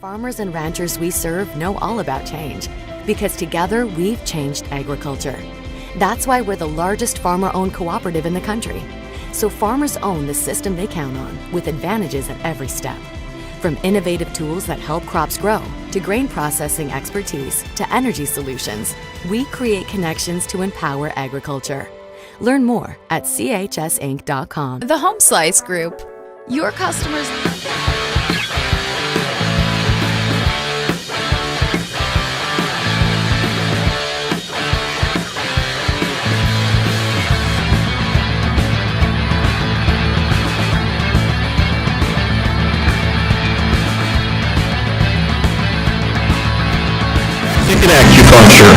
farmers and ranchers we serve know all about change, because together we've changed agriculture. That's why we're the largest farmer-owned cooperative in the country. So farmers own the system they count on, with advantages at every step. From innovative tools that help crops grow, to grain processing expertise, to energy solutions, we create connections to empower agriculture. Learn more at chsinc.com. The Home Slice Group. Your customers... Acupuncture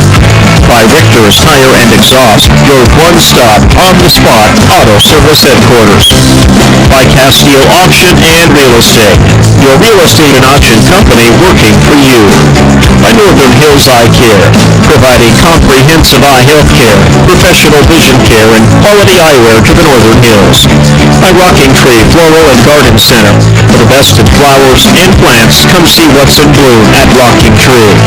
by Victor's Tire and Exhaust, your one-stop, on-the-spot auto service headquarters. By Castile Auction and Real Estate, your real estate and auction company working for you. By Northern Hills Eye Care, providing comprehensive eye health care, professional vision care, and quality eyewear to the Northern Hills. By Rocking Tree Floral and Garden Center, for the best in flowers and plants, come see what's in bloom at Rocking Tree.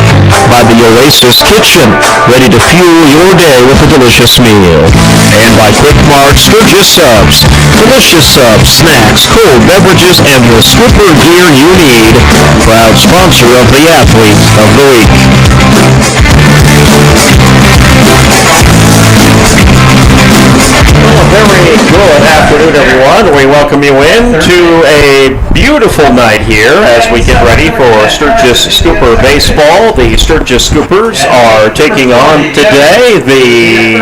By the Oasis Kitchen, ready to fuel your day with a delicious meal. And by Quick Mart Sturgis Subs, delicious subs, snacks, cold beverages, and the scooper gear you need. Proud sponsor of the Athlete of the Week. Well, very good afternoon, everyone. We welcome you in to a beautiful night here as we get ready for Sturgis Scooper Baseball. The Sturgis Scoopers are taking on today the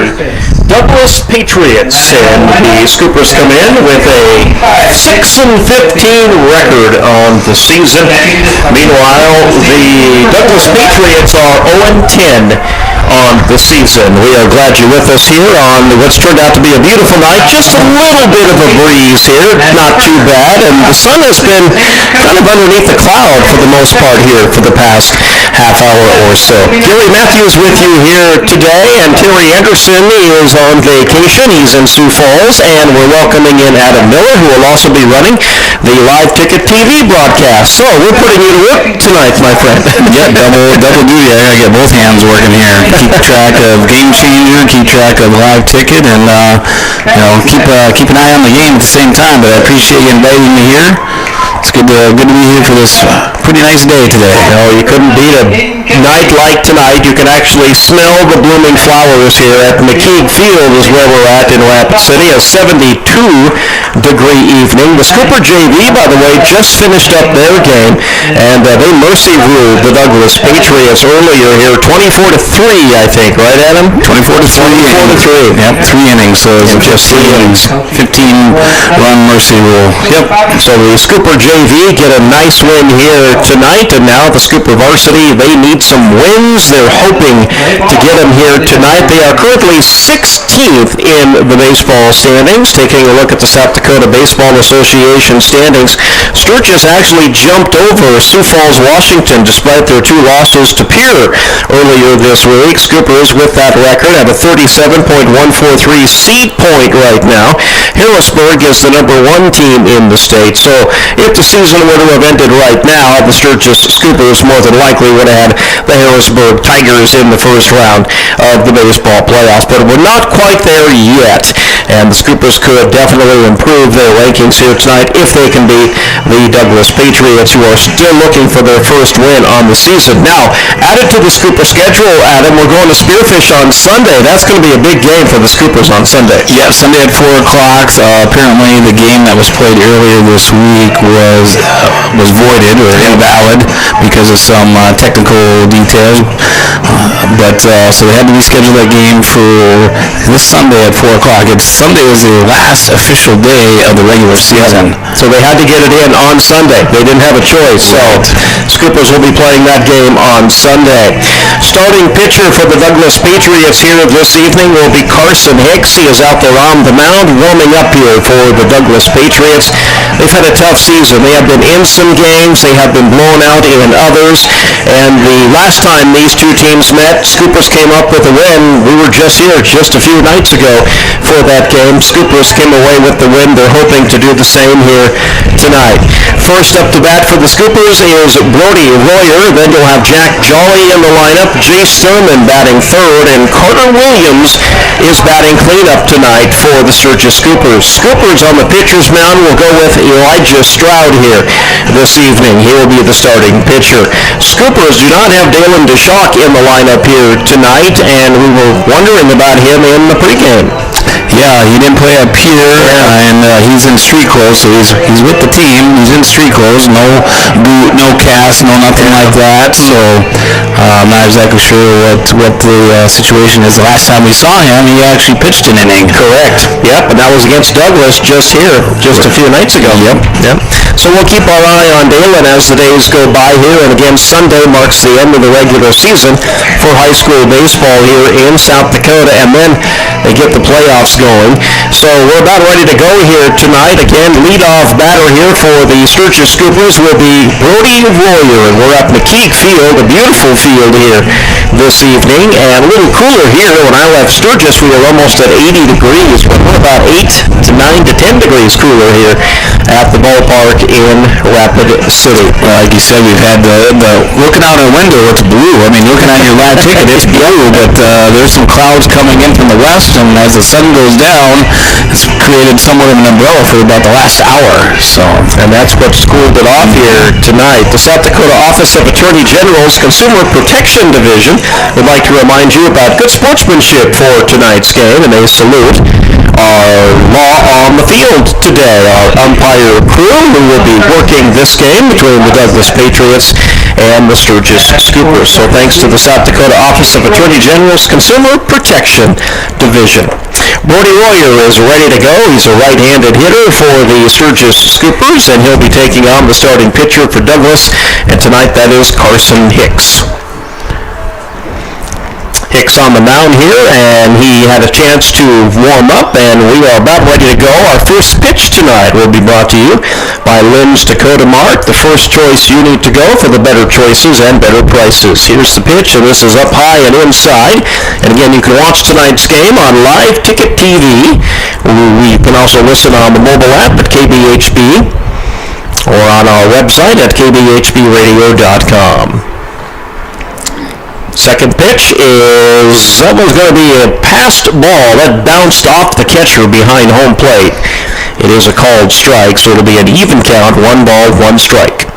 Douglas Patriots, and the Scoopers come in with a 6-15 record on the season. Meanwhile, the Douglas Patriots are 0-10 on the season. We are glad you're with us here on what's turned out to be a beautiful night. Just a little bit of a breeze here, not too bad, and the sun has been kind of underneath the cloud for the most part here for the past half hour or so. Gary Matthews with you here today, and Terry Anderson is on vacation. He's in Sioux Falls, and we're welcoming in Adam Miller, who will also be running the live ticket TV broadcast. So we're putting you to work tonight, my friend. Yeah, double duty. I gotta get both hands working here. Keep track of Game Changer, keep track of live ticket, and keep an eye on the game at the same time. But I appreciate you inviting me here. It's good to be here for this pretty nice day today. You couldn't beat a night like tonight. You can actually smell the blooming flowers here at Mckeague Field is where we're at in Rapid City. A 72-degree evening. The Scooper JV, by the way, just finished up their game, and they mercy ruled the Douglas Patriots earlier here, 24-3, I think, right, Adam? 24-3. 24-3. Yep, 3 innings. So it was just 3 innings. 15-run mercy rule. Yep. So the Scooper JV get a nice win here tonight, and now the Scooper Varsity, they need some wins. They're hoping to get them here tonight. They are currently 16th in the baseball standings. Taking a look at the South Dakota Baseball Association standings, Sturgis actually jumped over Sioux Falls, Washington, despite their 2 losses to Pierre earlier this week. Scoopers, with that record, have a 37.143 seed point right now. Harrisburg is the number 1 team in the state. So if the season were to have ended right now, the Sturgis Scoopers more than likely would have had the Harrisburg Tigers in the first round of the baseball playoffs. But we're not quite there yet, and the Scoopers could definitely improve their rankings here tonight if they can beat the Douglas Patriots, who are still looking for their first win on the season. Now, added to the Scooper schedule, Adam, we're going to Spearfish on Sunday. That's going to be a big game for the Scoopers on Sunday. Yeah, Sunday at 4 o'clock. Apparently the game that was played earlier this week was voided or invalid because of some technical details. So they had to reschedule that game for this Sunday at 4 o'clock. Sunday was the last official day of the regular season. So they had to get it in on Sunday. They didn't have a choice. So Scoopers will be playing that game on Sunday. Starting pitcher for the Douglas Patriots here this evening will be Carson Hicks. He is out there on the mound warming up here for the Douglas Patriots. They've had a tough season. They have been in some games. They have been blown out in others. And the last time these two teams met, that Scoopers came up with a win. We were just here just a few nights ago for that game. Scoopers came away with the win. They're hoping to do the same here tonight. First up to bat for the Scoopers is Brody Royer. Then you'll have Jack Jolly in the lineup, Jay Sturman batting third, and Carter Williams is batting cleanup tonight for the Sturgis Scoopers. Scoopers on the pitcher's mound will go with Elijah Stroud here this evening. He will be the starting pitcher. Scoopers do not have Dalen DeShock in the lineup here tonight, and we were wondering about him in the pregame. Yeah, he didn't play up here, and he's in street clothes, so he's with the team. He's in street clothes, no boot, no cast, no nothing like that. So I'm not exactly sure what the situation is. The last time we saw him, he actually pitched an inning. Correct. Yep, and that was against Douglas just a few nights ago. Yep. So we'll keep our eye on Dalen as the days go by here, and again, Sunday marks the end of the regular season for high school baseball here in South Dakota, and then they get the playoffs going. So we're about ready to go here tonight. Again, leadoff batter here for the Sturgis Scoopers will be Brody Royer, and we're at Mckeague Field, a beautiful field here this evening, and a little cooler here. When I left Sturgis, we were almost at 80 degrees, but we're about 8 to 9 to 10 degrees cooler here at the ballpark in Rapid City. Like you said, we've had the looking out our window, it's blue. I mean, looking at your live ticket, it's blue, but there's some clouds coming in from the west, and as the sun goes down, it's created somewhat of an umbrella for about the last hour. So, and that's what's cooled it off here tonight. The South Dakota Office of Attorney General's Consumer Protection Division would like to remind you about good sportsmanship for tonight's game, and they salute our law on the field today. Our umpire crew who will be working this game between the Douglas Patriots and the Sturgis Scoopers. So thanks to the South Dakota Office of Attorney General's Consumer Protection Division. Brody Royer is ready to go. He's a right-handed hitter for the Sturgis Scoopers, and he'll be taking on the starting pitcher for Douglas, and tonight that is Carson Hicks. Hicks on the mound here, and he had a chance to warm up, and we are about ready to go. Our first pitch tonight will be brought to you by Lynn's Dakota Mart, the first choice you need to go for the better choices and better prices. Here's the pitch, and this is up high and inside. And again, you can watch tonight's game on Live Ticket TV. You can also listen on the mobile app at KBHB or on our website at kbhbradio.com. Second pitch is, that one's going to be a passed ball that bounced off the catcher behind home plate. It is a called strike, so it'll be an even count, 1 ball, 1 strike.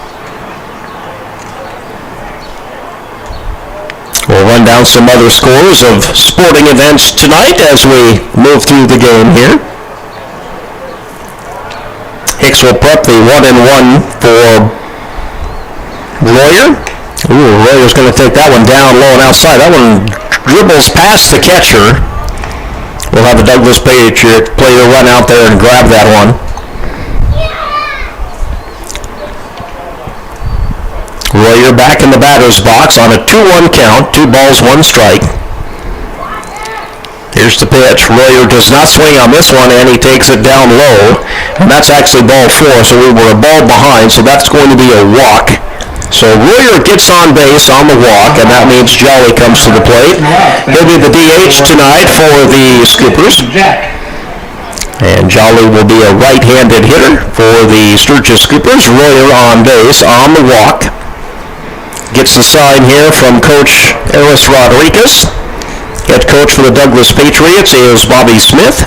We'll run down some other scores of sporting events tonight as we move through the game here. Hicks will prep the 1-1 for Royer. Royer's going to take that one down low and outside. That one dribbles past the catcher. We'll have a Douglas Patriot player run out there and grab that one. Royer back in the batter's box on a 2-1 count. 2 balls, 1 strike. Here's the pitch. Royer does not swing on this one, and he takes it down low. And that's actually ball 4, so we were a ball behind, so that's going to be a walk. So Royer gets on base on the walk, and that means Jolly comes to the plate. He'll be the DH tonight for the Scoopers. And Jolly will be a right-handed hitter for the Sturgis Scoopers. Royer on base on the walk. Gets the sign here from Coach Eris Rodriguez. Head coach for the Douglas Patriots is Bobby Smith.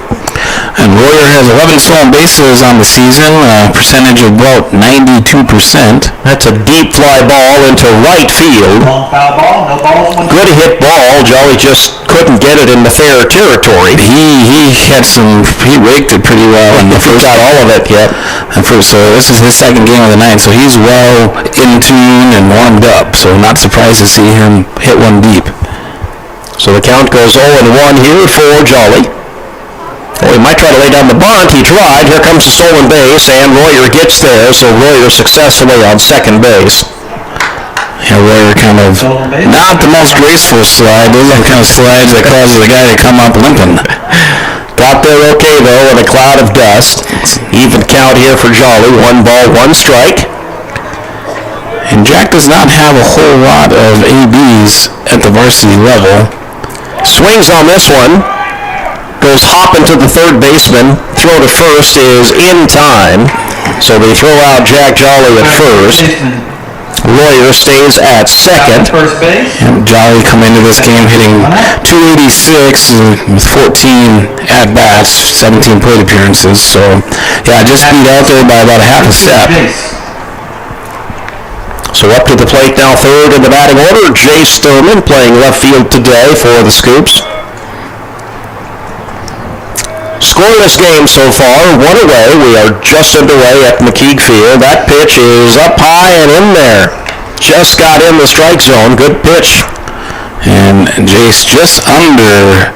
And Royer has 11 stolen bases on the season, a percentage of about 92%. That's a deep fly ball into right field. Good hit ball. Jolly just couldn't get it in the fair territory. He raked it pretty well in the first. Got all of it, yep. So this is his second game of the night, so he's well in tune and warmed up. So not surprised to see him hit one deep. So the count goes 0-1 here for Jolly. Oh, he might try to lay down the bunt. He tried. Here comes the stolen base, and Royer gets there, so Royer successfully on second base. Yeah, Royer kind of not the most graceful slide. Those are the kind of slides that causes the guy to come up limping. Got there okay, though, in a cloud of dust. Even count here for Jolly. 1 ball, 1 strike. And Jack does not have a whole lot of ABs at the varsity level. Swings on this one. Goes hopping to the third baseman. Throw to first is in time. So they throw out Jack Jolly at first. Royer stays at second. First base. And Jolly come into this game hitting .286 with 14 at-bats, 17 plate appearances. So, yeah, just beat out there by about a half a step. So up to the plate now, third in the batting order, Jay Sturman playing left field today for the Scoops. Scoreless game so far, one away. We are just underway at Mckeague Field. That pitch is up high and in there. Just got in the strike zone. Good pitch. And Jace just under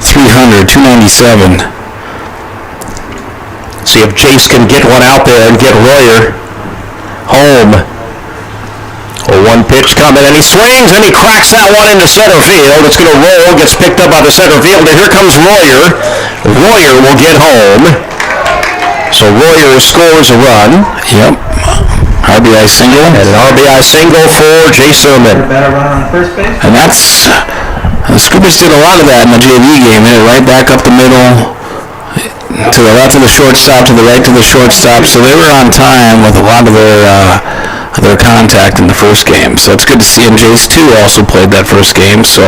300, 297. See if Jace can get one out there and get Royer home. One pitch coming, and he swings, and he cracks that one into center field. It's going to roll, gets picked up by the center fielder. Here comes Royer. Royer will get home. So Royer scores a run. Yep. RBI single. And an RBI single for Jay Sermon. Better runner on first base. And that's, the Scoopers did a lot of that in the JV game. Hit it right back up the middle, to the left of the shortstop, to the right of the shortstop. So they were on time with a lot of their contact in the first game. So it's good to see, and Jace too also played that first game, so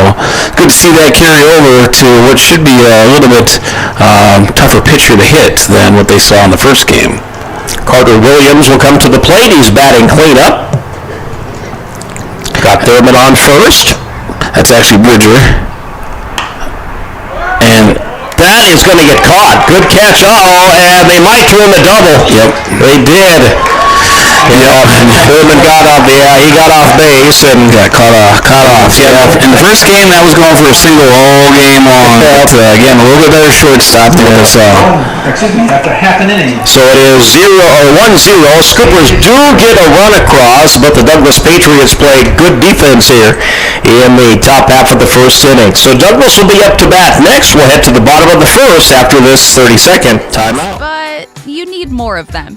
good to see that carry over to what should be a little bit tougher pitcher to hit than what they saw in the first game. Carter Williams will come to the plate. He's batting cleanup. Got Thurman on first. That's actually Bridger. And that is going to get caught. Good catch. Uh-oh, and they might throw him a double. Yep. They did. Thurman got off. Yeah, he got off base and got caught off. Yeah. In the first game, that was going for a single all game long. But again, a little bit better shortstop there. So. Excuse me, after half an inning. So it is 1-0. Scoopers do get a run across, but the Douglas Patriots played good defense here in the top half of the first inning. So Douglas will be up to bat next. We'll head to the bottom of the first after this 30-second timeout. But you need more of them.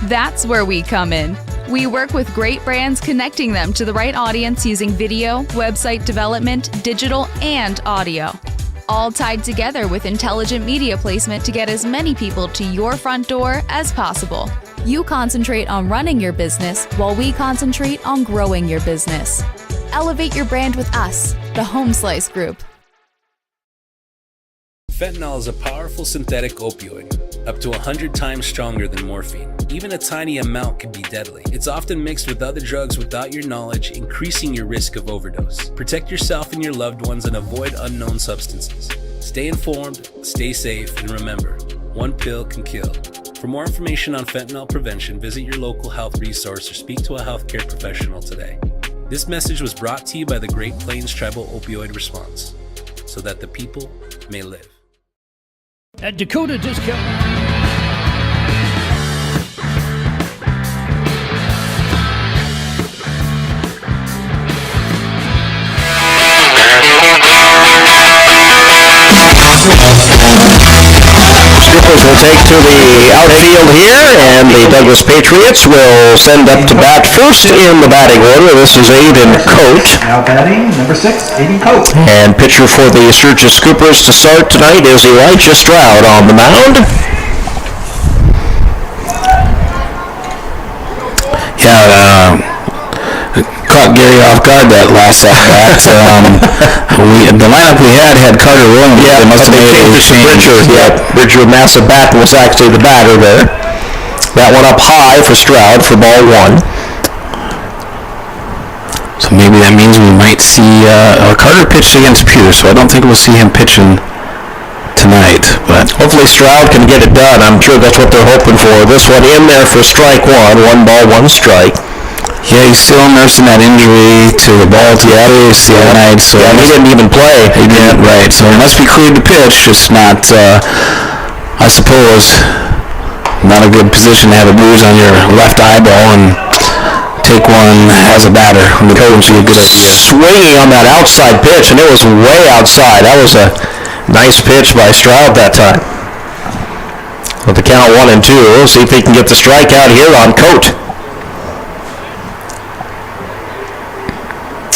That's where we come in. We work with great brands, connecting them to the right audience using video, website development, digital, and audio. All tied together with intelligent media placement to get as many people to your front door as possible. You concentrate on running your business while we concentrate on growing your business. Elevate your brand with us, the Home Slice Group. Fentanyl is a powerful synthetic opioid, up to 100 times stronger than morphine. Even a tiny amount can be deadly. It's often mixed with other drugs without your knowledge, increasing your risk of overdose. Protect yourself and your loved ones and avoid unknown substances. Stay informed, stay safe, and remember, one pill can kill. For more information on fentanyl prevention, visit your local health resource or speak to a healthcare professional today. This message was brought to you by the Great Plains Tribal Opioid Response, so that the people may live. At Dakota Discount. Scoopers will take to the outfield here, and the Douglas Patriots will send up to bat first in the batting order. This is Aiden Coate. Now batting, number 6, Aiden Coate. And pitcher for the Sturgis Scoopers to start tonight is Elijah Stroud on the mound. Yeah, caught Gary off guard that last at bat. The lineup we had Carter Williams. Yeah, they must have made a change. Bridger. Yeah, Bridger Massa bat was actually the batter there. That one up high for Stroud for ball one. So maybe that means we might see Carter pitched against Pierce, so I don't think we'll see him pitching tonight. But hopefully Stroud can get it done. I'm sure that's what they're hoping for. This one in there for strike one. 1 ball, 1 strike. Yeah, he's still nursing that injury to the ball to the other night. So yeah, he didn't even play. He didn't, right. So he must be cleared to pitch, just not, I suppose, not a good position to have a bruise on your left eyeball and take one as a batter when the coach would be a good idea. Swinging on that outside pitch, and it was way outside. That was a nice pitch by Stroud that time. With the count 1-2, we'll see if he can get the strikeout here on Coate.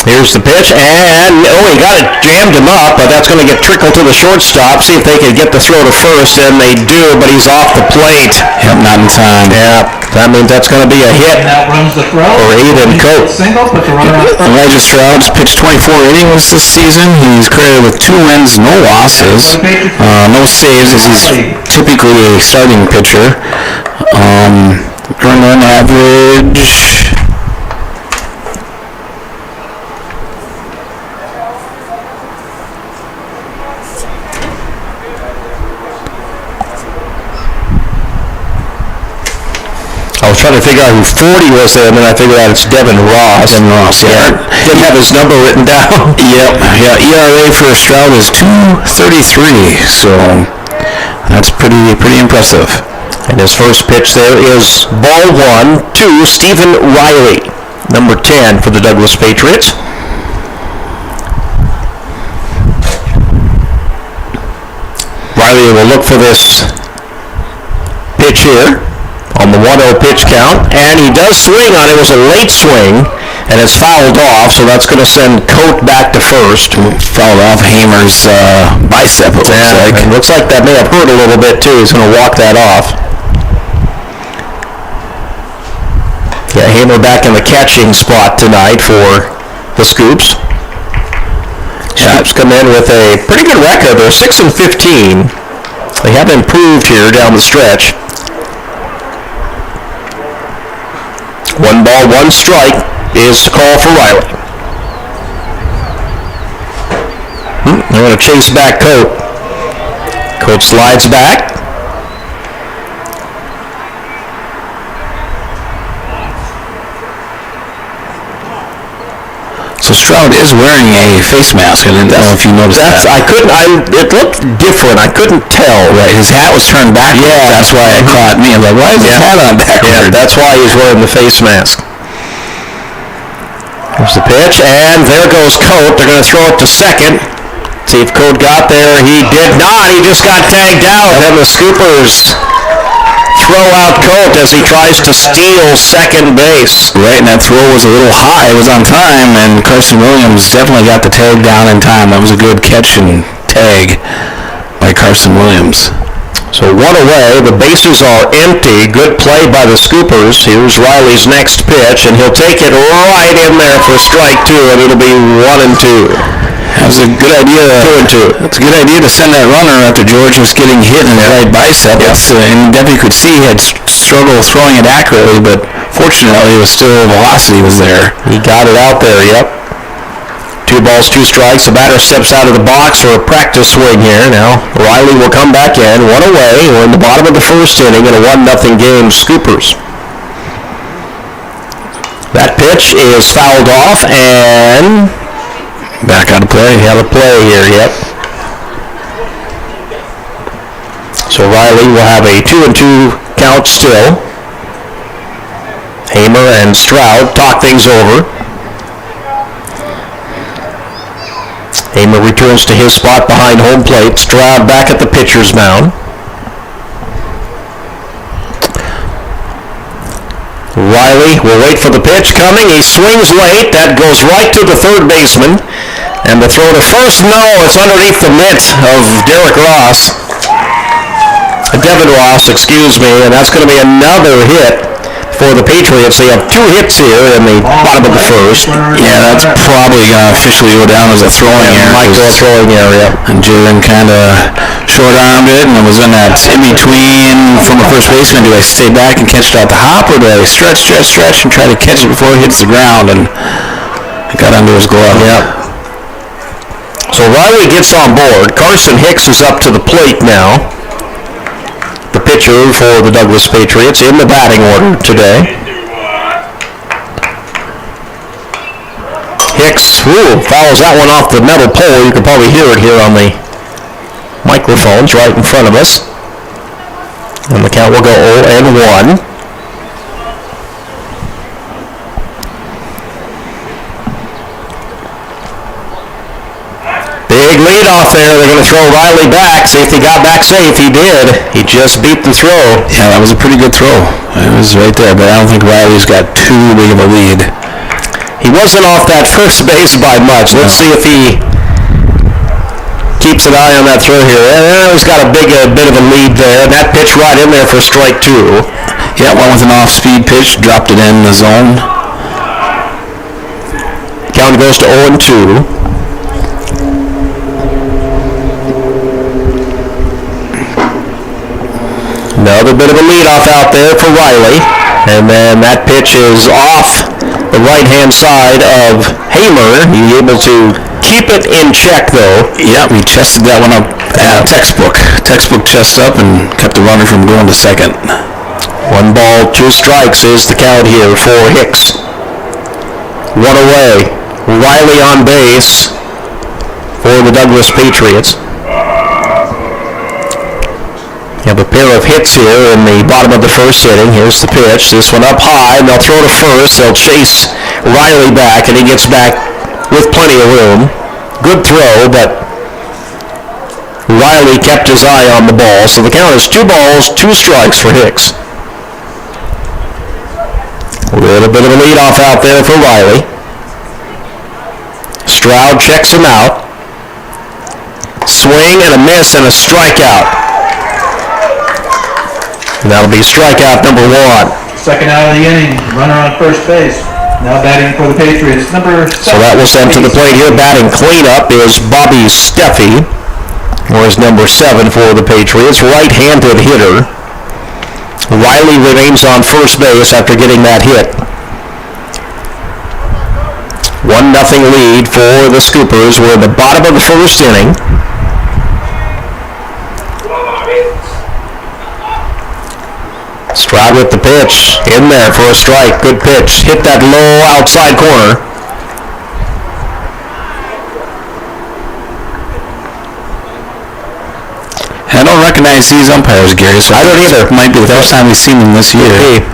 Here's the pitch, and he got it, jammed him up, but that's going to get trickled to the shortstop. See if they can get the throw to first, and they do, but he's off the plate. Yep, not in time. Yeah, that means that's going to be a hit Now runs the throw. for Aiden Cope. Single, puts the runner on. Elijah Stroud's pitched 24 innings this season. He's credited with 2 wins, no losses, no saves, as he's typically a starting pitcher. Earned run average. I was trying to figure out who 40 was there, and then I figured out it's Devin Ross. Yeah. Didn't have his number written down. Yep. Yeah. ERA for Stroud is 2.33, so that's pretty impressive. And his first pitch there is ball 1 to Stephen Riley, number 10 for the Douglas Patriots. Riley will look for this pitch here on the 1-0 pitch count, and he does swing on it. It was a late swing, and it's fouled off, so that's going to send Coate back to first. Fouled off Hamer's bicep, it looks like. It looks like that may have hurt a little bit, too. He's going to walk that off. Yeah, Hamer back in the catching spot tonight for the Scoops. Scoops come in with a pretty good record. They're 6-15. They have improved here down the stretch. 1 ball, 1 strike is the call for Riley. They're going to chase back Coate. Coate slides back. So Stroud is wearing a face mask. I didn't know if you noticed that. It looked different. I couldn't tell. Right, his hat was turned back. Yeah. That's why it caught me. I'm like, why is his hat on backward? Yeah, that's why he's wearing the face mask. Here's the pitch, and there goes Coate. They're going to throw it to second. See if Coate got there. He did not. He just got tagged out. And the Scoopers throw out Coate as he tries to steal second base. Right, and that throw was a little high. It was on time, and Carson Williams definitely got the tag down in time. That was a good catch and tag by Carson Williams. So 1 away. The bases are empty. Good play by the Scoopers. Here's Riley's next pitch, and he'll take it right in there for strike 2, and it'll be 1-2. That was a good idea. 2-2. It's a good idea to send that runner after George was getting hit in the right bicep. Yep. And definitely could see he had struggled throwing it accurately, but fortunately, it was still velocity was there. He got it out there, yep. 2 balls, 2 strikes. The batter steps out of the box for a practice swing here. Now, Riley will come back in. 1 away. We're in the bottom of the first inning in a 1-0 game. Scoopers. That pitch is fouled off, and Back out of play. out of play here, yep. So Riley will have a 2-2 count still. Hamer and Stroud talk things over. Hamer returns to his spot behind home plate. Stroud back at the pitcher's mound. Riley will wait for the pitch coming. He swings late. That goes right to the third baseman. And the throw to first, no, it's underneath the mitt of Devin Ross, excuse me, and that's going to be another hit for the Patriots. They have 2 hits here in the bottom of the first. Yeah, that's probably going to officially go down as a throwing error. Might go a throwing area. And Jalen kind of short-armed it, and it was in that in-between from a first baseman. Do I stay back and catch it out the hop, or do I stretch, and try to catch it before it hits the ground? And it got under his glove. Yep. So Riley gets on board. Carson Hicks is up to the plate now. The pitcher for the Douglas Patriots in the batting order today. Hicks fouls that one off the metal pole. You can probably hear it here on the microphones right in front of us. And the count will go 0-1. Big lead off there. They're going to throw Riley back. See if he got back safe. He did. He just beat the throw. Yeah, that was a pretty good throw. It was right there, but I don't think Riley's got too big of a lead. He wasn't off that first base by much. Let's see if he keeps an eye on that throw here. He's got a bit of a lead there. That pitch right in there for strike two. Yeah, one with an off-speed pitch, dropped it in the zone. Count goes to 0-2. Another bit of a leadoff out there for Riley. And then that pitch is off the right-hand side of Hamer. He's able to keep it in check, though. Yeah, we chested that one up. Textbook chest up and kept the runner from going to second. 1 ball, 2 strikes is the count here for Hicks. 1 away. Riley on base for the Douglas Patriots. You have a pair of hits here in the bottom of the first inning. Here's the pitch. This one up high, and they'll throw to first. They'll chase Riley back, and he gets back with plenty of room. Good throw, but Riley kept his eye on the ball. So the count is 2 balls, 2 strikes for Hicks. A little bit of a leadoff out there for Riley. Stroud checks him out. Swing and a miss and a strikeout. And that'll be strikeout number 1. Second out of the inning, runner on first base. Now batting for the Patriots, number 7. So that will send to the plate here. Batting cleanup is Bobby Steffi, or is number 7 for the Patriots. Right-handed hitter. Riley remains on first base after getting that hit. 1-0 lead for the Scoopers. We're in the bottom of the first inning. Stroud with the pitch, in there for a strike, good pitch, hit that low outside corner. I don't recognize these umpires, Gary, so I don't either. Might be the first time we've seen them this year. Okay.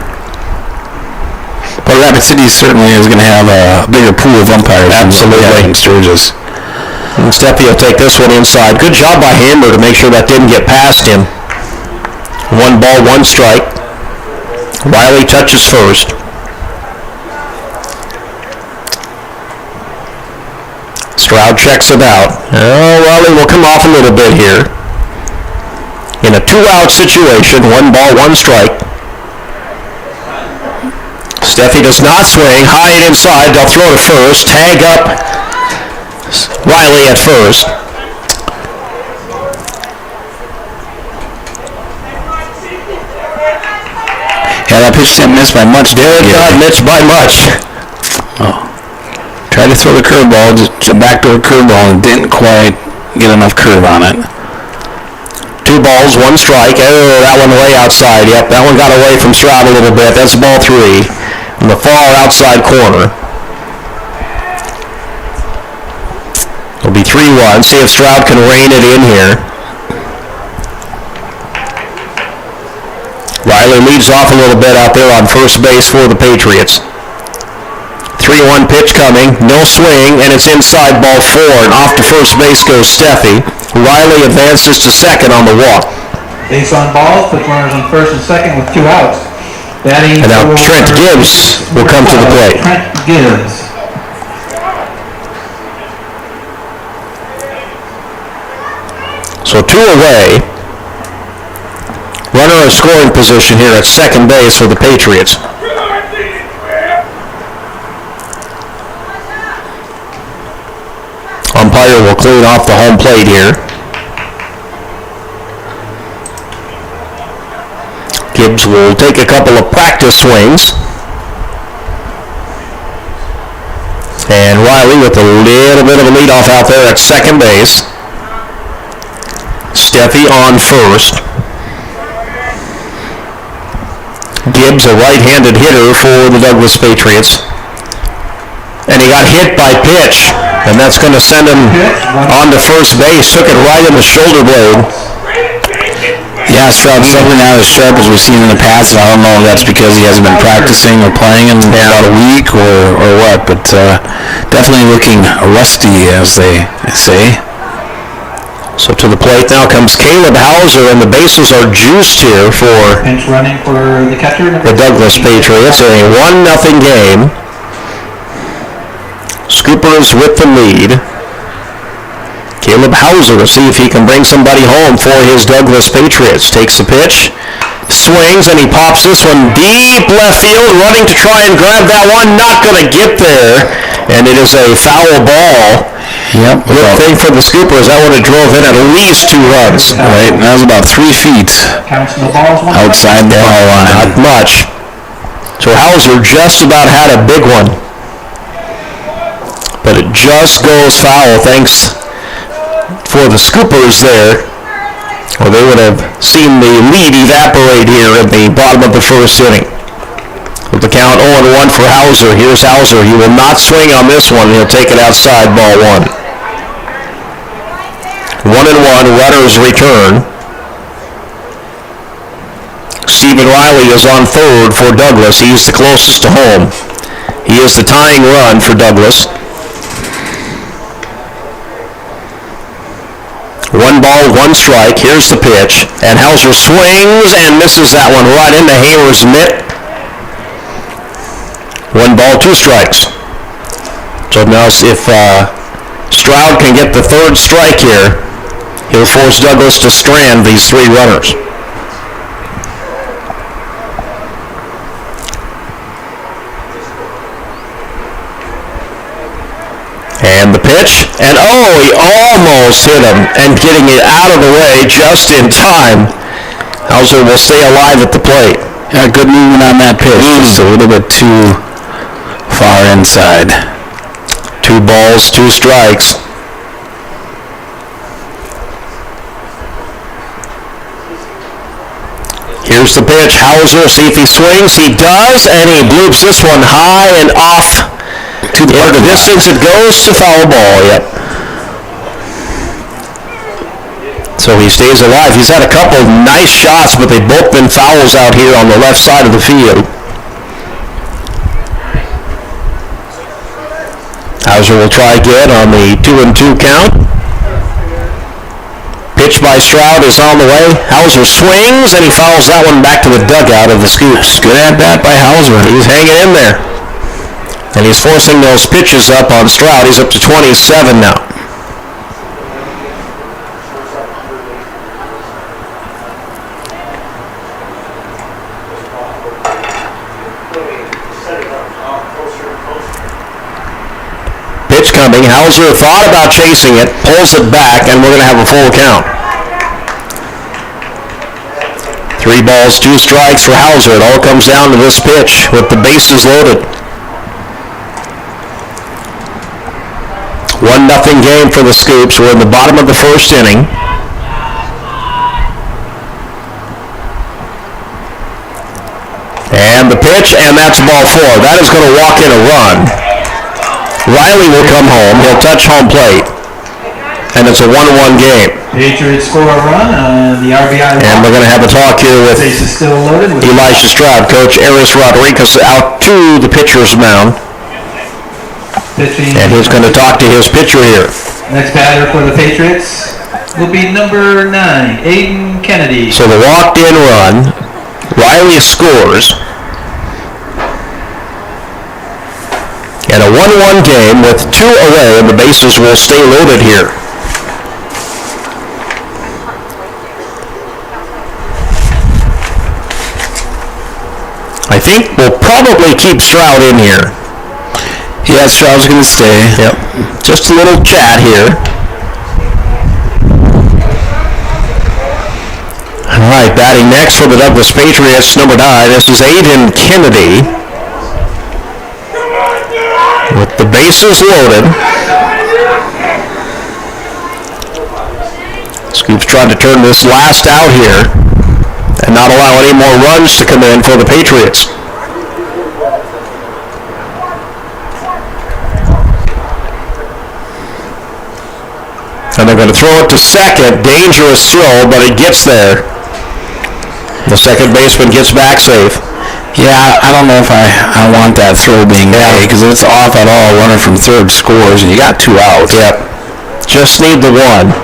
But Rapid City certainly is going to have a bigger pool of umpires. Absolutely. In Sturgis. And Steffi will take this one inside. Good job by Hammer to make sure that didn't get past him. 1 ball, 1 strike. Riley touches first. Stroud checks him out. Riley will come off a little bit here. In a 2-out situation, 1 ball, 1 strike. Steffi does not swing. High and inside. They'll throw to first. Tag up Riley at first. Yeah, that pitch didn't miss by much. Did not miss by much. Oh. Tried to throw the curveball, just a backdoor curveball, and didn't quite get enough curve on it. 2 balls, 1 strike. Oh, that one way outside. Yep, that one got away from Stroud a little bit. That's ball 3 in the far outside corner. It'll be 3-1. See if Stroud can rein it in here. Riley leads off a little bit out there on first base for the Patriots. 3-1 pitch coming, no swing, and it's inside ball 4, and off to first base goes Steffi. Riley advances to second on the walk. Base on balls, puts runners on first and second with 2 outs. Batting And now Trent Gibbs will come to the plate. Trent Gibbs. So 2 away. Runner in scoring position here at second base for the Patriots. Umpire will clean off the home plate here. Gibbs will take a couple of practice swings. And Riley with a little bit of a leadoff out there at second base. Steffi on first. Gibbs, a right-handed hitter for the Douglas Patriots. And he got hit by pitch, and that's going to send him on to first base. Took it right in the shoulder blade. Yeah, Stroud's certainly not as sharp as we've seen in the past. I don't know if that's because he hasn't been practicing or playing in about a week or what, but definitely looking rusty, as they say. So to the plate now comes Caleb Hauser, and the bases are juiced here for Pinch running for the catcher. the Douglas Patriots in a 1-0 game. Scoopers with the lead. Caleb Hauser will see if he can bring somebody home for his Douglas Patriots. Takes the pitch, swings, and he pops this one deep left field, running to try and grab that one. Not going to get there, and it is a foul ball. Yep. Good thing for the Scoopers. That would have drove in at least 2 runs. Right, and that was about 3 feet outside the foul line. Not much. So Hauser just about had a big one. But it just goes foul. Thanks for the Scoopers there. Or they would have seen the lead evaporate here at the bottom of the first inning. With the count 0-1 for Hauser. Here's Hauser. He will not swing on this one. He'll take it outside, ball 1. 1-1, runners return. Stephen Riley is on third for Douglas. He's the closest to home. He is the tying run for Douglas. 1 ball, 1 strike. Here's the pitch. And Hauser swings and misses that one right into Hayward's mitt. 1 ball, 2 strikes. So now if Stroud can get the 3rd strike here, he'll force Douglas to strand these 3 runners. And the pitch, and he almost hit him, and getting it out of the way just in time. Hauser will stay alive at the plate. Yeah, good movement on that pitch. Just a little bit too far inside. 2 balls, 2 strikes. Here's the pitch. Hauser, see if he swings. He does, and he bloops this one high and off. To the distance it goes to foul ball. Yep. So he stays alive. He's had a couple nice shots, but they've both been fouls out here on the left side of the field. Hauser will try again on the 2-2 count. Pitch by Stroud is on the way. Hauser swings, and he fouls that one back to the dugout of the Scoops. Good at bat by Hauser. He's hanging in there. And he's forcing those pitches up on Stroud. He's up to 27 now. Pitch coming. Hauser thought about chasing it, pulls it back, and we're going to have a full count. 3 balls, 2 strikes for Hauser. It all comes down to this pitch with the bases loaded. 1-0 game for the Scoops. We're in the bottom of the first inning. And the pitch, and that's ball 4. That is going to walk in a run. Riley will come home. He'll touch home plate. And it's a 1-1 game. Patriots score a run on the RBI. And we're going to have a talk here with Bases still loaded. Elijah Stroud. Coach Aris Rodriguez out to the pitcher's mound. Pitching. And he's going to talk to his pitcher here. Next batter for the Patriots will be number 9, Aiden Kennedy. So the walked-in run, Riley scores. And a 1-1 game with 2 away, and the bases will stay loaded here. I think we'll probably keep Stroud in here. Yeah, Stroud's going to stay. Yep. Just a little chat here. All right, batting next for the Douglas Patriots, number 9. This is Aiden Kennedy. With the bases loaded. Scoops trying to turn this last out here and not allow any more runs to come in for the Patriots. And they're going to throw it to second. Dangerous throw, but it gets there. The second baseman gets back safe. Yeah, I don't know if I want that throw being made, because if it's off at all, runner from third scores, and you got 2 outs. Yep. Just need the 1.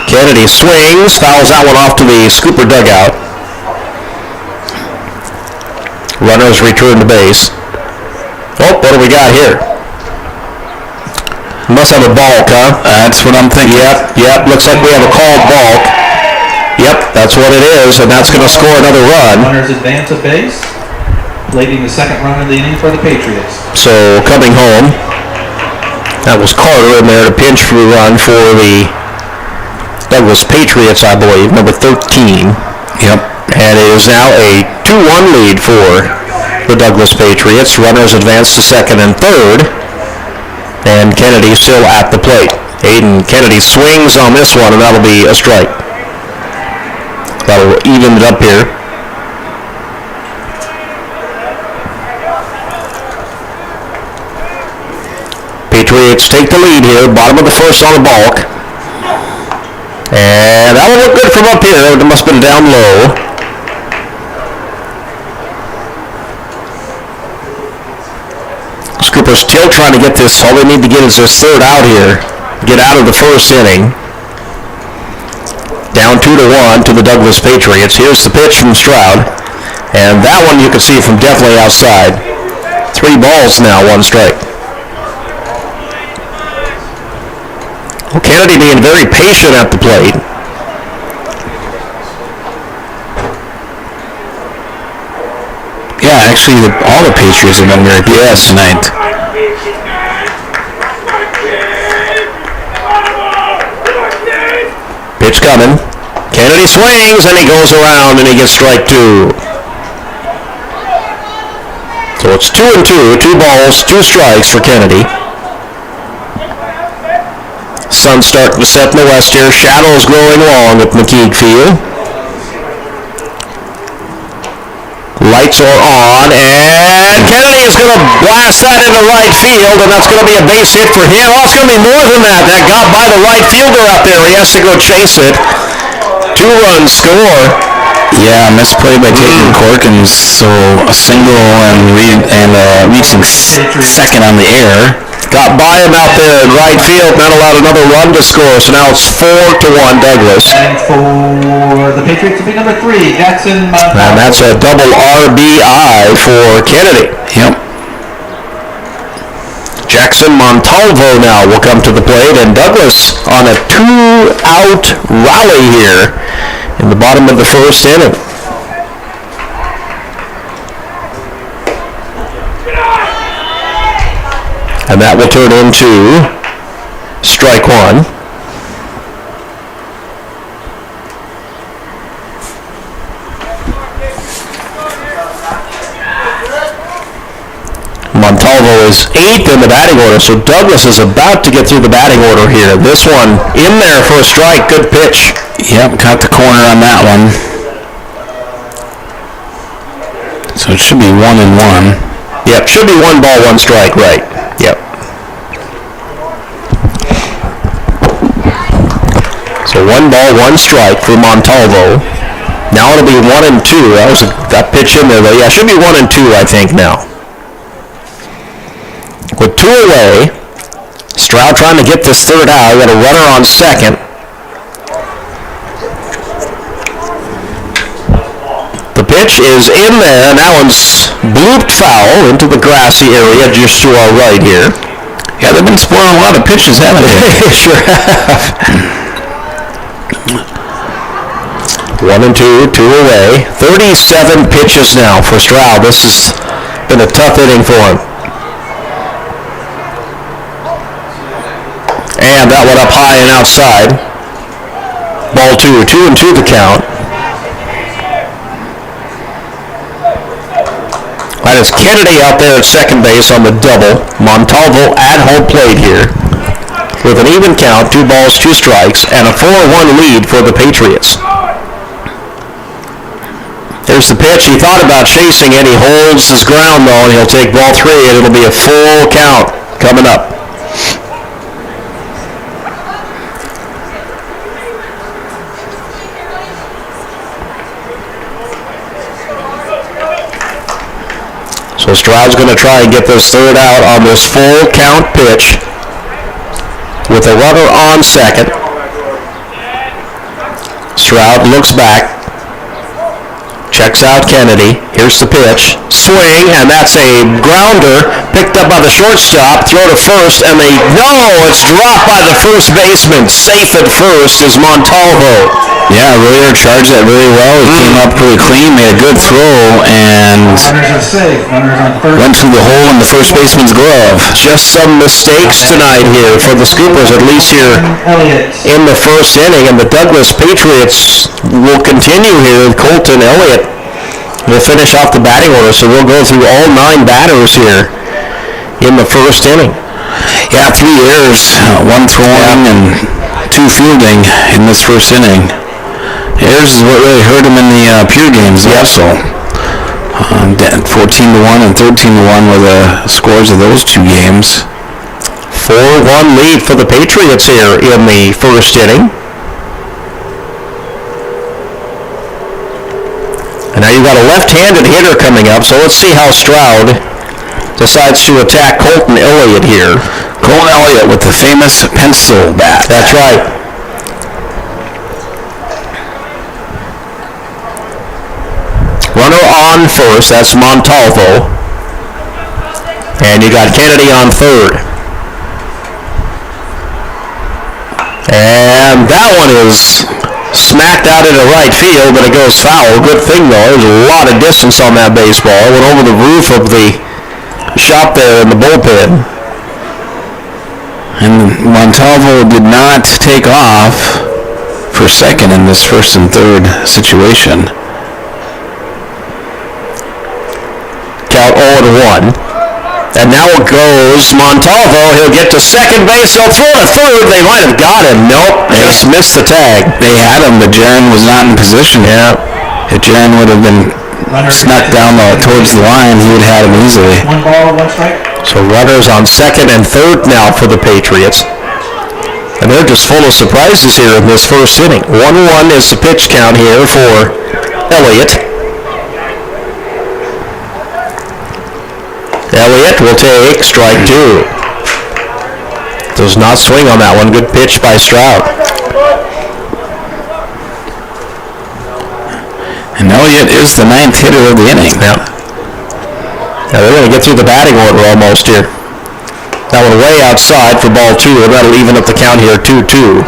Kennedy swings, fouls that one off to the Scooper dugout. Runners return to base. Oh, what do we got here? Must have a balk, huh? That's what I'm thinking. Yep. Looks like we have a called balk. Yep, that's what it is, and that's going to score another run. Runners advance a base, leading the second run of the inning for the Patriots. So coming home, that was Carter in there to pinch for a run for the Douglas Patriots, I believe, number 13. Yep. And it is now a 2-1 lead for the Douglas Patriots. Runners advance to second and third. And Kennedy still at the plate. Aiden Kennedy swings on this one, and that'll be a strike. That'll even it up here. Patriots take the lead here. Bottom of the first on a balk. And that will look good from up here. It must have been down low. Scoopers still trying to get this. All they need to get is this third out here. Get out of the first inning. Down 2-1 to the Douglas Patriots. Here's the pitch from Stroud. And that one you can see from definitely outside. 3 balls now, 1 strike. Well, Kennedy being very patient at the plate. Yeah, actually, all the Patriots have been very patient tonight. Pitch coming. Kennedy swings, and he goes around, and he gets strike 2. So it's 2-2, 2 balls, 2 strikes for Kennedy. Sun starting to set in the west here. Shadows growing long at Mckeague Field. Lights are on, and Kennedy is going to blast that into right field, and that's going to be a base hit for him. Oh, it's going to be more than that. That got by the right fielder out there. He has to go chase it. 2-run score. Yeah, misplay by Tatum Corkins. So a single and reaching second on the air. Got by him out there in right field, not allowed another run to score, so now it's 4-1 Douglas. And for the Patriots to be number 3, Jackson Montalvo. And that's a double RBI for Kennedy. Yep. Jackson Montalvo now will come to the plate, and Douglas on a 2-out rally here in the bottom of the first inning. And that will turn into strike 1. Montalvo is 8th in the batting order, so Douglas is about to get through the batting order here. This one in there for a strike. Good pitch. Yep, caught the corner on that one. So it should be 1-1. Yep, should be 1 ball, 1 strike, right. Yep. So 1 ball, 1 strike for Montalvo. Now it'll be 1-2. That pitch in there, though. Yeah, should be 1-2, I think, now. With 2 away, Stroud trying to get this third out. We got a runner on second. The pitch is in there, and that one's blooped foul into the grassy area just to our right here. Yeah, they've been spoiling a lot of pitches, haven't they? They sure have. 1-2, 2 away. 37 pitches now for Stroud. This has been a tough inning for him. And that one up high and outside. Ball 2, 2-2 the count. That is Kennedy out there at second base on the double. Montalvo at home plate here. With an even count, 2 balls, 2 strikes, and a 4-1 lead for the Patriots. There's the pitch. He thought about chasing it. He holds his ground, though, and he'll take ball 3, and it'll be a full count coming up. So Stroud's going to try and get this third out on this full count pitch with a runner on second. Stroud looks back, Checks out Kennedy. Here's the pitch. Swing, and that's a grounder. Picked up by the shortstop. Throw to first, and it's dropped by the first baseman. Safe at first is Montalvo. Yeah, Royer charged that really well. He came up pretty clean, made a good throw, and went through the hole in the first baseman's glove. Just some mistakes tonight here for the Scoopers, at least here in the first inning. And the Douglas Patriots will continue here with Colton Elliott. We'll finish off the batting order, so we'll go through all 9 batters here in the first inning. Yeah, 3 errors, 1 throwing and 2 fielding in this first inning. Errors is what really hurt him in the pure games also. 14-1 and 13-1 were the scores of those 2 games. 4-1 lead for the Patriots here in the first inning. And now you've got a left-handed hitter coming up, so let's see how Stroud decides to attack Colton Elliott here. Colton Elliott with the famous pencil bat. That's right. Runner on first, that's Montalvo. And you got Kennedy on third. And that one is smacked out into right field, but it goes foul. Good thing, though. There's a lot of distance on that baseball. It went over the roof of the shop there in the bullpen. And Montalvo did not take off for second in this first and third situation. Count 0-1. And now it goes Montalvo. He'll get to second base. He'll throw to third. They might have got him. Nope. Just missed the tag. They had him, but Jaron was not in position. Yeah. If Jaron would have been snuck down towards the line, he would have had him easily. 1 ball, 1 strike. So runners on second and third now for the Patriots. And they're just full of surprises here in this first inning. 1-1 is the pitch count here for Elliott. Elliott will take strike 2. Does not swing on that one. Good pitch by Stroud. And Elliott is the 9th hitter of the inning. Yeah. Now they're going to get through the batting order almost here. That one way outside for ball 2, and that'll even up the count here, 2-2.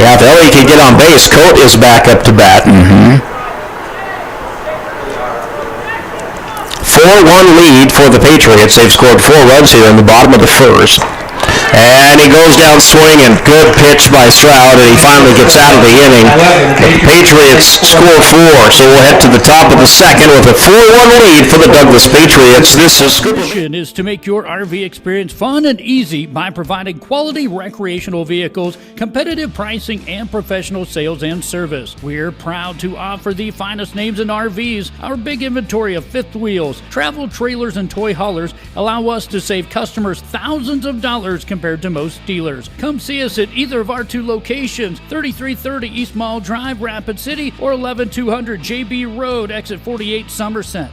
Yeah, if Elliott can get on base, Coate is back up to bat. 4-1 lead for the Patriots. They've scored 4 runs here in the bottom of the first. And he goes down swinging. Good pitch by Stroud, and he finally gets out of the inning. The Patriots score 4, so we'll head to the top of the second with a 4-1 lead for the Douglas Patriots. This is Our mission is to make your RV experience fun and easy by providing quality recreational vehicles, competitive pricing, and professional sales and service. We're proud to offer the finest names in RVs. Our big inventory of fifth wheels, travel trailers, and toy haulers allow us to save customers thousands of dollars compared to most dealers. Come see us at either of our 2 locations, 3330 East Mall Drive, Rapid City, or 11200 JB Road, exit 48, Somerset.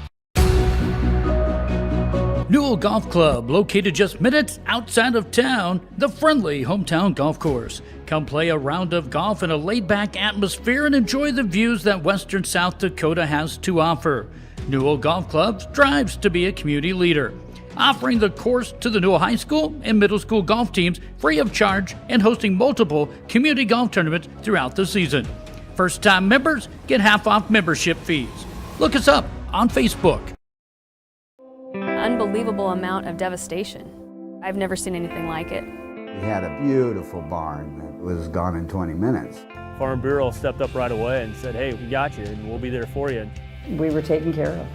Newell Golf Club, located just minutes outside of town, the friendly hometown golf course. Come play a round of golf in a laid-back atmosphere and enjoy the views that western South Dakota has to offer. Newell Golf Club strives to be a community leader, offering the course to the Newell High School and middle school golf teams free of charge and hosting multiple community golf tournaments throughout the season. First-time members get half off membership fees. Look us up on Facebook. Unbelievable amount of devastation. I've never seen anything like it. We had a beautiful barn that was gone in 20 minutes. Farm Bureau stepped up right away and said, hey, we got you and we'll be there for you. We were taken care of.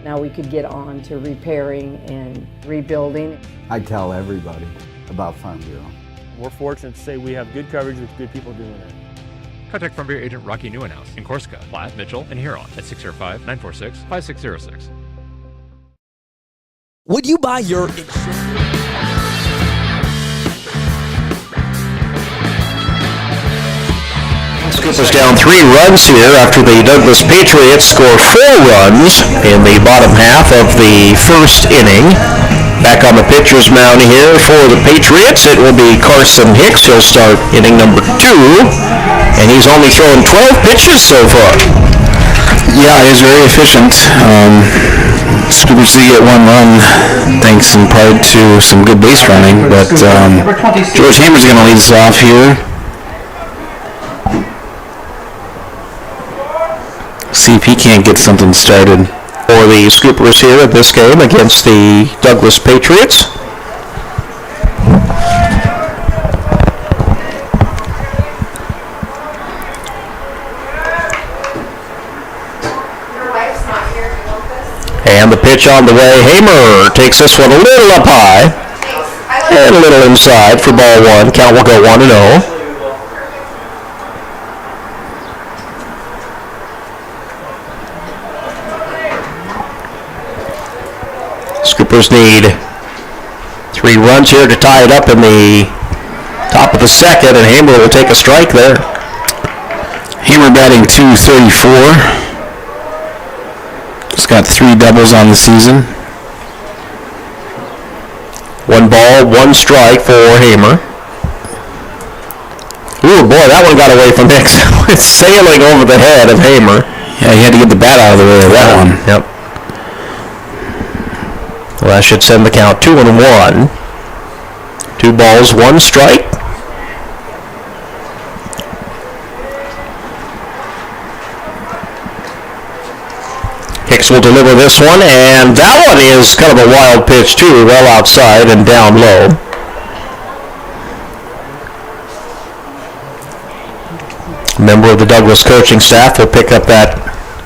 Now we could get on to repairing and rebuilding. I tell everybody about Farm Bureau. We're fortunate to say we have good coverage with good people doing it. Contact Farm Bureau agent Rocky Newenhouse in Corsica, Platte, Mitchell, and Huron at 605-946-5606. Would you buy your Scoopers down 3 runs here after the Douglas Patriots score 4 runs in the bottom half of the first inning. Back on the pitcher's mound here for the Patriots, it will be Carson Hicks. He'll start inning number 2, and he's only thrown 12 pitches so far. Yeah, he's very efficient. Scoopers did get 1 run, thanks in part to some good base running, but George Hamer's going to lead us off here. See if he can't get something started. For the Scoopers here at this game against the Douglas Patriots. And the pitch on the way. Hamer takes this one a little up high and a little inside for ball 1. Count will go 1-0. Scoopers need 3 runs here to tie it up in the top of the second, and Hamer will take a strike there. Hamer batting .234. He's got 3 doubles on the season. 1 ball, 1 strike for Hamer. Ooh, boy, that one got away from Hicks. It's sailing over the head of Hamer. Yeah, he had to get the bat out of the way of that one. Yep. Well, that should send the count 2-1. 2 balls, 1 strike. Hicks will deliver this one, and that one is kind of a wild pitch too, well outside and down low. A member of the Douglas coaching staff will pick up that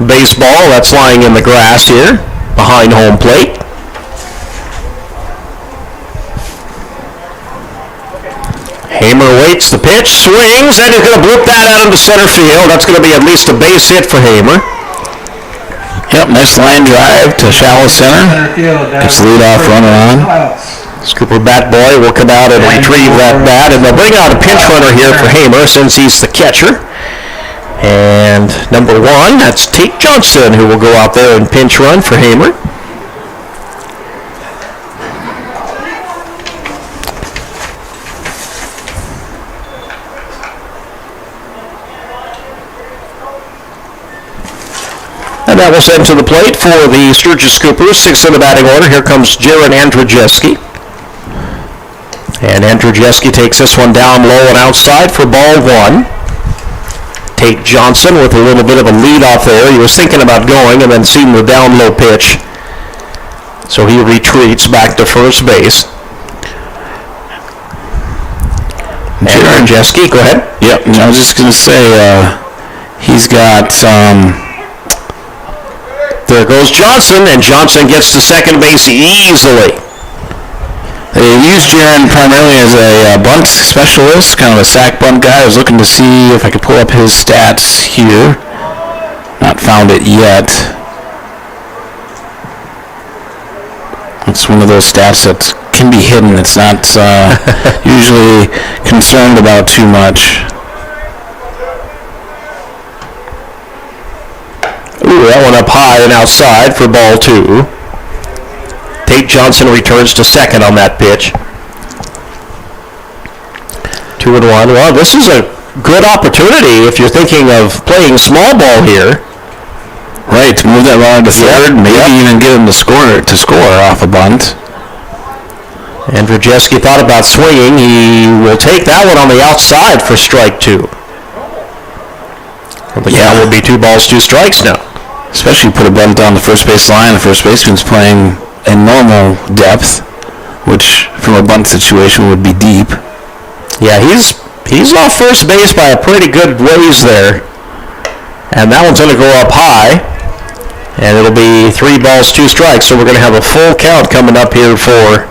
baseball that's lying in the grass here behind home plate. Hamer waits the pitch, swings, and he's going to bloop that out into center field. That's going to be at least a base hit for Hamer. Yep, nice line drive to shallow center. It's leadoff runner on. Scooper bat boy will come out and retrieve that bat, and they'll bring out a pinch runner here for Hamer since he's the catcher. And number 1, that's Tate Johnson, who will go out there and pinch run for Hamer. And that will send to the plate for the Sturgis Scoopers. 6th in the batting order. Here comes Jaron Andrzejewski. And Andrzejewski takes this one down low and outside for ball 1. Tate Johnson with a little bit of a lead off there. He was thinking about going and then seen the down low pitch. So he retreats back to first base. Andrzejewski, go ahead. Yep, I was just going to say he's got... There goes Johnson, and Johnson gets to second base easily. They used Jaron primarily as a bunt specialist, kind of a sack bunt guy. I was looking to see if I could pull up his stats here. Not found it yet. It's one of those stats that can be hidden. It's not usually concerned about too much. Ooh, that one up high and outside for ball 2. Tate Johnson returns to second on that pitch. 2-1. Well, this is a good opportunity if you're thinking of playing small ball here. Right, to move that runner to third, maybe even get him to score off a bunt. Andrzejewski thought about swinging. He will take that one on the outside for strike 2. Well, the count would be 2 balls, 2 strikes now. Especially put a bunt down the first base line. The first baseman's playing in normal depth, which from a bunt situation would be deep. Yeah, he's off first base by a pretty good ways there. And that one's going to go up high. And it'll be 3 balls, 2 strikes. So we're going to have a full count coming up here for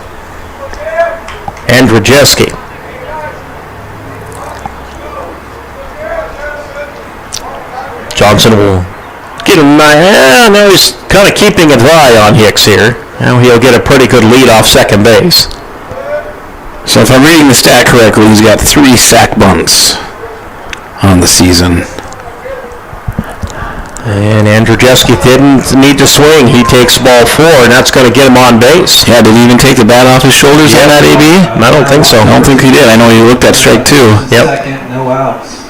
Andrzejewski. Johnson will get him. Now he's kind of keeping an eye on Hicks here. Now he'll get a pretty good lead off second base. So if I'm reading the stat correctly, he's got 3 sack bunts on the season. And Andrzejewski didn't need to swing. He takes ball 4, and that's going to get him on base. Yeah, did he even take the bat off his shoulders on that, AB? I don't think so. I don't think he did. I know he looked at strike 2. Yep. Second, no outs.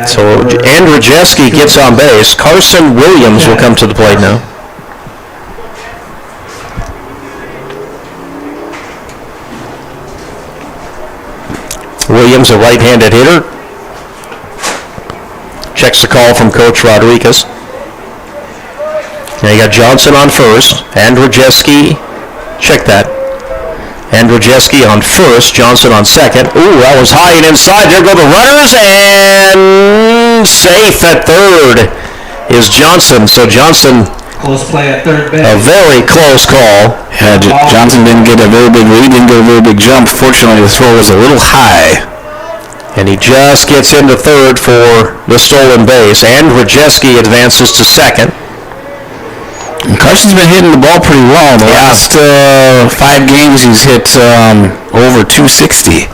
So Andrzejewski gets on base. Carson Williams will come to the plate now. Williams, a right-handed hitter. Checks the call from Coach Rodriguez. Now you got Johnson on first. Andrzejewski, check that. Andrzejewski on first. Johnson on second. Ooh, that was high and inside. There go the runners, and safe at third is Johnson. So Johnson, Close play at third base. a very close call. Yeah, Johnson didn't get a very big lead, didn't get a very big jump. Fortunately, the throw was a little high. And he just gets into third for the stolen base. Andrzejewski advances to second. And Carson's been hitting the ball pretty well. The last 5 games, he's hit over 260.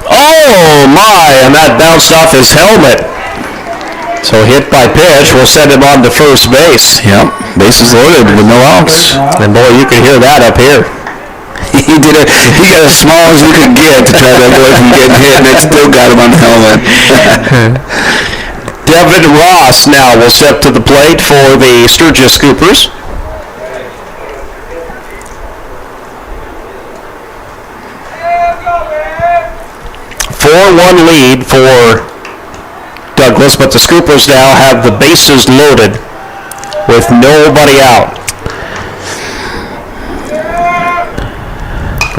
Oh my, and that bounced off his helmet. So hit by pitch will send him on to first base. Yep, bases loaded with no outs. And boy, you can hear that up here. He got as small as we could get to try to avoid from getting hit, and it still got him on the helmet. Devin Ross now will step to the plate for the Sturgis Scoopers. A 4-1 lead for Douglas, but the Scoopers now have the bases loaded with nobody out.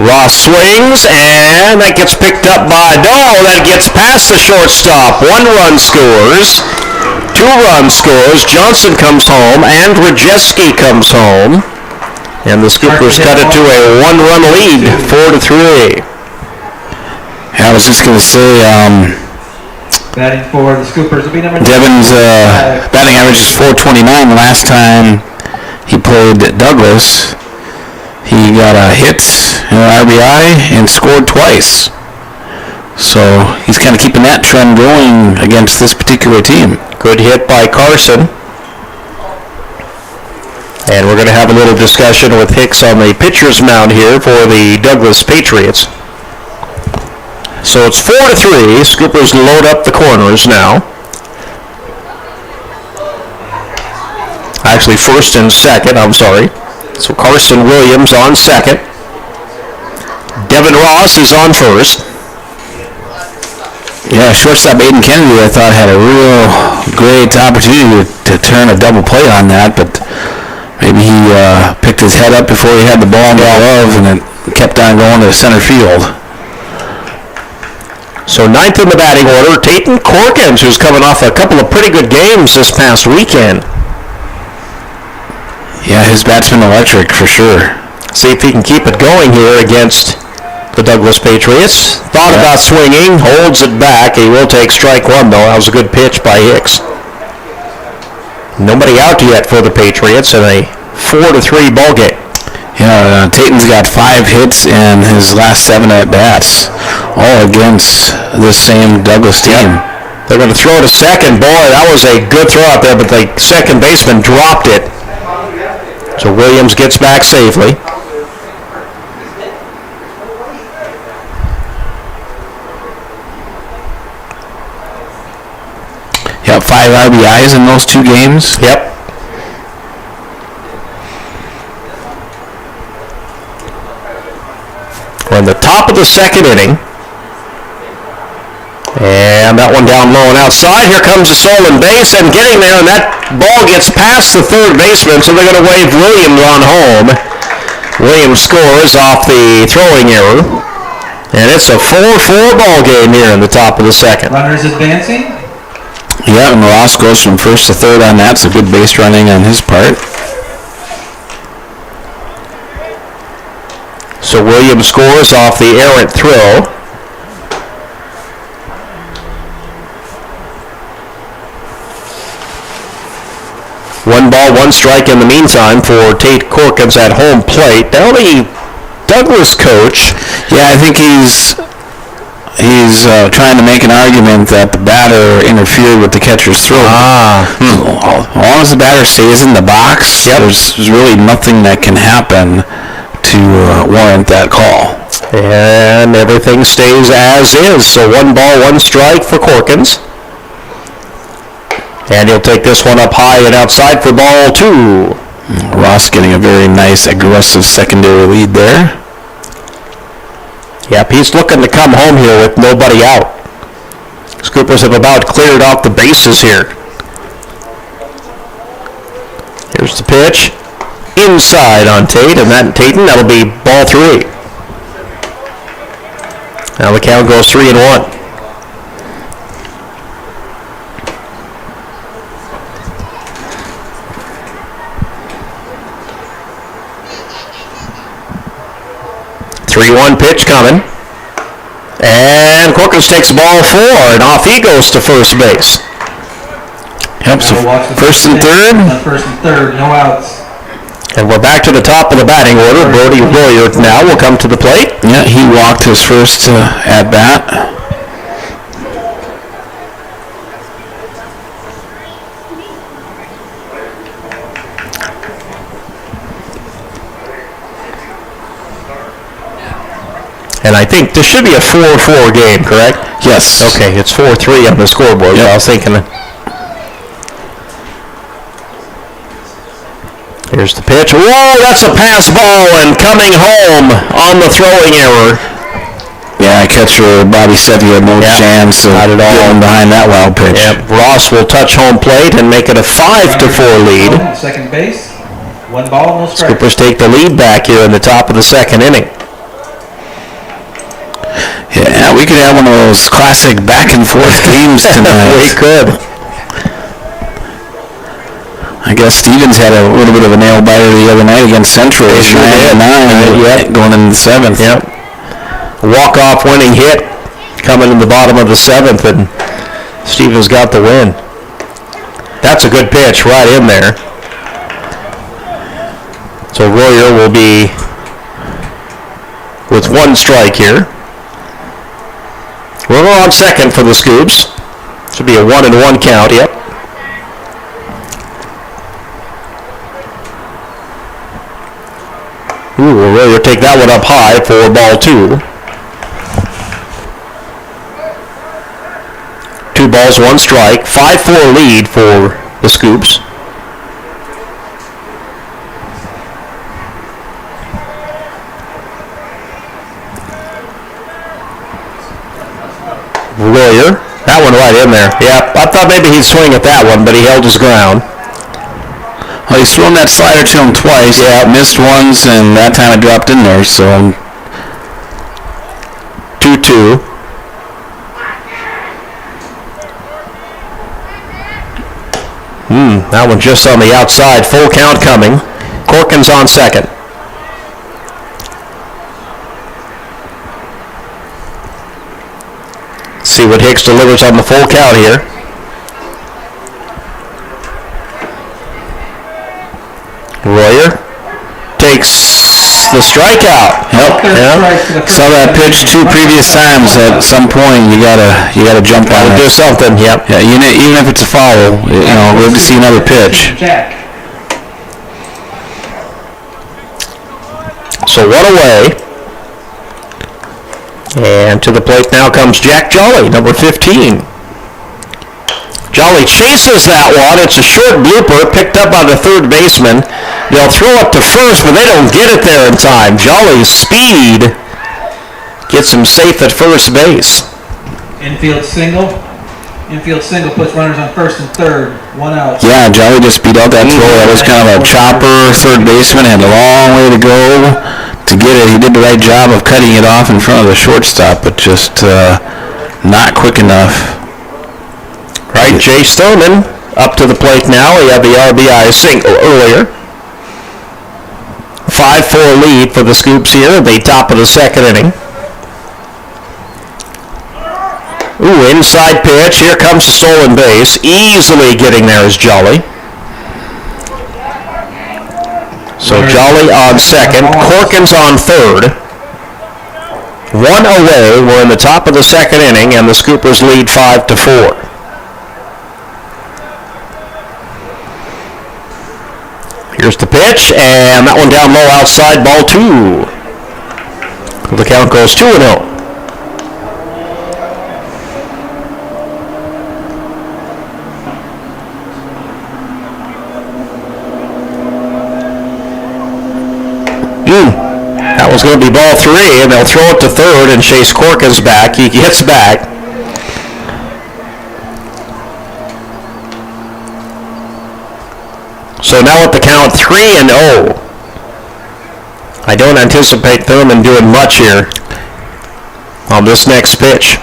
Ross swings, and that gets picked up by that gets past the shortstop. 1 run scores, 2 run scores. Johnson comes home, Andrzejewski comes home, and the Scoopers cut it to a 1-run lead, 4-3. Yeah, I was just going to say, Batting for the Scoopers will be number 9. Devin's batting average is .429. The last time he played Douglas, he got a hit, an RBI, and scored twice. So he's kind of keeping that trend going against this particular team. Good hit by Carson. And we're going to have a little discussion with Hicks on the pitcher's mound here for the Douglas Patriots. So it's 4-3. Scoopers load up the corners now. Actually, first and second, I'm sorry. So Carson Williams on second. Devin Ross is on first. Yeah, shortstop Aiden Kennedy, I thought, had a real great opportunity to turn a double play on that, but maybe he picked his head up before he had the ball in the glove, and it kept on going to center field. So ninth in the batting order, Tatum Corkins, who's coming off a couple of pretty good games this past weekend. Yeah, his bat's been electric for sure. See if he can keep it going here against the Douglas Patriots. Thought about swinging, holds it back. He will take strike 1 though. That was a good pitch by Hicks. Nobody out yet for the Patriots in a 4-3 ball game. Yeah, Tatum's got 5 hits in his last 7 at-bats, all against this same Douglas team. They're going to throw to second. Boy, that was a good throw out there, but the second baseman dropped it. So Williams gets back safely. Yep, 5 RBIs in those 2 games. Yep. We're in the top of the second inning. And that one down low and outside. Here comes the stolen base, and getting there, and that ball gets past the third baseman, so they're going to wave Williams on home. Williams scores off the throwing error, and it's a 4-4 ball game here in the top of the second. Runners advancing. Yeah, and Ross goes from first to third on that. It's a good base running on his part. So Williams scores off the errant throw. One ball, 1 strike in the meantime for Tate Corkins at home plate. Now the Douglas coach, yeah, I think he's He's trying to make an argument that the batter interfered with the catcher's throw. As long as the batter stays in the box, there's really nothing that can happen to warrant that call. And everything stays as is. So 1 ball, 1 strike for Corkins. And he'll take this one up high and outside for ball 2. Ross getting a very nice, aggressive secondary lead there. Yep, he's looking to come home here with nobody out. Scoopers have about cleared off the bases here. Here's the pitch. Inside on Tate, and that'll be ball 3. Now the count goes 3-1. Pitch coming. And Corkins takes ball 4, and off he goes to first base. Yep, so first and third. First and third, no outs. And we're back to the top of the batting order. Brody Royer now will come to the plate. Yeah, he walked his first at-bat. And I think this should be a 4-4 game, correct? Yes. Okay, it's 4-3 on the scoreboard. Yep. I was thinking. Here's the pitch. Whoa, that's a pass ball, and coming home on the throwing error. Yeah, catcher Bobby said he had no chance of getting behind that wild pitch. Yep. Ross will touch home plate and make it a 5-4 lead. Second base, 1 ball, no strike. Scoopers take the lead back here in the top of the second inning. Yeah, we could have one of those classic back-and-forth games tonight. We could. I guess Stevens had a little bit of a nail-biter the other night against Central. Sure did. 9-9, going into the 7th. Yep. Walk-off winning hit coming in the bottom of the 7th, and Stevens got the win. That's a good pitch right in there. So Royer will be with 1 strike here. We're on second for the Scoops. Should be a 1-1 count, yep. Ooh, we'll take that one up high for ball 2. 2 balls, 1 strike. 5-4 lead for the Scoops. Royer, that one right in there. Yeah, I thought maybe he'd swing at that one, but he held his ground. Well, he's thrown that slider to him twice. Yeah, missed once, and that time it dropped in there, so 2-2. That one just on the outside. Full count coming. Corkins on second. See what Hicks delivers on the full count here. Royer takes the strikeout. Yep. Saw that pitch 2 previous times. At some point, you gotta jump on it. Do something. Yep. Yeah, even if it's a foul, we'll see another pitch. So 1 away. And to the plate now comes Jack Jolly, number 15. Jolly chases that one. It's a short blooper picked up by the third baseman. They'll throw it to first, but they don't get it there in time. Jolly's speed gets him safe at first base. Infield single. Infield single puts runners on first and third. 1 out. Yeah, Jolly just beat out that throw. That was kind of a chopper. Third baseman had a long way to go to get it. He did the right job of cutting it off in front of the shortstop, but just not quick enough. Right, Jay Stoneman up to the plate now. He had the RBI single earlier. 5-4 lead for the Scoops here at the top of the second inning. Ooh, inside pitch. Here comes the stolen base. Easily getting there is Jolly. So Jolly on second. Corkins on third. One away. We're in the top of the second inning, and the Scoopers lead 5-4. Here's the pitch, and that one down low outside, ball 2. The count goes 2-0. That was going to be ball 3, and they'll throw it to third, and Chase Corkin's back. He gets back. So now at the count 3-0. I don't anticipate Thurman doing much here on this next pitch.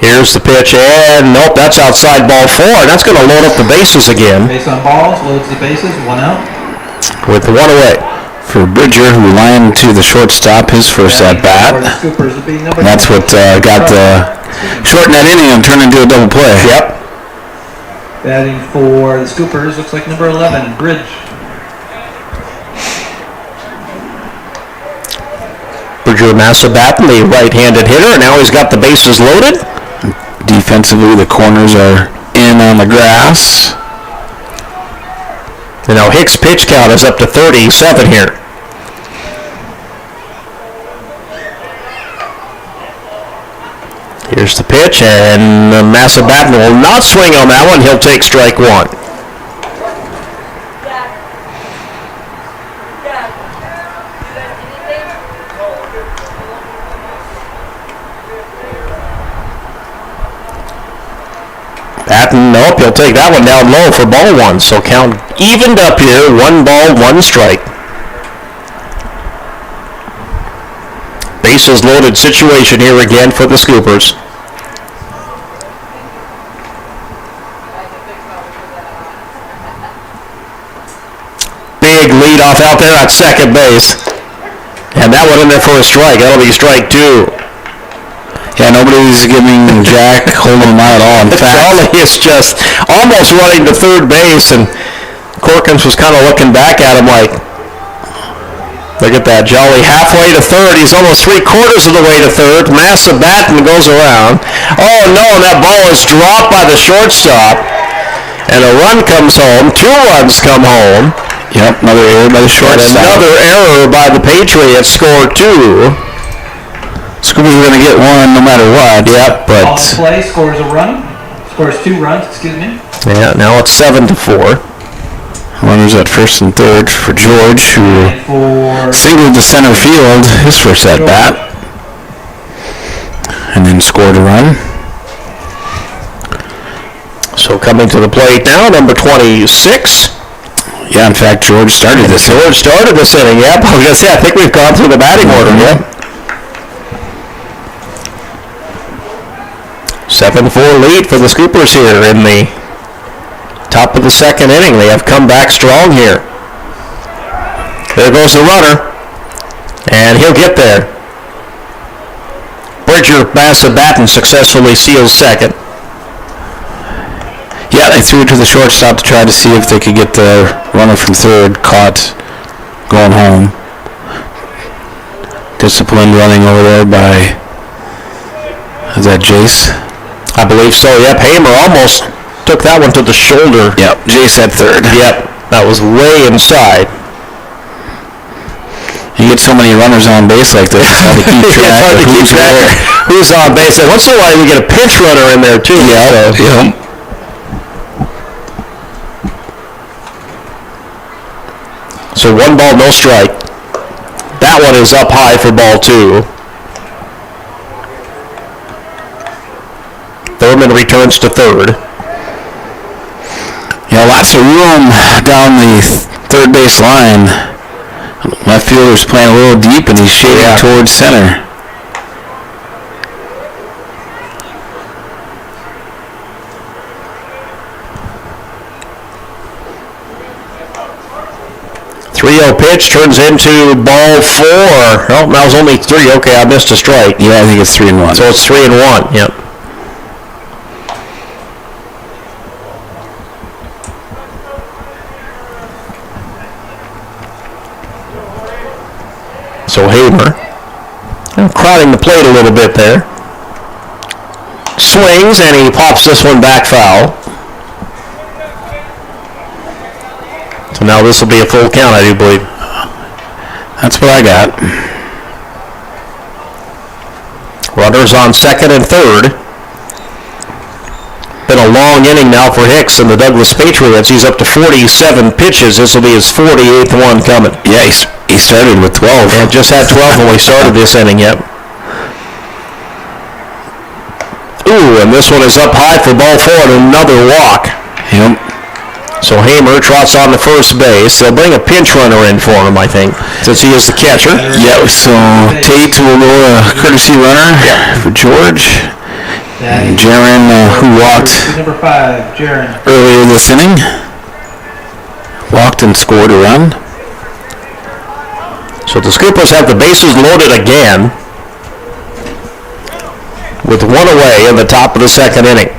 Here's the pitch, and nope, that's outside, ball 4, and that's going to load up the bases again. Base on balls, loads the bases, 1 out. With 1 away. For Bridger, who lined to the shortstop, his first at-bat. And that's what got the shorten that inning and turned into a double play. Yep. Batting for the Scoopers, looks like number 11, Bridge. Bridger Massabatten, the right-handed hitter, and now he's got the bases loaded. Defensively, the corners are in on the grass. And now Hicks' pitch count is up to 37 here. Here's the pitch, and Massabatten will not swing on that one. He'll take strike 1. Batten, nope, he'll take that one down low for ball 1. So count evened up here, 1 ball, 1 strike. Bases loaded situation here again for the Scoopers. Big lead off out there at second base. And that one in there for a strike. That'll be strike 2. Yeah, nobody's giving Jack holding him out at all. In fact, Jolly is just almost running to third base, and Corkins was kind of looking back at him like, look at that, Jolly halfway to third. He's almost 3/4 of the way to third. Massabatten goes around. Oh no, and that ball is dropped by the shortstop, and a run comes home. 2 runs come home. Yep, another error by the shortstop. Another error by the Patriots. Score 2. Scoopers are going to get 1 no matter what. Yep, but All play scores a run. Scores 2 runs, excuse me. Yeah, now it's 7-4. Runners at first and third for George, who singled to center field his first at bat, and then scored a run. So coming to the plate now, number 26. Yeah, in fact, George started this inning. Yep, I was going to say, I think we've gone through the batting order. Yep. 7-4 lead for the Scoopers here in the top of the second inning. They have come back strong here. There goes the runner, and he'll get there. Bridger Massabatten successfully seals second. Yeah, they threw it to the shortstop to try to see if they could get the runner from third caught going home. Disciplined running over there by, is that Jace? I believe so, yep. Hamer almost took that one to the shoulder. Yep, Jace at third. Yep, that was way inside. You get so many runners on base like this, it's hard to keep track of who's on base. And once in a while you get a pinch runner in there too. Yeah, so. So 1 ball, no strike. That one is up high for ball 2. Thurman returns to third. Yeah, lots of room down the third base line. Left fielder's playing a little deep, and he's shading towards center. Pitch turns into ball 4. Oh, that was only 3. Okay, I missed a strike. Yeah, I think it's 3-1. So it's 3-1. Yep. So Hamer, crowding the plate a little bit there. Swings, and he pops this one back foul. So now this will be a full count, I do believe. That's what I got. Runners on second and third. Been a long inning now for Hicks and the Douglas Patriots. He's up to 47 pitches. This will be his 48th one coming. Yeah, he started with 12. Yeah, just had 12 when we started this inning, yep. Ooh, and this one is up high for ball four and another walk. Yep. So Hamer trots on to first base. They'll bring a pinch runner in for him, I think, since he is the catcher. Yeah, so Tate will go a courtesy runner for George. And Jaron, who walked Number 5, Jaron. earlier this inning, walked and scored a run. So the Scoopers have the bases loaded again with one away in the top of the second inning.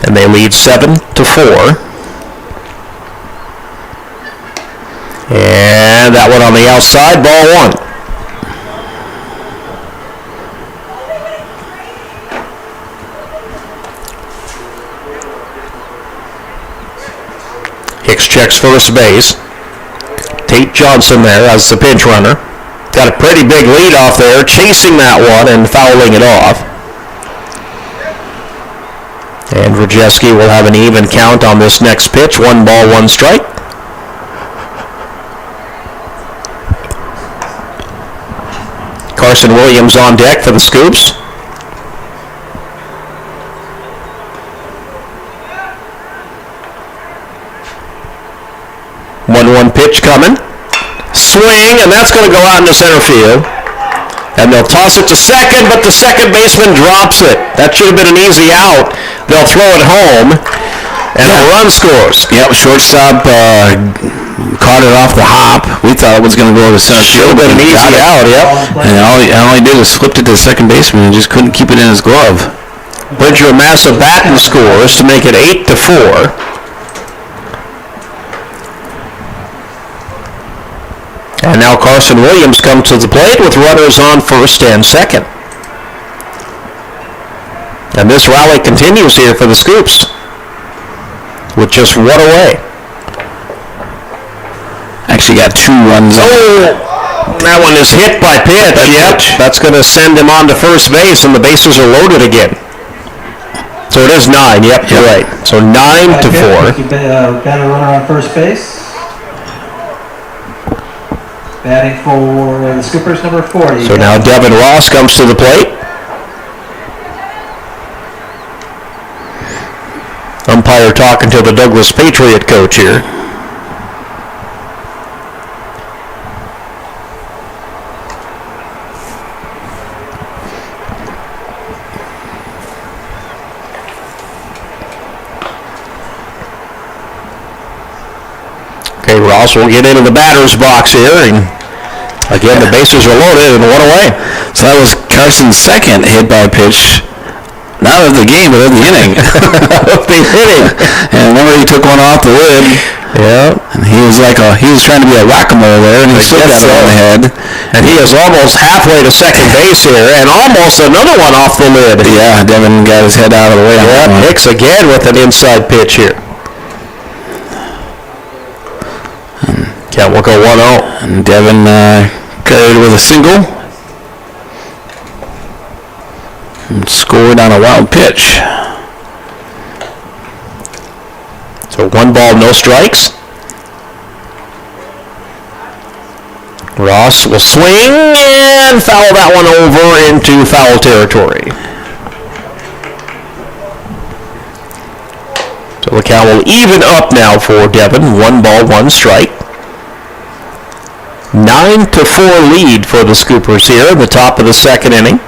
And they lead 7-4. And that one on the outside, ball one. Hicks checks first base. Tate Johnson there as the pinch runner. Got a pretty big lead off there, chasing that one and fouling it off. And Rajewski will have an even count on this next pitch. 1 ball, 1 strike. Carson Williams on deck for the Scoops. One pitch coming. Swing, and that's going to go out into center field. And they'll toss it to second, but the second baseman drops it. That should have been an easy out. They'll throw it home, and a run scores. Yep, shortstop caught it off the hop. We thought it was going to go to center Should have field. been an easy out, yep. And all he did was flipped it to the second baseman and just couldn't keep it in his glove. Bridger Massa Batten scores to make it 8-4. And now Carson Williams comes to the plate with runners on first and second. And this rally continues here for the Scoops with just one away. Actually got 2 runs. Oh, that one is hit by pitch. Yep, that's going to send him on to first base, and the bases are loaded again. So it is 9. Yep, you're right. So 9-4. Got a runner on first base. Batting for the Scoopers, number 40. So now Devin Ross comes to the plate. Umpire talking to the Douglas Patriot coach here. Okay, Ross will get into the batter's box here, and again the bases are loaded and one away. So that was Carson's second hit by pitch, not of the game, but of the inning. Of the inning. And remember he took one off the lid. Yeah. And he was trying to be a whack-a-mole there, and he still got it on the head. And he is almost halfway to second base here, and almost another one off the lid. Yeah, Devin got his head out of the way. Yeah, Hicks again with an inside pitch here. Count will go 1-0. And Devin carried with a single. And scored on a wild pitch. So 1 ball, no strikes. Ross will swing and foul that one over into foul territory. So the count will even up now for Devin. 1 ball, 1 strike. 9-4 lead for the Scoopers here at the top of the second inning.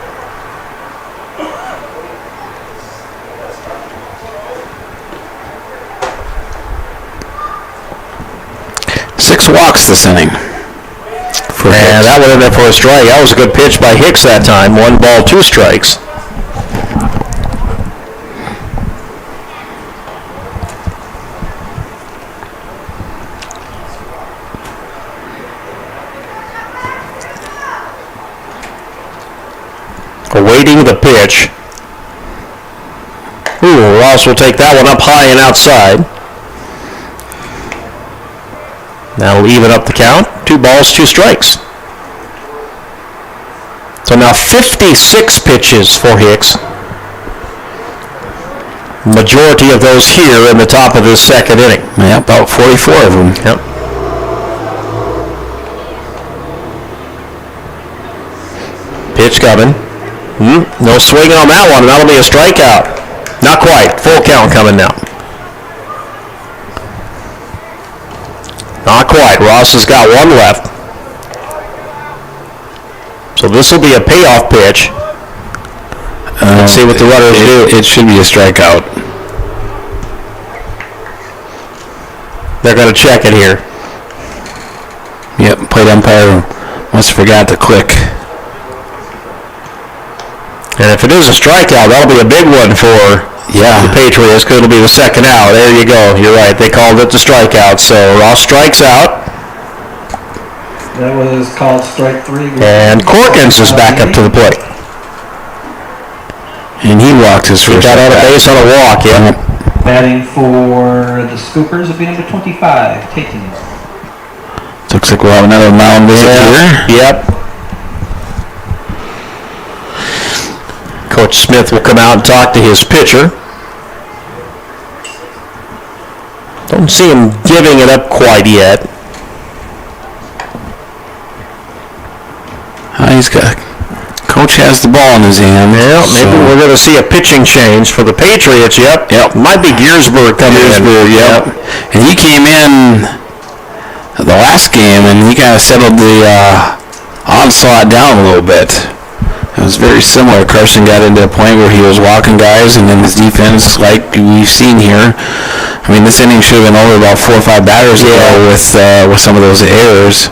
Six walks this inning. And that went in there for a strike. That was a good pitch by Hicks that time. 1 ball, 2 strikes. awaiting the pitch. Ooh, Ross will take that one up high and outside. That'll even up the count. 2 balls, 2 strikes. So now 56 pitches for Hicks. Majority of those here in the top of this second inning. Yeah, about 44 of them. Yep. Pitch coming. No swing on that one. That'll be a strikeout. Not quite. Full count coming now. Not quite. Ross has got 1 left. So this will be a payoff pitch. Let's see what the runners do. It should be a strikeout. They're going to check it here. Yep, plate umpire must have forgot to click. And if it is a strikeout, that'll be a big one for the Patriots, because it'll be the second out. There you go. You're right. They called it the strikeout. So Ross strikes out. That was called strike 3. And Corkins is back up to the plate. And he walked his first. He got on a base on a walk, yeah. Batting for the Scoopers will be number 25, Tatum. Looks like we'll have another mound visit here. Yep. Coach Smith will come out and talk to his pitcher. Don't see him giving it up quite yet. Coach has the ball in his hand. Yeah, maybe we're going to see a pitching change for the Patriots. Yep. Might be Giersberg coming in. Yep. And he came in the last game, and he kind of settled the onslaught down a little bit. It was very similar. Carson got into a point where he was walking guys, and then his defense, like we've seen here, I mean, this inning should have been over about 4 or 5 batters ago with some of those errors.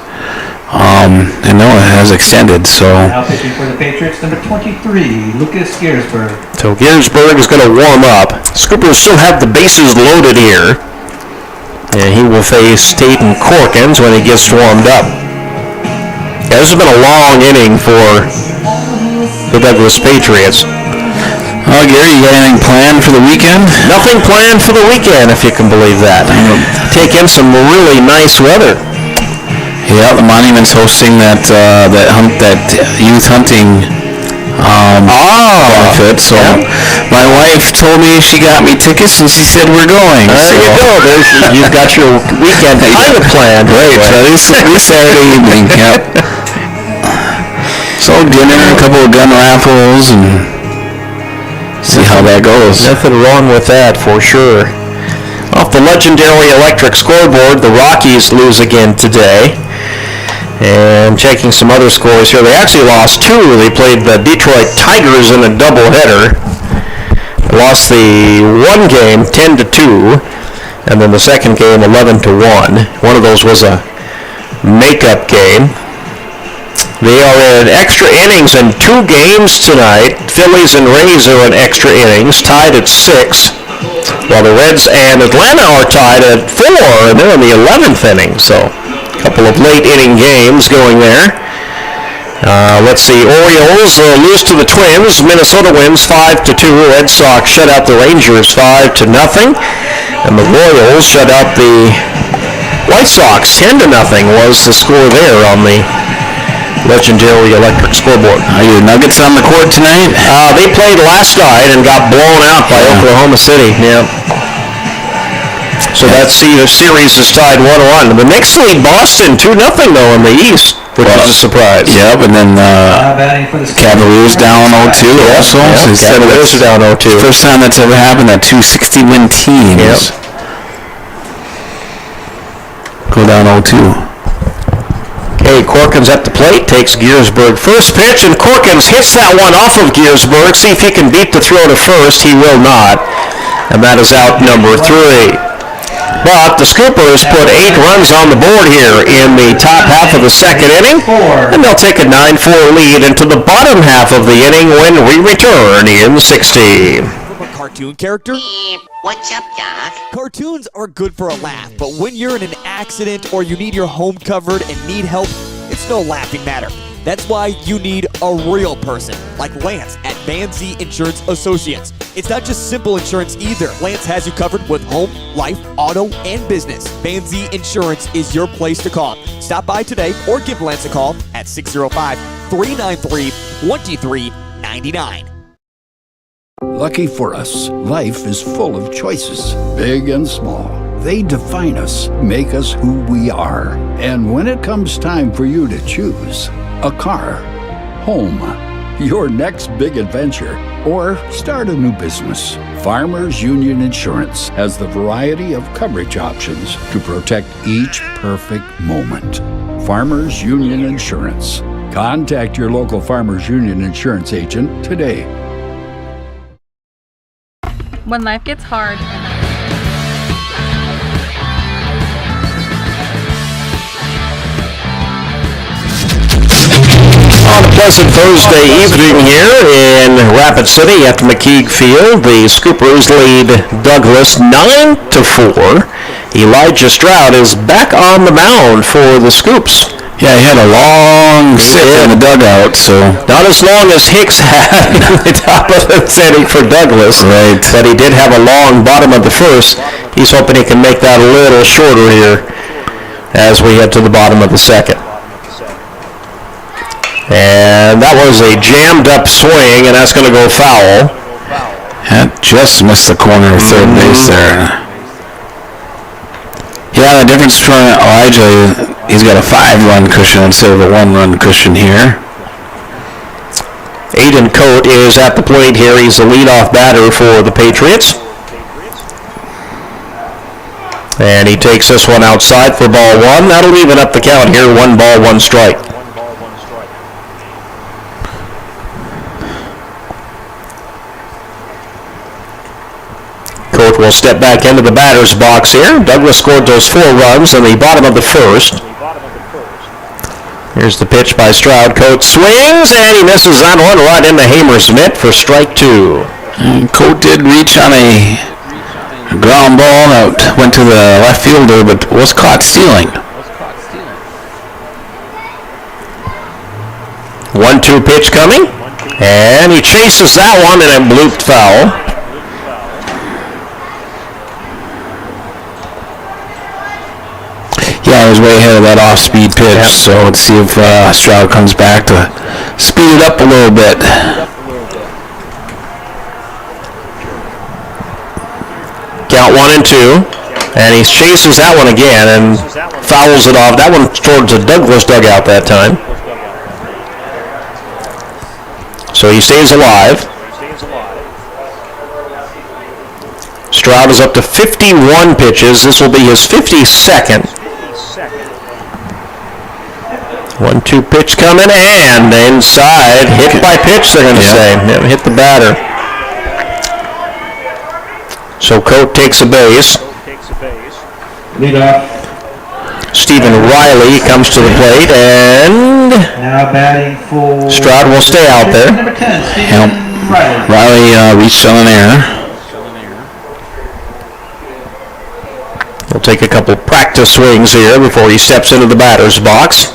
And no, it has extended, so. Now pitching for the Patriots, number 23, Lucas Giersberg. So Giersberg is going to warm up. Scoopers still have the bases loaded here. And he will face Tatum Corkins when he gets warmed up. Yeah, this has been a long inning for the Douglas Patriots. Oh, Gary, you got anything planned for the weekend? Nothing planned for the weekend, if you can believe that. Take in some really nice weather. Yeah, the Monument's hosting that youth hunting benefit. So my wife told me she got me tickets, and she said we're going. There you go. You've got your weekend kind of planned. Right, at least Saturday evening. Yep. So dinner, a couple of gun raffles, and see how that goes. Nothing wrong with that, for sure. Off the legendary electric scoreboard, the Rockies lose again today. And checking some other scores here, they actually lost 2. They played the Detroit Tigers in a doubleheader. Lost the one game 10-2, and then the second game 11-1. One of those was a makeup game. They are in extra innings in 2 games tonight. Phillies and Rays are in extra innings, tied at 6. While the Reds and Atlanta are tied at 4, and they're in the 11th inning. So a couple of late inning games going there. Let's see. Orioles lose to the Twins. Minnesota wins 5-2. Red Sox shut out the Rangers 5-0. And the Royals shut out the White Sox 10-0 was the score there on the legendary electric scoreboard. Are your Nuggets on the court tonight? They played last night and got blown out by Oklahoma City. Yeah. So that series is tied 1-1. The Knicks lead Boston 2-0 though in the East, which is a surprise. Yep, and then Cavaliers down 0-2 also. Yeah, Cavaliers are down 0-2. First time that's ever happened at 2 60-win teams. Yep. Go down 0-2. Okay, Corkins at the plate, takes Giersberg first pitch, and Corkins hits that one off of Giersberg. See if he can beat the throw to first. He will not. And that is out number 3. But the Scoopers put 8 runs on the board here in the top half of the second inning, and they'll take a 9-4 lead into the bottom half of the inning when we return in 60. Cartoon character? What's up, Doc? Cartoons are good for a laugh, but when you're in an accident or you need your home covered and need help, it's no laughing matter. That's why you need a real person like Lance at Van Z Insurance Associates. It's not just simple insurance either. Lance has you covered with home, life, auto, and business. Van Z Insurance is your place to call. Stop by today or give Lance a call at 605-393-2399. Lucky for us, life is full of choices, big and small. They define us, make us who we are. And when it comes time for you to choose, a car, home, your next big adventure, or start a new business, Farmers Union Insurance has the variety of coverage options to protect each perfect moment. Farmers Union Insurance. Contact your local Farmers Union Insurance agent today. When life gets hard, On a pleasant Thursday evening here in Rapid City at Mckeague Field, the Scoopers lead Douglas 9-4. Elijah Stroud is back on the mound for the Scoops. Yeah, he had a long sit in the dugout, so... Not as long as Hicks had in the top of the inning for Douglas. Right. But he did have a long bottom of the first. He's hoping he can make that a little shorter here as we head to the bottom of the second. And that was a jammed up swing, and that's going to go foul. That just missed the corner of third base there. Yeah, the difference between Elijah, he's got a 5-run cushion instead of a 1-run cushion here. Aiden Coate is at the plate here. He's the leadoff batter for the Patriots. And he takes this one outside for ball one. That'll even up the count here. 1 ball, 1 strike. Coate will step back into the batter's box here. Douglas scored those 4 runs in the bottom of the first. Here's the pitch by Stroud. Coate swings, and he misses that one right into Hamer's mitt for strike 2. And Coate did reach on a ground ball that went to the left fielder, but was caught stealing. 1-2 pitch coming, and he chases that one, and it blooped foul. Yeah, he was way ahead of that off-speed pitch, so let's see if Stroud comes back to speed it up a little bit. Count 1-2, and he chases that one again and fouls it off. That one towards the Douglas dugout that time. So he stays alive. Stroud is up to 51 pitches. This will be his 52nd. 1-2 pitch coming, and inside, hit by pitch, they're going to say. Yeah, hit the batter. So Coate takes a base. Lead off. Stephen Riley comes to the plate, and Now batting for Stroud will stay out there. Number 10, Stephen Riley. Riley reached on an error. He'll take a couple practice swings here before he steps into the batter's box.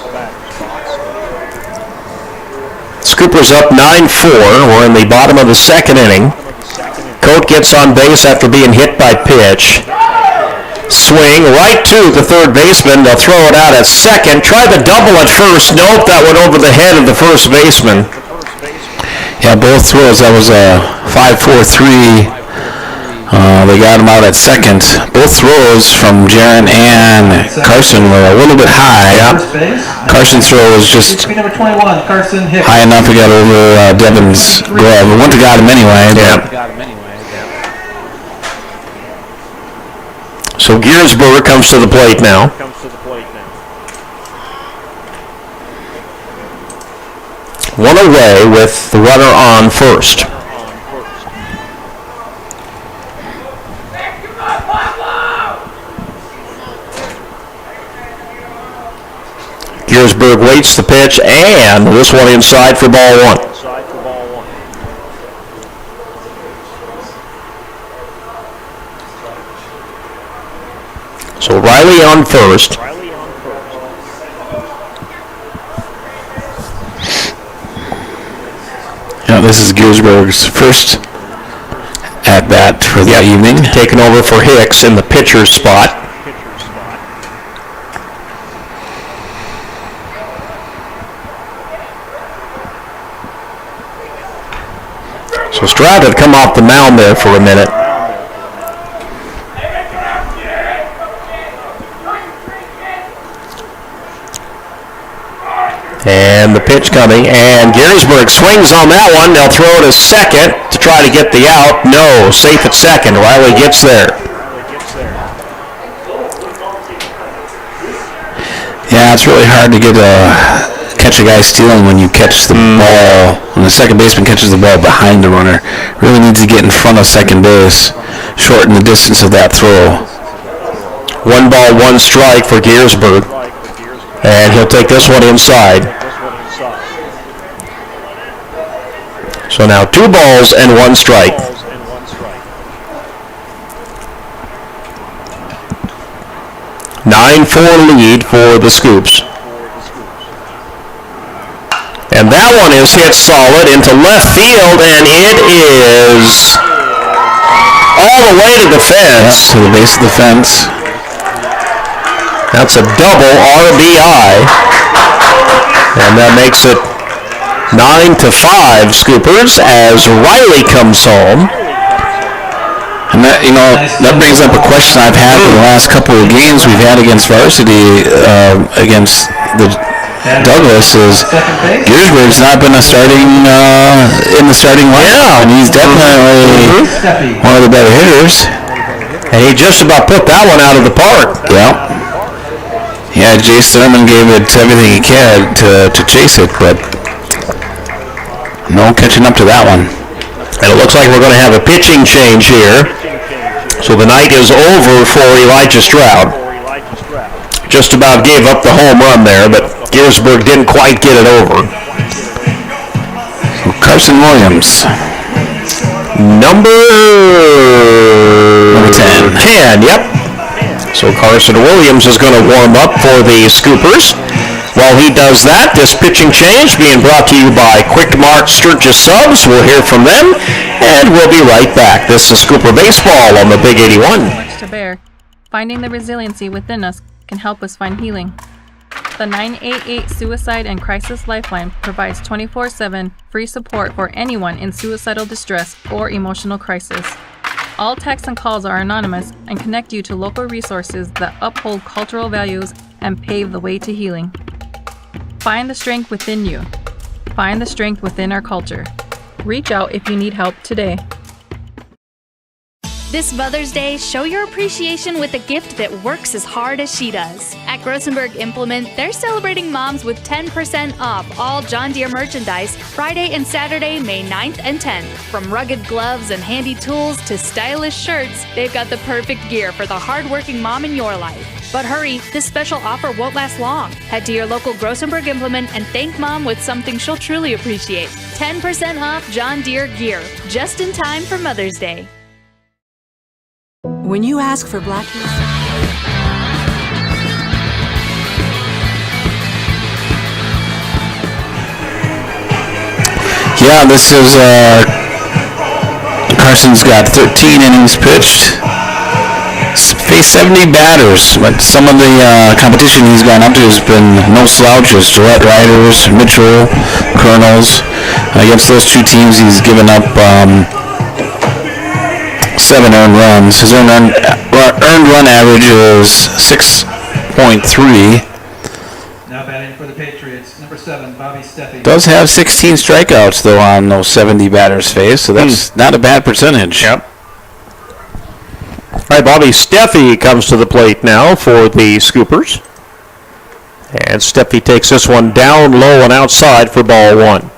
Scoopers up 9-4. We're in the bottom of the second inning. Coate gets on base after being hit by pitch. Swing right to the third baseman. They'll throw it out at second. Try the double at first. Nope, that went over the head of the first baseman. Yeah, both throws. That was a 5-4-3. They got him out at second. Both throws from Jaron and Carson were a little bit high. Yeah. Carson's throw was just number 21, Carson Hicks. high enough to get over Devin's glove. It wouldn't have got him anyway. Yeah. So Giersberger comes to the plate now. One away with the runner on first. Giersberg waits the pitch, and this one inside for ball one. So Riley on first. Yeah, this is Gearsburg's first at bat for the evening. Taking over for Hicks in the pitcher's spot. So Stroud had come off the mound there for a minute. And the pitch coming, and Gearsburg swings on that one. They'll throw to second to try to get the out. No, safe at second. Riley gets there. Yeah, it's really hard to catch a guy stealing when you catch the ball, when the second baseman catches the ball behind the runner. Really needs to get in front of second base, shorten the distance of that throw. 1 ball, 1 strike for Gearsburg. And he'll take this one inside. So now 2 balls and 1 strike. (9-4) lead for the Scoops. And that one is hit solid into left field, and it is all the way to the fence. To the base of the fence. That's a double RBI. And that makes it 9-5 Scoopers as Riley comes home. And that, that brings up a question I've had in the last couple of games we've had against Varsity, against the Douglas, is Gearsburg's not been in the starting lineup. Yeah. And he's definitely one of the better hitters. And he just about put that one out of the park. Yeah. Yeah, Jay Sermon gave it everything he could to chase it, but no catching up to that one. And it looks like we're going to have a pitching change here. So the night is over for Elijah Stroud. Just about gave up the home run there, but Gearsburg didn't quite get it over. So Carson Williams. Number 10. 10, yep. So Carson Williams is going to warm up for the Scoopers. While he does that, this pitching change being brought to you by Quick Mart Sturgis Subs. We'll hear from them, and we'll be right back. This is Scooper Baseball on the Big 81. Much to bear. Finding the resiliency within us can help us find healing. The 988 Suicide and Crisis Lifeline provides 24/7 free support for anyone in suicidal distress or emotional crisis. All texts and calls are anonymous and connect you to local resources that uphold cultural values and pave the way to healing. Find the strength within you. Find the strength within our culture. Reach out if you need help today. This Mother's Day, show your appreciation with a gift that works as hard as she does. At Grossenberg Implement, they're celebrating moms with 10% off all John Deere merchandise Friday and Saturday, May 9th and 10th. From rugged gloves and handy tools to stylish shirts, they've got the perfect gear for the hardworking mom in your life. But hurry, this special offer won't last long. Head to your local Grossenberg Implement and thank Mom with something she'll truly appreciate. 10% off John Deere gear, just in time for Mother's Day. When you ask for Blackie's... Yeah, this is, Carson's got 13 innings pitched. Faced 70 batters, but some of the competition he's gone up to has been no slouches. Gillette Riders, Mitchell, Colonels. Against those two teams, he's given up 7 earned runs. His earned run average is 6.3. Now batting for the Patriots, number 7, Bobby Steffi. Does have 16 strikeouts, though, on those 70 batters faced, so that's not a bad percentage. Yep. All right, Bobby Steffi comes to the plate now for the Scoopers. And Steffi takes this one down low and outside for ball 1.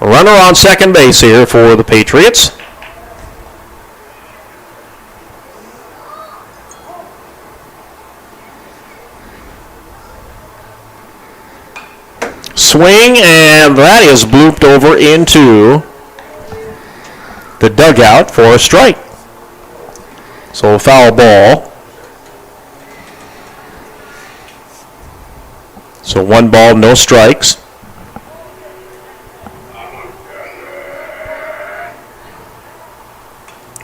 A runner on second base here for the Patriots. Swing, and that is blooped over into the dugout for a strike. So a foul ball. So 1 ball, no strikes.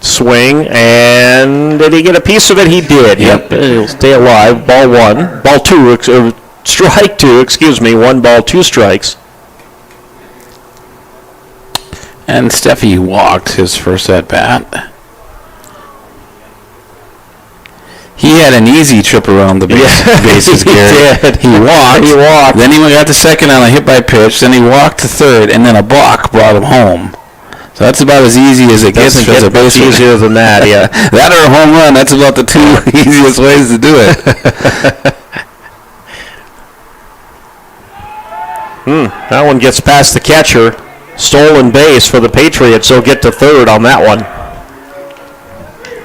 Swing, and did he get a piece of it? He did. Yep, he'll stay alive. Ball 1. Ball 2, strike 2, excuse me. 1 ball, 2 strikes. And Steffi walked his first at bat. He had an easy trip around the bases, Gary. He walked. Then he got to second on a hit by pitch. Then he walked to third, and then a balk brought him home. So that's about as easy as it gets for the base. Easier than that, yeah. That or a home run. That's about the 2 easiest ways to do it. That one gets past the catcher. Stolen base for the Patriots. So get to third on that one.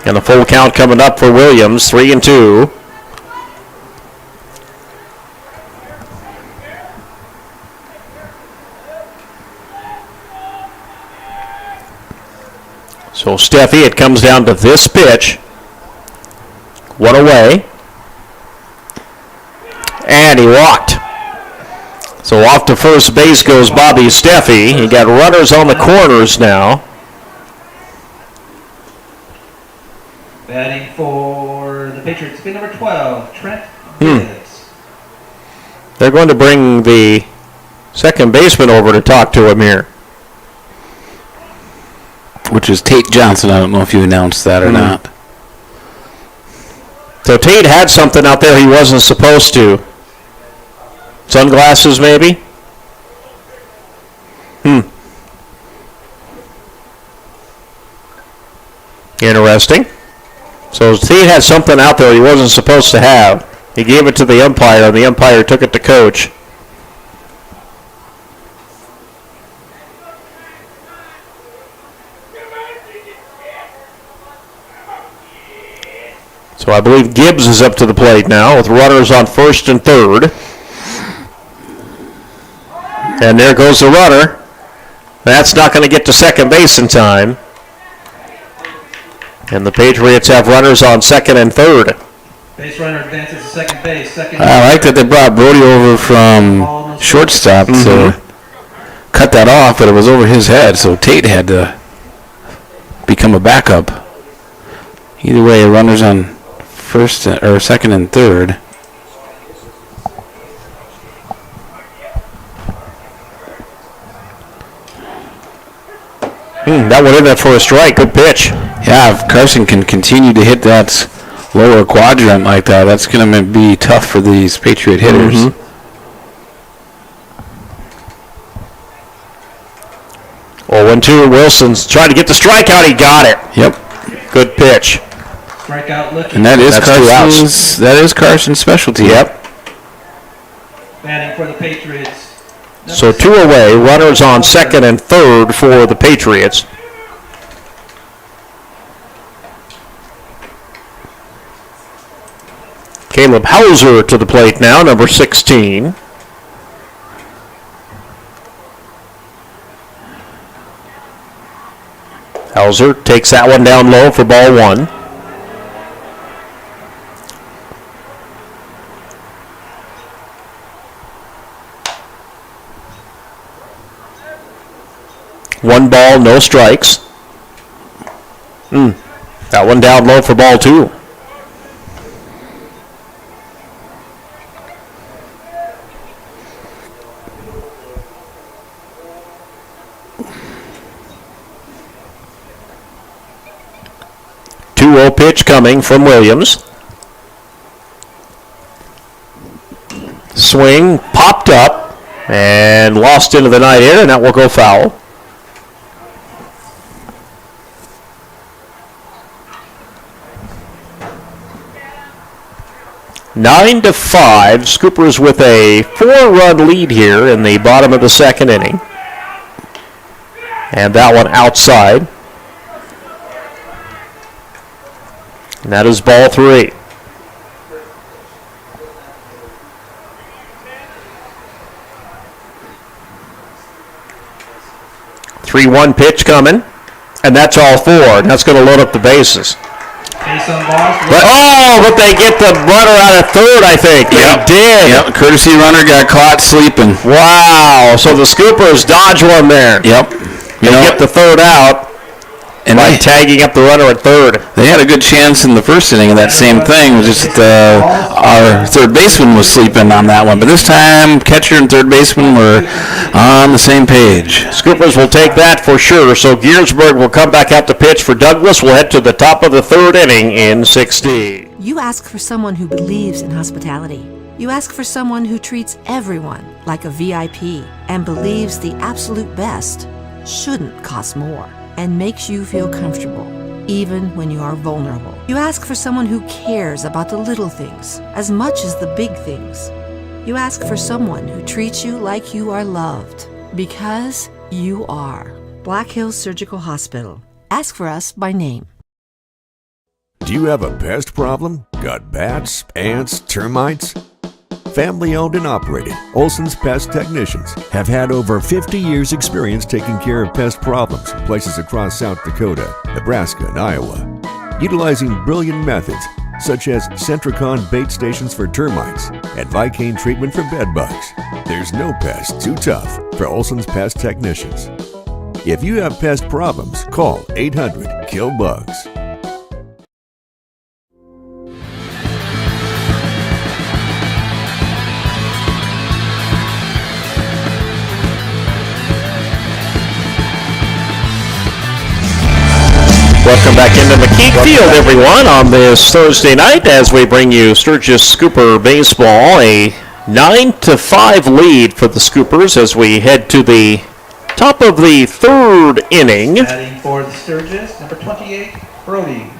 And a full count coming up for Williams, 3-2. So Steffi, it comes down to this pitch. 1 away. And he walked. So off to first base goes Bobby Steffi. He got runners on the corners now. Batting for the Patriots, pin number 12, Trent Davis. They're going to bring the second baseman over to talk to him here. Which is Tate Johnson. I don't know if you announced that or not. So Tate had something out there he wasn't supposed to. Sunglasses, maybe? Interesting. So Tate had something out there he wasn't supposed to have. He gave it to the umpire, and the umpire took it to coach. So I believe Gibbs is up to the plate now with runners on first and third. And there goes the runner. That's not going to get to second base in time. And the Patriots have runners on second and third. Base runner advances to second base. I like that they brought Brody over from shortstop to cut that off, but it was over his head, so Tate had to become a backup. Either way, runners on first or second and third. That went in there for a strike. Good pitch. Yeah, if Carson can continue to hit that lower quadrant like that, that's going to be tough for these Patriot hitters. 0-2. Wilson's trying to get the strikeout. He got it. Yep. Good pitch. Strikeout looking. And that is Carson's specialty. Yep. Batting for the Patriots. So 2 away. Runners on second and third for the Patriots. Caleb Hauser to the plate now, number 16. Hauser takes that one down low for ball 1. One ball, no strikes. That one down low for ball 2. Pitch coming from Williams. Swing popped up and lost into the night air, and that will go foul. Nine to 5. Scoopers with a 4-run lead here in the bottom of the second inning. And that one outside. And that is ball 3. Three-one pitch coming, and that's all 4. And that's going to load up the bases. But they get the runner out of third, I think. Yep. They did. Yep, courtesy runner got caught sleeping. Wow, so the Scoopers dodge one there. Yep. They get the third out and by tagging up the runner at third. They had a good chance in the first inning of that same thing. It was just our third baseman was sleeping on that one. But this time, catcher and third baseman were on the same page. Scoopers will take that for sure. So Gearsburg will come back out to pitch for Douglas. We'll head to the top of the third inning in 60. You ask for someone who believes in hospitality. You ask for someone who treats everyone like a VIP and believes the absolute best shouldn't cost more and makes you feel comfortable, even when you are vulnerable. You ask for someone who cares about the little things as much as the big things. You ask for someone who treats you like you are loved, because you are. Black Hills Surgical Hospital. Ask for us by name. Do you have a pest problem? Got bats, ants, termites? Family owned and operated, Olson's Pest Technicians have had over 50 years experience taking care of pest problems in places across South Dakota, Nebraska, and Iowa. Utilizing brilliant methods such as Centricon bait stations for termites and Vicane treatment for bed bugs. There's no pest too tough for Olson's Pest Technicians. If you have pest problems, call 800-KILL-BUGS. Welcome back into Mckeague Field, everyone, on this Thursday night as we bring you Sturgis Scooper baseball. A 9-5 lead for the Scoopers as we head to the top of the third inning. Batting for the Sturgis, number 28, Brody.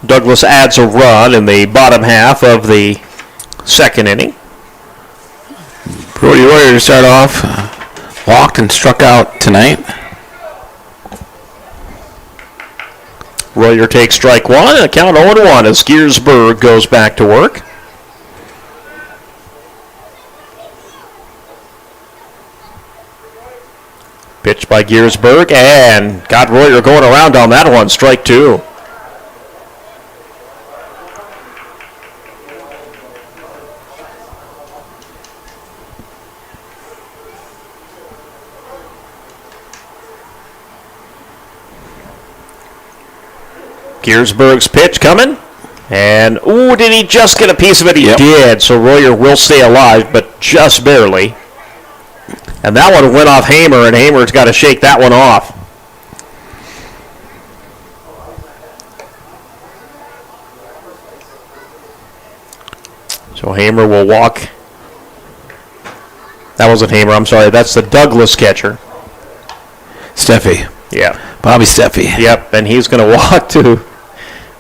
Douglas adds a run in the bottom half of the second inning. Brody Royer to start off, walked and struck out tonight. Royer takes strike one, and a count 0-1 as Gearsburg goes back to work. Pitch by Gearsburg, and got Royer going around on that one, strike two. Gearsburg's pitch coming. And, ooh, did he just get a piece of it? He did. So Royer will stay alive, but just barely. And that one went off Hamer, and Hamer's got to shake that one off. So Hamer will walk. That wasn't Hamer, I'm sorry. That's the Douglas catcher. Steffi. Yeah. Bobby Steffi. Yep, and he's going to walk to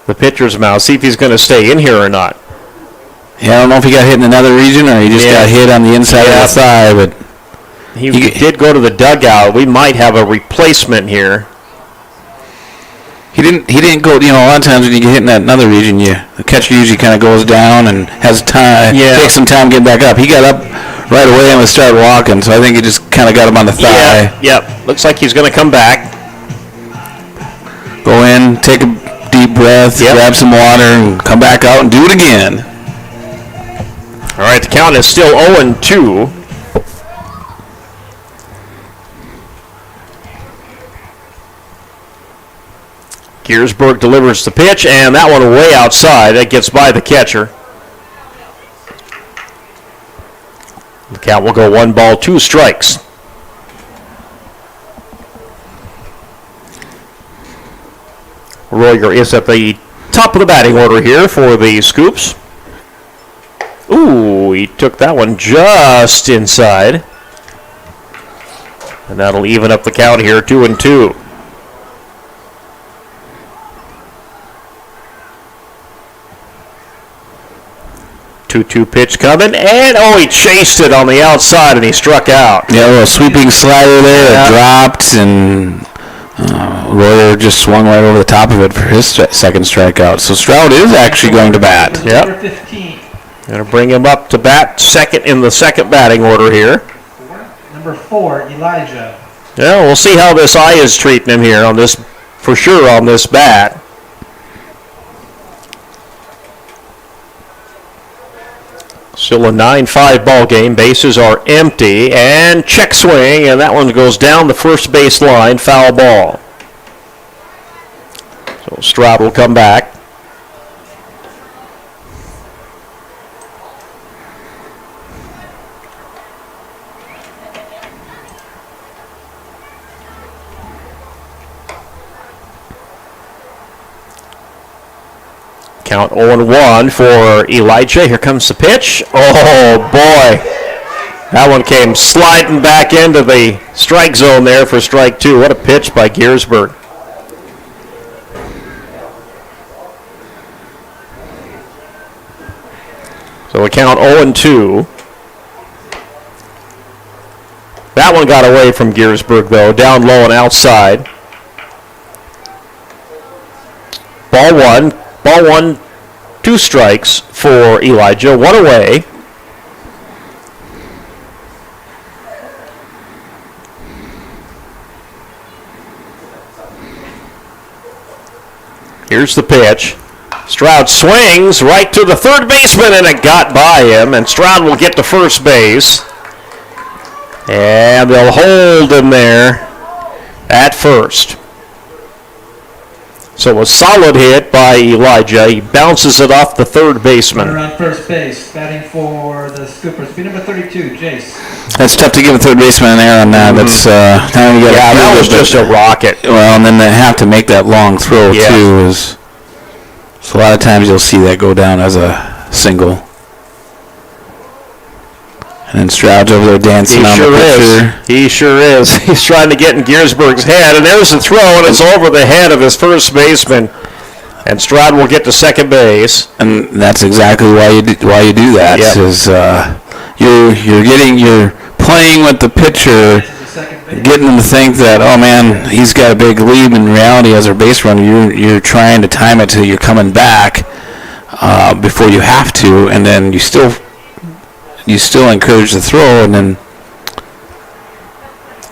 the pitcher's mound, see if he's going to stay in here or not. Yeah, I don't know if he got hit in another region or he just got hit on the inside of the thigh, but he did go to the dugout. We might have a replacement here. He didn't go, a lot of times when you get hit in that another region, the catcher usually kind of goes down and has time, takes some time to get back up. He got up right away and was started walking, so I think he just kind of got him on the thigh. Yep. Looks like he's going to come back. Go in, take a deep breath, grab some water, and come back out and do it again. All right, the count is still 0-2. Gearsburg delivers the pitch, and that one way outside. That gets by the catcher. The count will go 1 ball, 2 strikes. Royer is at the top of the batting order here for the Scoops. Ooh, he took that one just inside. And that'll even up the count here, 2-2. Two pitch coming, and he chased it on the outside, and he struck out. Yeah, a little sweeping slider there that dropped, and Royer just swung right over the top of it for his second strikeout. So Stroud is actually going to bat. Yep. Number 15. Going to bring him up to bat second in the second batting order here. Number 4, Elijah. Yeah, we'll see how this eye is treating him here on this, for sure, on this bat. Still a 9-5 ball game. Bases are empty. And check swing, and that one goes down the first base line. Foul ball. So Stroud will come back. Count 0-1 for Elijah. Here comes the pitch. Oh, boy. That one came sliding back into the strike zone there for strike 2. What a pitch by Giersberg. So we count 0-2. That one got away from Giersberg, though, down low and outside. Ball one. Ball one, 2 strikes for Elijah, 1 away. Here's the pitch. Stroud swings right to the third baseman, and it got by him, and Stroud will get to first base. And they'll hold him there at first. So a solid hit by Elijah. He bounces it off the third baseman. Runner on first base, batting for the Scoopers. Be number 32, Jace. That's tough to give a third baseman an error on that. That's that was just a rocket. Well, and then they have to make that long throw too. So a lot of times you'll see that go down as a single. And then Stroud's over there dancing on the pitcher. He sure is. He's trying to get in Giersberg's head, and there's the throw, and it's over the head of his first baseman. And Stroud will get to second base. And that's exactly why you do that. You're playing with the pitcher, getting them to think that, oh man, he's got a big lead. In reality, as a base runner, you're trying to time it till you're coming back before you have to, and then you still encourage the throw, and then...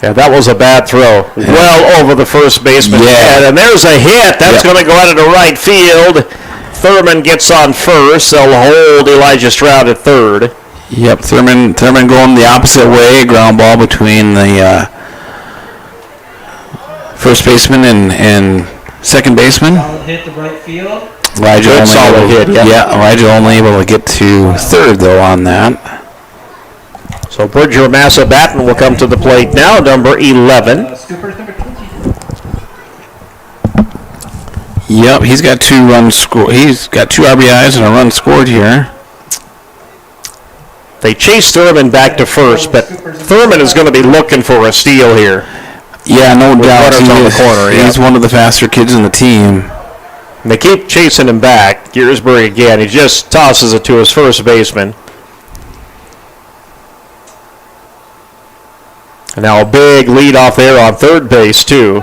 Yeah, that was a bad throw. Yeah. Well over the first baseman's head. And there's a hit. That's going to go out into right field. Thurman gets on first. They'll hold Elijah Stroud at third. Yep, Thurman going the opposite way. Ground ball between the first baseman and second baseman. Solid hit to right field. Elijah only able to get to third, though, on that. So Bridger Massa-Batten will come to the plate now, number 11. Scoopers number 20. Yep, he's got 2 runs scored. He's got 2 RBIs and a run scored here. They chase Thurman back to first, but Thurman is going to be looking for a steal here. Yeah, no doubt. He's one of the faster kids in the team. And they keep chasing him back. Giersberg again. He just tosses it to his first baseman. And now a big lead off there on third base, too.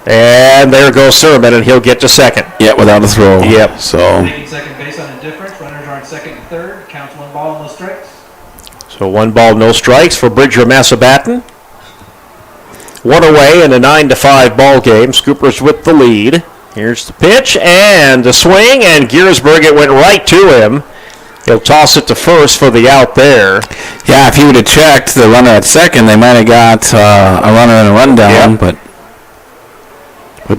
And there goes Thurman, and he'll get to second. Yeah, without a throw. Yep. So. Taking second base on indifference. Runners are on second and third. Counts 1 ball, no strikes. So 1 ball, no strikes for Bridger Massa-Batten. 1 away in a 9-5 ball game. Scoopers with the lead. Here's the pitch and the swing, and Giersberg, it went right to him. He'll toss it to first for the out there. Yeah, if he would have checked the runner at second, they might have got a runner and a rundown, but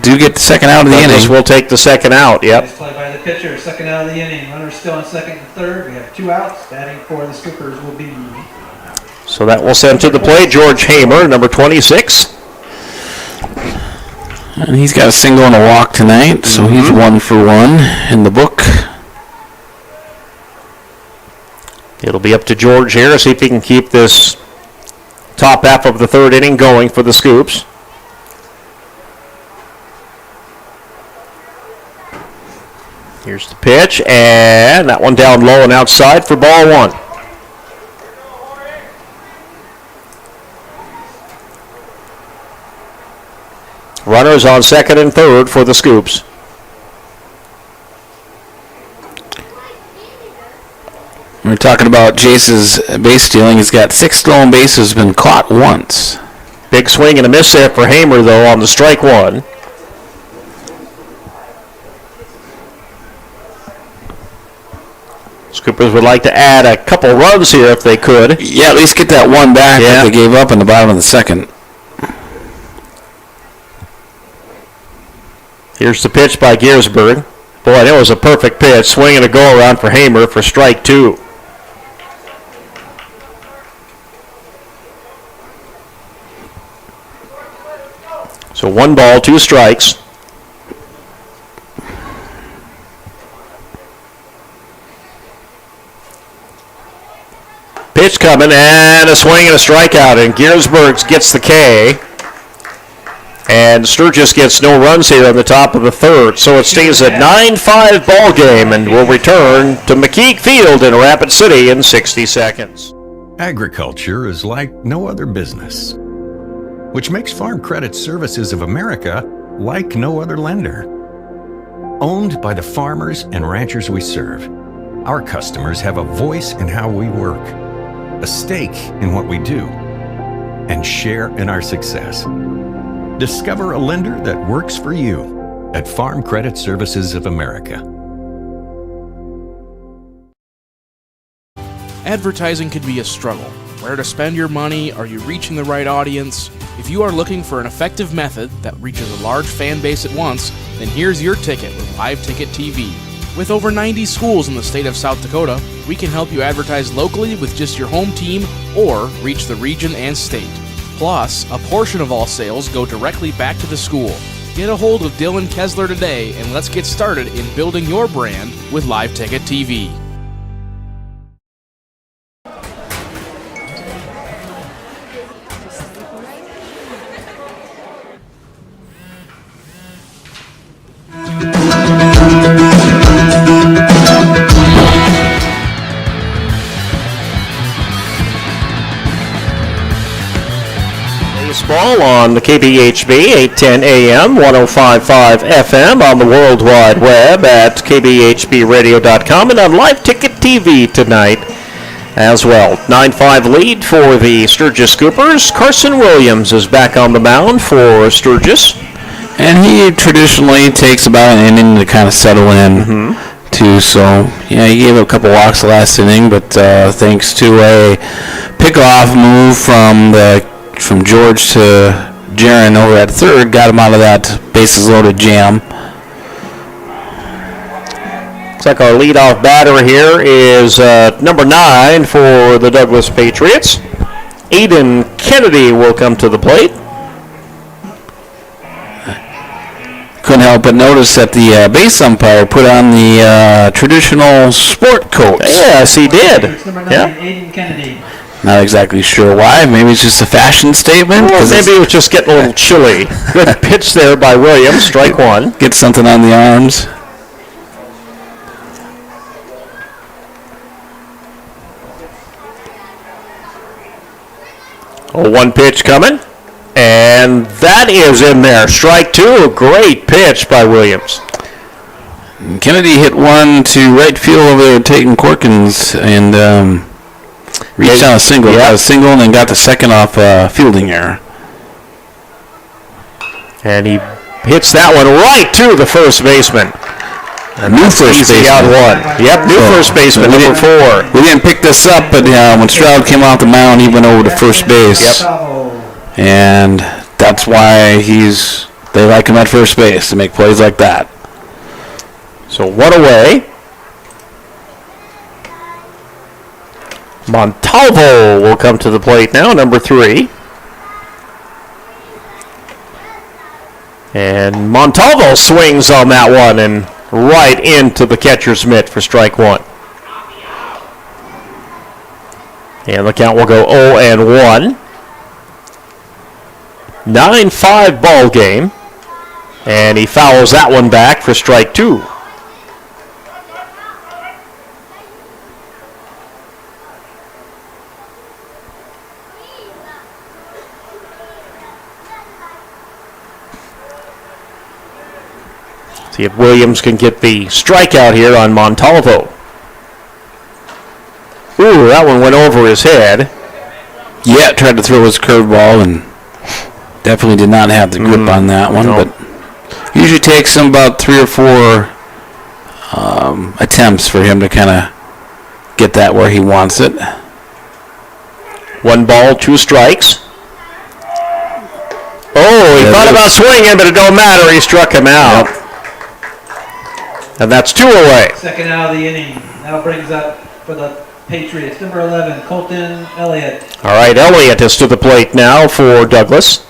do get the second out of the inning. We'll take the second out, yep. Nice play by the pitcher, second out of the inning. Runners still on second and third. We have 2 outs. Batting for the Scoopers will be... So that will send to the plate George Hamer, number 26. And he's got a single and a walk tonight, so he's 1 for 1 in the book. It'll be up to George here, see if he can keep this top half of the third inning going for the Scoops. Here's the pitch, and that one down low and outside for ball 1. Runners on second and third for the Scoops. We're talking about Jace's base stealing. He's got 6 stolen bases, been caught once. Big swing and a miss there for Hamer, though, on the strike 1. Scoopers would like to add a couple runs here if they could. Yeah, at least get that one back that they gave up in the bottom of the second. Here's the pitch by Giersberg. Boy, that was a perfect pitch. Swinging a go-around for Hamer for strike 2. So 1 ball, 2 strikes. Pitch coming, and a swing and a strikeout, and Giersberg gets the K. And Sturgis gets no runs here on the top of the third, so it stays a 9-5 ball game, and will return to Mckeague Field in Rapid City in 60 seconds. Agriculture is like no other business, which makes Farm Credit Services of America like no other lender. Owned by the farmers and ranchers we serve, our customers have a voice in how we work, a stake in what we do, and share in our success. Discover a lender that works for you at Farm Credit Services of America. Advertising can be a struggle. Where to spend your money? Are you reaching the right audience? If you are looking for an effective method that reaches a large fan base at once, then here's your ticket with Live Ticket TV. With over 90 schools in the state of South Dakota, we can help you advertise locally with just your home team or reach the region and state. Plus, a portion of all sales go directly back to the school. Get a hold of Dylan Kessler today and let's get started in building your brand with Live Ticket TV. Baseball on the KBHB, 810 AM, 105.5 FM on the World Wide Web at kbhbradio.com and on Live Ticket TV tonight as well. 9-5 lead for the Sturgis Scoopers. Carson Williams is back on the mound for Sturgis. And he traditionally takes about an inning to kind of settle in, too. So, yeah, he gave up a couple walks last inning, but thanks to a pickoff move from George to Jaron over at third, got him out of that bases loaded jam. Looks like our leadoff batter here is number 9 for the Douglas Patriots. Aiden Kennedy will come to the plate. Couldn't help but notice that the base umpire put on the traditional sport coat. Yes, he did. It's number 9, Aiden Kennedy. Not exactly sure why. Maybe it's just a fashion statement. Well, maybe it was just getting a little chilly. Good pitch there by Williams, strike 1. Get something on the arms. Oh, 1 pitch coming. And that is in there. Strike 2. A great pitch by Williams. Kennedy hit one to right field over there, Tatum Corkins, and reached on a single. Yep. Got a single and then got the second off fielding error. And he hits that one right to the first baseman. A new first baseman. Out 1. Yep, new first baseman, number 4. We didn't pick this up, but when Stroud came off the mound, he went over to first base. Yep. And that's why they like him at first base to make plays like that. So 1 away. Montalvo will come to the plate now, number 3. And Montalvo swings on that one and right into the catcher's mitt for strike 1. And the count will go 0-1. 9-5 ball game. And he fouls that one back for strike 2. See if Williams can get the strikeout here on Montalvo. Ooh, that one went over his head. Yeah, tried to throw his curveball and definitely did not have the grip on that one. No. But usually takes him about 3 or 4 attempts for him to kind of get that where he wants it. 1 ball, 2 strikes. Oh, he thought about swinging, but it don't matter. He struck him out. Yep. And that's 2 away. Second out of the inning. Now brings up for the Patriots, number 11, Colton Elliott. All right, Elliott is to the plate now for Douglas.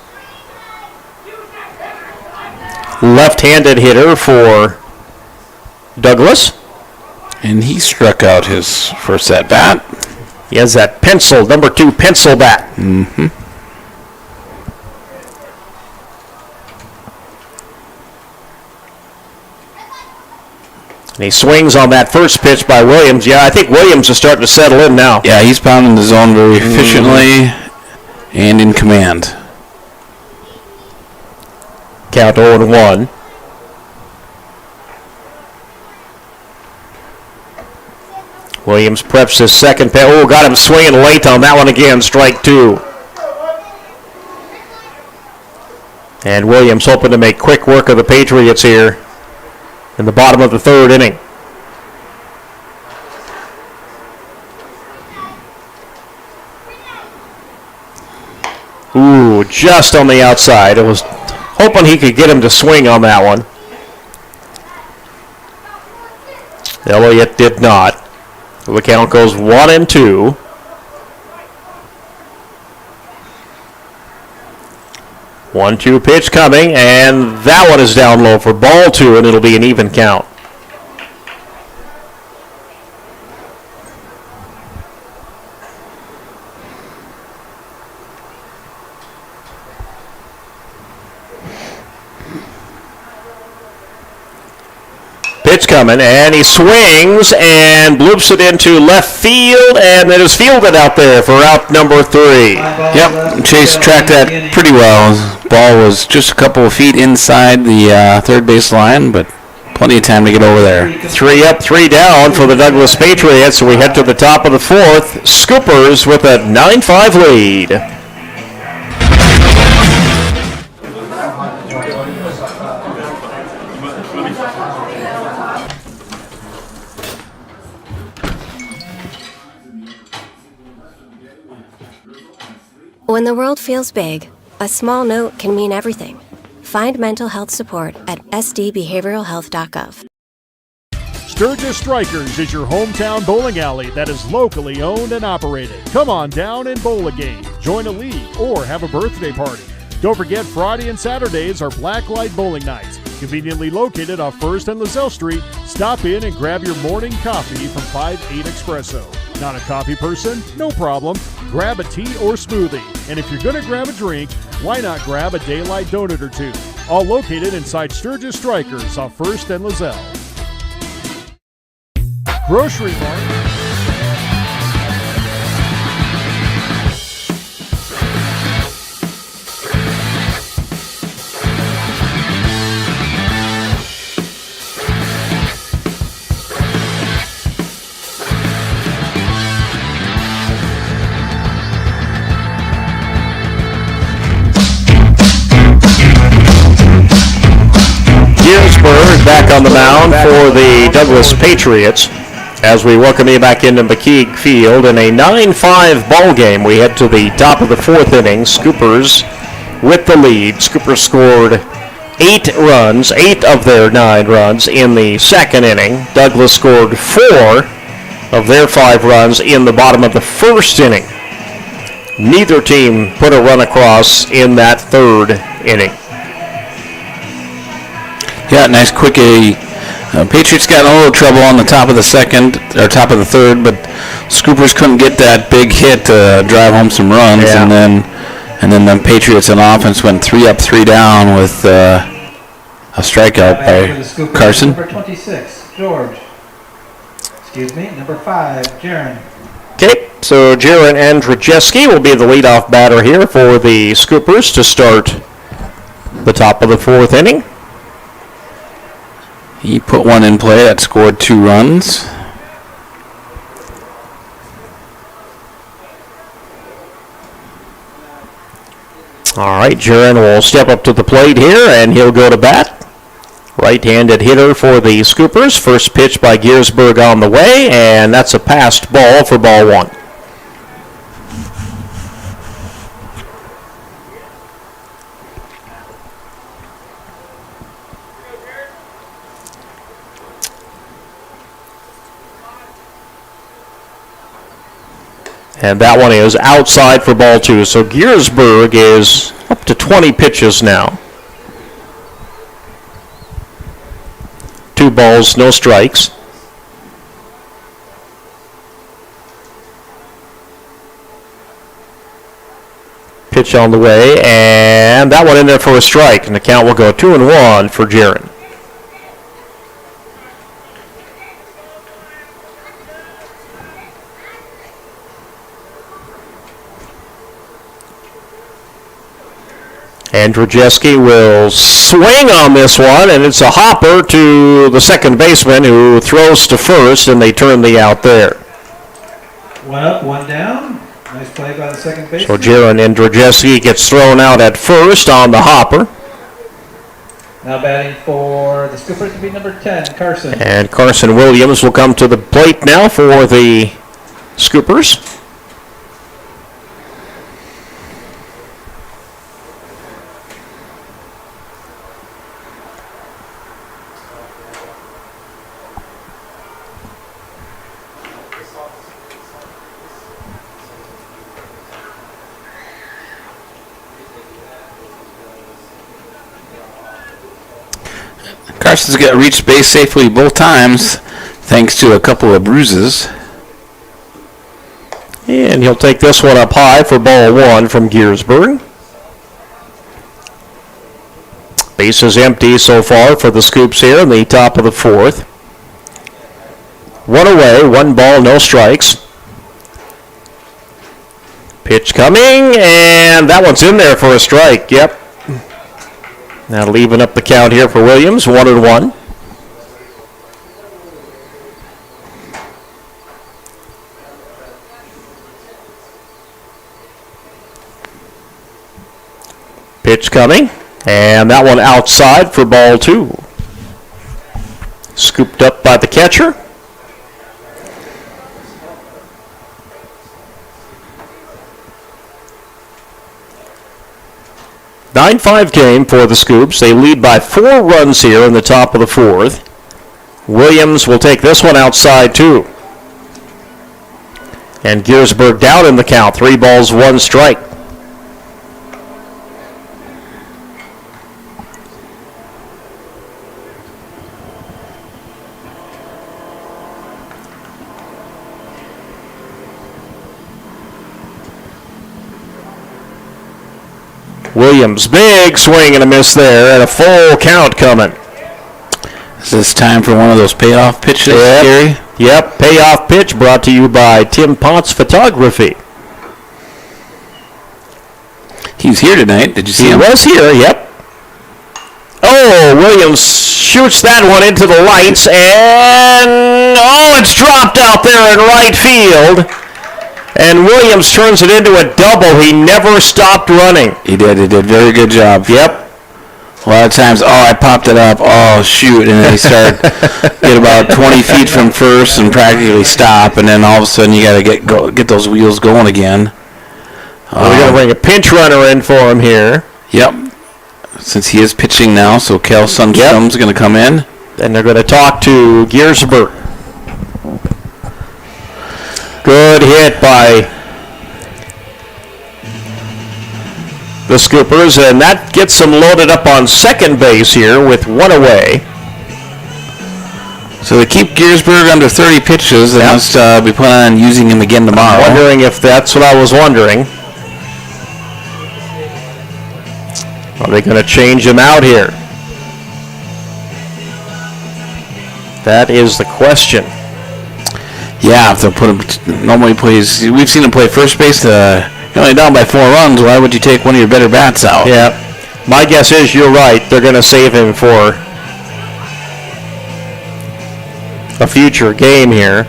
Left-handed hitter for Douglas. And he struck out his first at-bat. He has that pencil, number 2 pencil bat. Mm-hmm. And he swings on that first pitch by Williams. Yeah, I think Williams is starting to settle in now. Yeah, he's pounding the zone very efficiently and in command. Count 0-1. Williams preps his second pitch. Oh, got him swinging late on that one again. Strike 2. And Williams hoping to make quick work of the Patriots here in the bottom of the 3rd inning. Ooh, just on the outside. I was hoping he could get him to swing on that one. Elliott did not. The count goes 1-2. One-two pitch coming, and that one is down low for ball 2, and it'll be an even count. Pitch coming, and he swings and bloops it into left field, and it is fielded out there for out number 3. Yep, Chase tracked that pretty well. His ball was just a couple of feet inside the third base line, but plenty of time to get over there. 3 up, 3 down for the Douglas Patriots, so we head to the top of the 4th. Scoopers with a 9-5 lead. When the world feels big, a small note can mean everything. Find mental health support at sdbehavioralhealth.gov. Sturgis Strikers is your hometown bowling alley that is locally owned and operated. Come on down and bowl a game, join a league, or have a birthday party. Don't forget Friday and Saturdays are Blacklight Bowling Nights. Conveniently located off 1st and LaSalle Street, stop in and grab your morning coffee from 5-8 Espresso. Not a coffee person? No problem. Grab a tea or smoothie. And if you're going to grab a drink, why not grab a Daylight donut or 2? All located inside Sturgis Strikers off 1st and LaSalle. Grocery Mart. Back on the mound for the Douglas Patriots as we welcome you back into McKeague Field in a 9-5 ball game. We head to the top of the 4th inning. Scoopers with the lead. Scoopers scored 8 runs, 8 of their 9 runs in the 2nd inning. Douglas scored 4 of their 5 runs in the bottom of the 1st inning. Neither team put a run across in that 3rd inning. Yeah, nice quick Patriots got in a little trouble on the top of the 2nd, or top of the 3rd, but Scoopers couldn't get that big hit to drive home some runs, yeah. and then the Patriots on offense went 3 up, 3 down with a strikeout by Carson. Number 26, George. Excuse me, number 5, Jaron. Okay, so Jaron Andrzejewski will be the leadoff batter here for the Scoopers to start the top of the 4th inning. He put one in play that scored 2 runs. All right, Jaron will step up to the plate here, and he'll go to bat. Right-handed hitter for the Scoopers. First pitch by Giersberg on the way, and that's a passed ball for ball one. And that one is outside for ball two. So Giersberg is up to 20 pitches now. 2 balls, no strikes. Pitch on the way, and that one in there for a strike. And the count will go 2-1 for Jaron. Andrzejewski will swing on this one, and it's a hopper to the second baseman who throws to first, and they turn the out there. 1 up, 1 down. Nice play by the second baseman. So Jaron Andrzejewski gets thrown out at first on the hopper. Now batting for the Scoopers to be number 10, Carson. And Carson Williams will come to the plate now for the Scoopers. Carson's got reached base safely both times, thanks to a couple of bruises. And he'll take this one up high for ball one from Giersberg. Base is empty so far for the Scoops here in the top of the fourth. 1 away, 1 ball, no strikes. Pitch coming, and that one's in there for a strike. Yep. Now leaving up the count here for Williams, 1-1. Pitch coming, and that one outside for ball two. Scooped up by the catcher. A 9-5 game for the Scoops. They lead by 4 runs here in the top of the fourth. Williams will take this one outside too. And Giersberg down in the count. 3 balls, 1 strike. Williams, big swing and a miss there, and a full count coming. Is this time for one of those payoff pitches, Gary? Yep, payoff pitch brought to you by Tim Potts Photography. He's here tonight. Did you see him? He was here, yep. Oh, Williams shoots that one into the lights, and it's dropped out there in right field. And Williams turns it into a double. He never stopped running. He did. Very good job. Yep. A lot of times, I popped it up. Oh, shoot. And then he start get about 20 feet from first and practically stop. And then all of a sudden, you got to get those wheels going again. Well, we're going to bring a pinch runner in for him here. Yep. Since he is pitching now, so Kel Sundstrom's going to come in. And they're going to talk to Giersberg. Good hit by the Scoopers, and that gets them loaded up on second base here with 1 away. So they keep Giersberg under 30 pitches. They must be planning on using him again tomorrow. I'm wondering if that's what I was wondering. Are they going to change him out here? That is the question. Yeah, if they'll put him, normally plays, we've seen him play first base, you're only down by 4 runs, why would you take one of your better bats out? Yeah, my guess is you're right, they're going to save him for a future game here.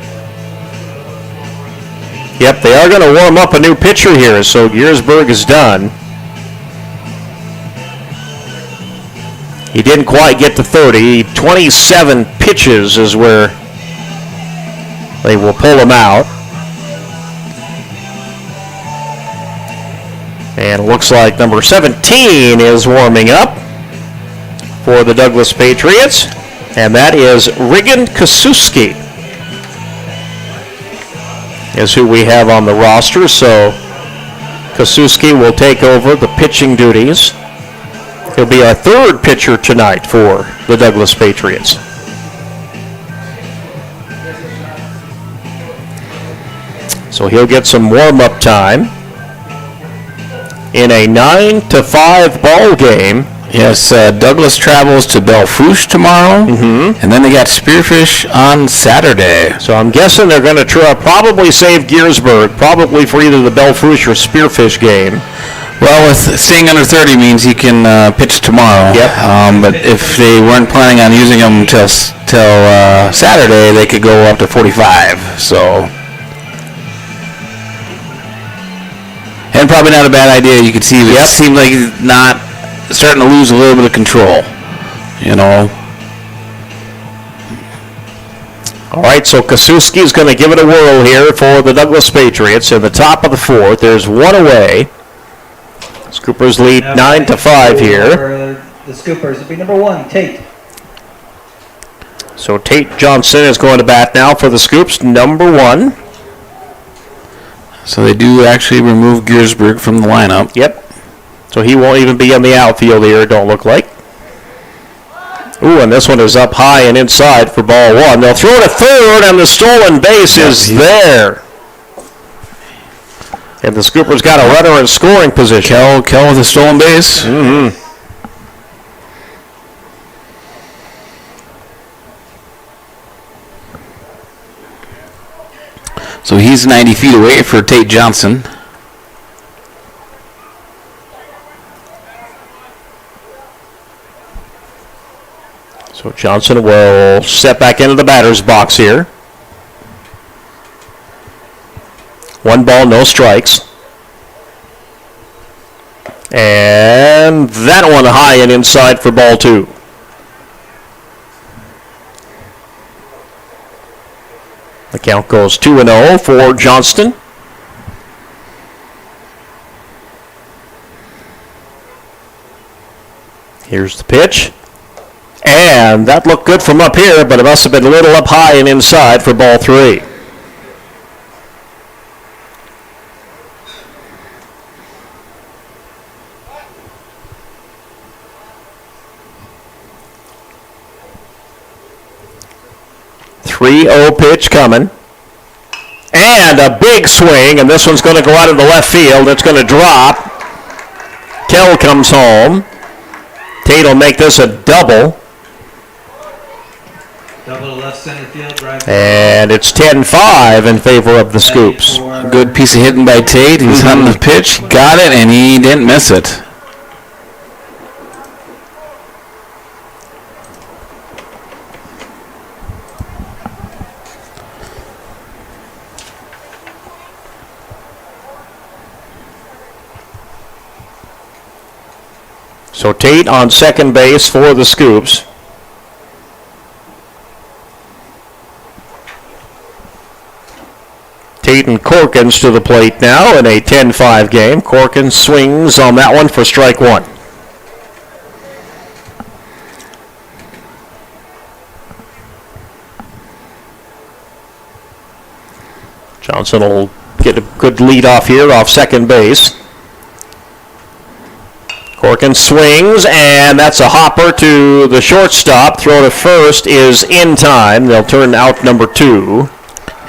Yep, they are going to warm up a new pitcher here, so Giersberg is done. He didn't quite get to 30. 27 pitches is where they will pull him out. And it looks like number 17 is warming up for the Douglas Patriots. And that is Rigan Kasuski is who we have on the roster. So Kasuski will take over the pitching duties. He'll be our third pitcher tonight for the Douglas Patriots. So he'll get some warm-up time in a 9-5 ball game. Yes, Douglas travels to Belfouche tomorrow, and then they got Spearfish on Saturday. So I'm guessing they're going to probably save Gearsburg, probably for either the Belfouche or Spearfish game. Well, with staying under 30 means he can pitch tomorrow. Yep. But if they weren't planning on using him till Saturday, they could go up to 45. So, and probably not a bad idea. You could see it seemed like he's not starting to lose a little bit of control. You know. All right, so Kasuski is going to give it a whirl here for the Douglas Patriots in the top of the fourth. There's one away. Scoopers lead 9-5 here. The Scoopers will be number 1, Tate. So Tate Johnson is going to bat now for the Scoops, number 1. So they do actually remove Gearsburg from the lineup. Yep. So he won't even be in the outfield here, it don't look like. Ooh, and this one is up high and inside for ball 1. They'll throw it to third, and the stolen base is there. And the Scoopers got a runner in scoring position. Kel with a stolen base. So he's 90 feet away for Tate Johnson. So Johnson will step back into the batter's box here. 1 ball, no strikes. And that one high and inside for ball 2. The count goes 2-0 for Johnston. Here's the pitch. And that looked good from up here, but it must have been a little up high and inside for ball 3. .30 pitch coming. And a big swing, and this one's going to go out of the left field. It's going to drop. Kell comes home. Tate will make this a double. Double to left center field, right. And it's 10-5 in favor of the Scoops. Good piece of hitting by Tate. He's hunting the pitch, got it, and he didn't miss it. So Tate on second base for the Scoops. Tate and Corkins to the plate now in a 10-5 game. Corkins swings on that one for strike 1. Johnson will get a good lead off here off second base. Corkins swings, and that's a hopper to the shortstop. Throw to first is in time. They'll turn out number 2.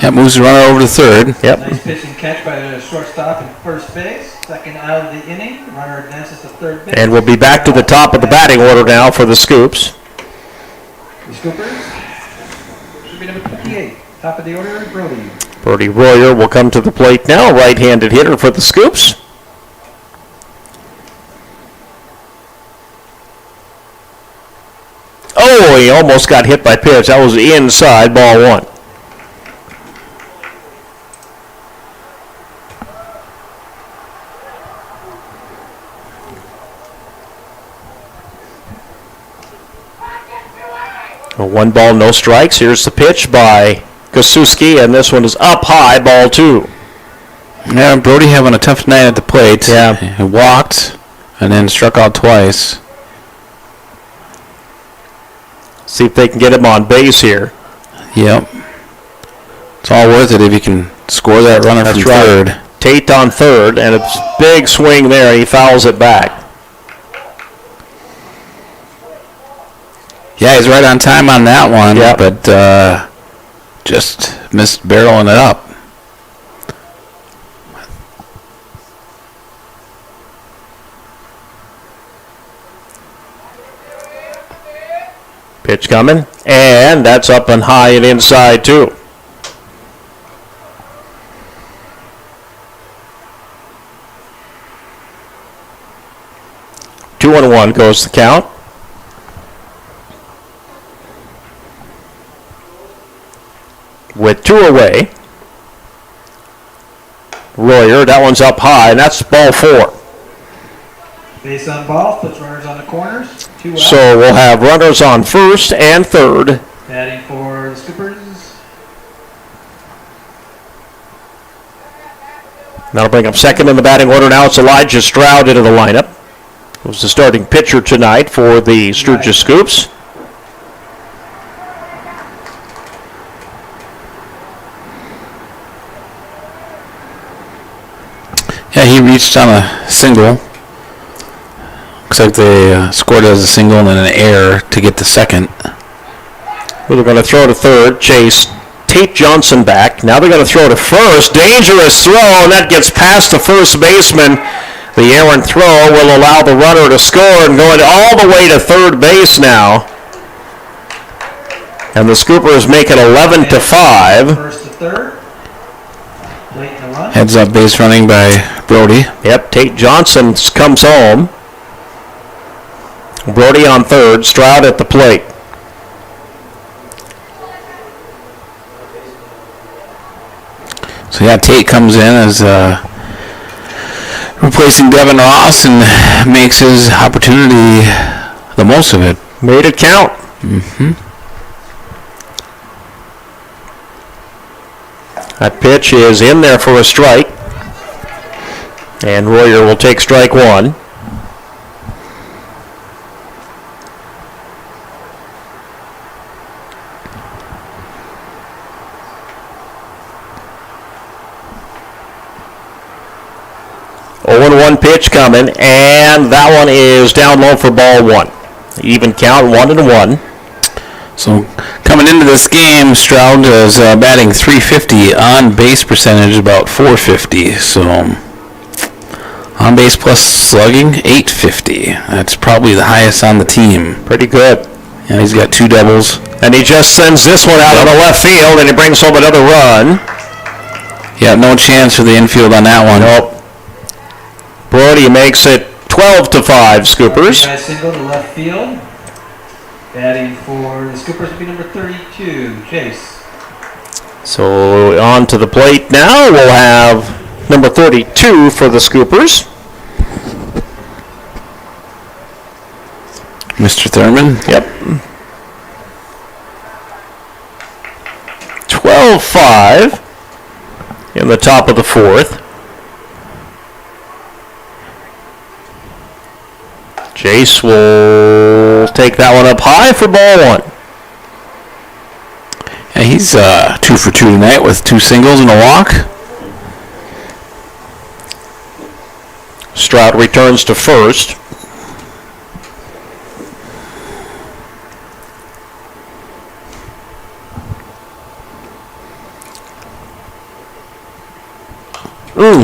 That moves the runner over to third. Yep. Nice pitch and catch by the shortstop and first base. Second out of the inning. Runner advances to third base. And we'll be back to the top of the batting order now for the Scoops. The Scoopers should be number 28. Top of the order, Brody. Brody Royer will come to the plate now. Right-handed hitter for the Scoops. Oh, he almost got hit by pitch. That was inside, ball 1. 1 ball, no strikes. Here's the pitch by Kosuski, and this one is up high, ball 2. Yeah, Brody having a tough night at the plate. Yeah. He walked and then struck out twice. See if they can get him on base here. Yep. It's all worth it if you can score that runner from third. Tate on third, and it's big swing there. He fouls it back. Yeah, he's right on time on that one, yep. But just missed barreling it up. Pitch coming, and that's up and high and inside too. Two and 1 goes the count. With 2 away, Royer, that one's up high, and that's ball 4. Base on ball, puts runners on the corners. 2 out. So we'll have runners on first and third. Batting for the Scoopers. That'll bring up second in the batting order. Now it's Elijah Stroud into the lineup. Who's the starting pitcher tonight for the Sturgis Scoops. Yeah, he reached on a single. Looks like they scored as a single and an error to get to second. Well, they're going to throw to third. Chase Tate Johnson back. Now they're going to throw to first. Dangerous throw, and that gets past the first baseman. The errant throw will allow the runner to score and going all the way to third base now. And the Scoopers make it 11-5. First to third. Late in the run. Heads up base running by Brody. Yep, Tate Johnson comes home. Brody on third, Stroud at the plate. So yeah, Tate comes in as replacing Devin Ross and makes his opportunity the most of it. Made it count. That pitch is in there for a strike. And Royer will take strike 1. One pitch coming, and that one is down low for ball 1. Even count, 1-1. So coming into this game, Stroud is batting .350, on base percentage about .450. So on base plus slugging .850. That's probably the highest on the team. Pretty good. And he's got 2 doubles. And he just sends this one out of the left field, and he brings home another run. Yeah, no chance for the infield on that one. Nope. Brody makes it 12-5, Scoopers. Guy single to left field. Batting for the Scoopers will be number 32, Chase. So on to the plate now. We'll have number 32 for the Scoopers. Mr. Thurman. Yep. 12-5 in the top of the 4th. Jace will take that one up high for ball 1. Yeah, he's 2 for 2 tonight with 2 singles and a walk. Stroud returns to first.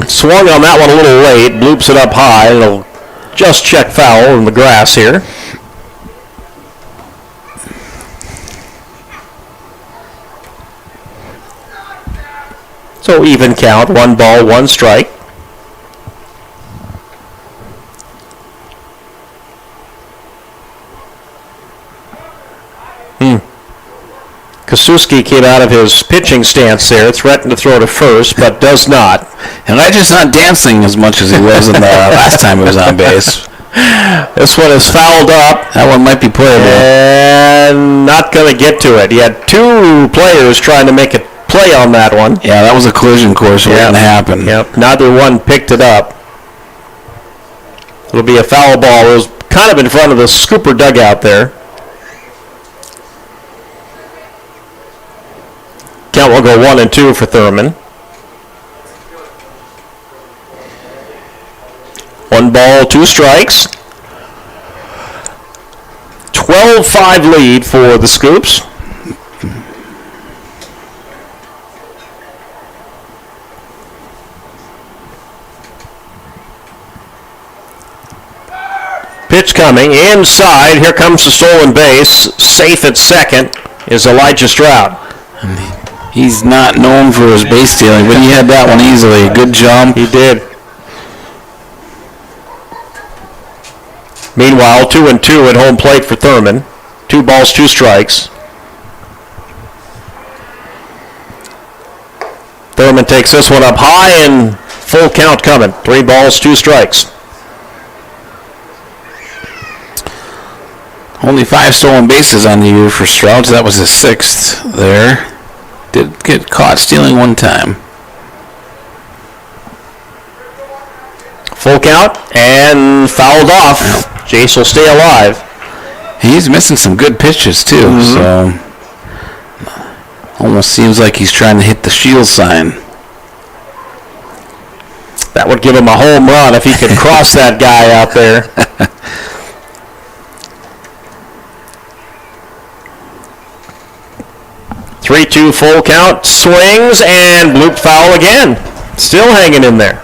Swung on that one a little late. Bloops it up high. It'll just check foul in the grass here. So even count, 1 ball, 1 strike. Kosuski came out of his pitching stance there, threatened to throw to first, but does not. And I just not dancing as much as he was in the last time he was on base. This one is fouled up. That one might be playable. And not going to get to it. He had two players trying to make a play on that one. Yeah, that was a collision course waiting to happen. Yep. Neither one picked it up. It'll be a foul ball. It was kind of in front of the Scooper dugout there. Count will go 1 and 2 for Thurman. 1 ball, 2 strikes. 12-5 lead for the Scoops. Pitch coming inside. Here comes the stolen base. Safe at second is Elijah Stroud. He's not known for his base stealing, but he had that one easily. Good jump. He did. Meanwhile, 2 and 2 at home plate for Thurman. 2 balls, 2 strikes. Thurman takes this one up high and full count coming. 3 balls, 2 strikes. Only 5 stolen bases on the year for Stroud, so that was his 6th there. Did get caught stealing 1 time. Full count and fouled off. Jace will stay alive. He's missing some good pitches too, so almost seems like he's trying to hit the shield sign. That would give him a home run if he could cross that guy out there. 3-2 full count, swings, and bloop foul again. Still hanging in there.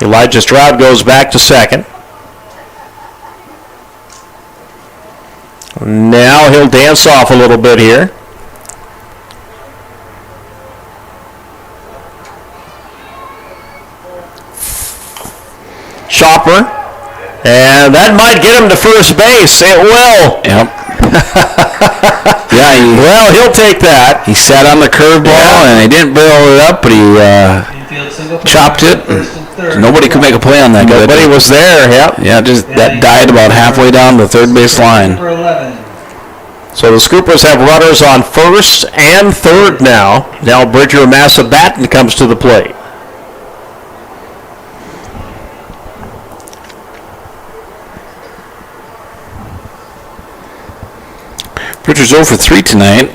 Elijah Stroud goes back to second. Now he'll dance off a little bit here. Chopper. And that might get him to first base. It will. Yep. Well, he'll take that. He sat on the curveball, and he didn't barrel it up, but he chopped it. Nobody could make a play on that guy. Nobody was there, yep. Yeah, just that died about halfway down the third base line. So the Scoopers have runners on first and third now. Now Bridger Massa Batten comes to the plate. Bridger's 0 for 3 tonight.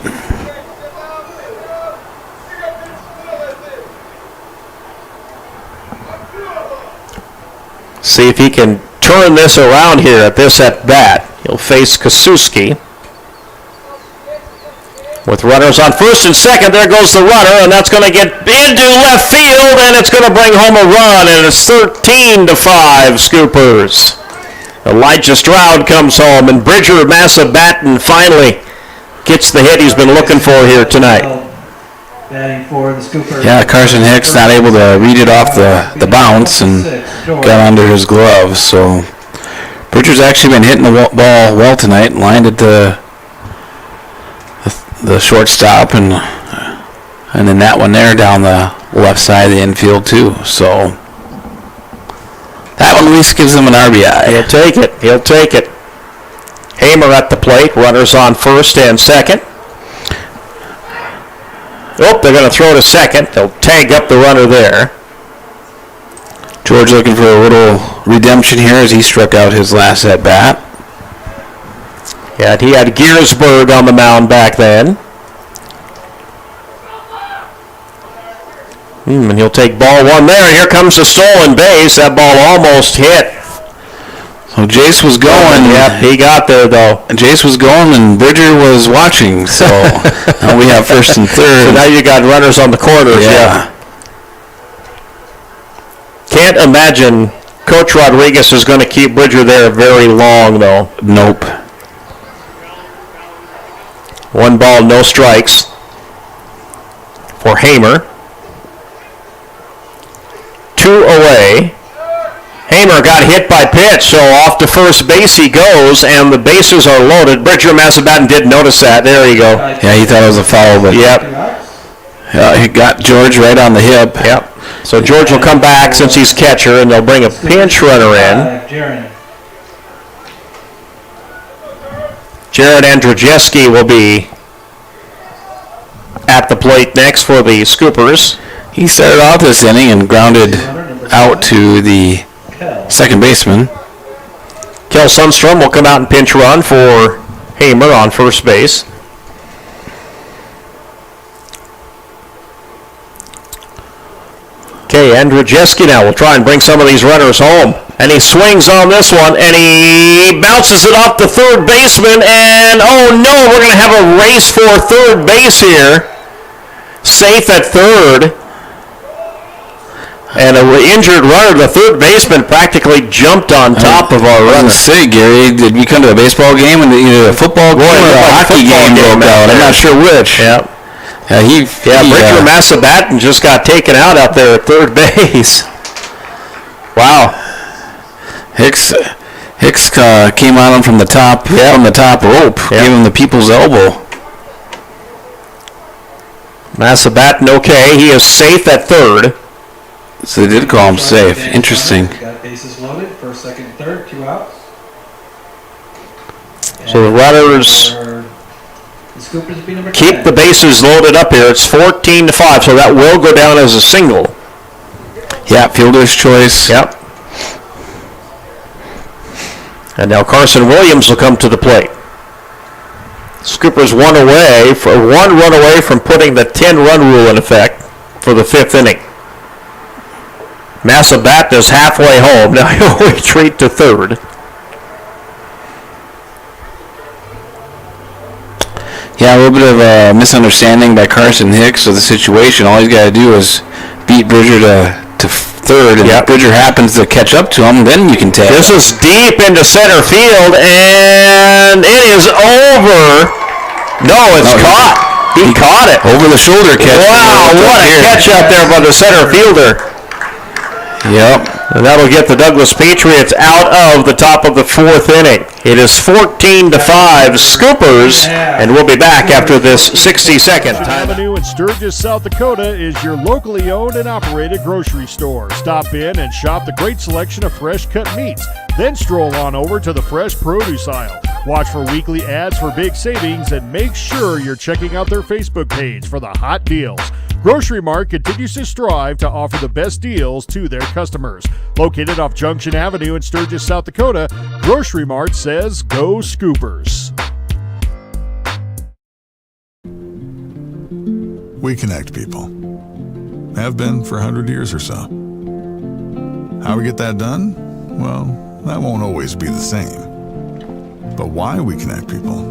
See if he can turn this around here at this at bat. He'll face Kasuski. With runners on first and second, there goes the runner, and that's going to get into left field, and it's going to bring home a run, and it's 13-5 Scoopers. Elijah Stroud comes home, and Bridger Massa Batten finally gets the hit he's been looking for here tonight. Batting for the Scoopers. Yeah, Carson Hicks not able to read it off the bounce and got under his glove. So Bridger's actually been hitting the ball well tonight, lined at the shortstop, and then that one there down the left side of the infield too. So that one at least gives him an RBI. He'll take it. He'll take it. Hamer at the plate. Runners on first and second. Oh, they're going to throw to second. They'll tag up the runner there. George looking for a little redemption here as he struck out his last at bat. Yeah, he had Giersberg on the mound back then. And he'll take ball 1 there. Here comes the stolen base. That ball almost hit. So Jace was going. Yep, he got there though. Jace was going and Bridger was watching. So now we have first and third. So now you got runners on the corners. Yeah. Can't imagine Coach Rodriguez is going to keep Bridger there very long though. Nope. 1 ball, no strikes for Hamer. 2 away. Hamer got hit by pitch, so off to first base he goes, and the bases are loaded. Bridger Massa Batten did notice that. There you go. Yeah, he thought it was a foul, but yep. He got George right on the hip. Yep. So George will come back since he's catcher, and they'll bring a pinch runner in. Jared Andrzejewski will be at the plate next for the Scoopers. He started off this inning and grounded out to the second baseman. Kel Sundstrom will come out and pinch run for Hamer on first base. Okay, Andrzejewski now will try and bring some of these runners home. And he swings on this one, and he bounces it off the third baseman, and oh no, we're going to have a race for third base here. Safe at third. And an injured runner, the third baseman, practically jumped on top of our runner. Say, Gary, did we come to a baseball game and either a football game or a hockey game broke out? I'm not sure which. Yeah. Bridger Massabatten just got taken out there at third base. Wow. Hicks came on him from the top rope, gave him the people's elbow. Massabatten okay. He is safe at third. So they did call him safe. Interesting. Got bases loaded, first, second, third, 2 outs. So the runners keep the bases loaded up here. It's 14-5, so that will go down as a single. Yeah, fielder's choice. Yep. And now Carson Williams will come to the plate. Scoopers one run away from putting the 10-run rule in effect for the 5th inning. Massabatten is halfway home. Now he'll retreat to third. Yeah, a little bit of a misunderstanding by Carson Hicks of the situation. All he's got to do is beat Bridger to third, and if Bridger happens to catch up to him, then you can take. This is deep into center field, and it is over. No, it's caught. He caught it. Over the shoulder catch. Wow, what a catch out there by the center fielder. Yep. And that'll get the Douglas Patriots out of the top of the 4th inning. It is 14-5 Scoopers, and we'll be back after this 60-second time. Avenue in Sturgis, South Dakota is your locally owned and operated grocery store. Stop in and shop the great selection of fresh cut meats. Then stroll on over to the fresh produce aisle. Watch for weekly ads for big savings and make sure you're checking out their Facebook page for the hot deals. Grocery Mart continues to strive to offer the best deals to their customers. Located off Junction Avenue in Sturgis, South Dakota, Grocery Mart says go Scoopers. We connect people. Have been for 100 years or so. How we get that done? Well, that won't always be the same. But why we connect people?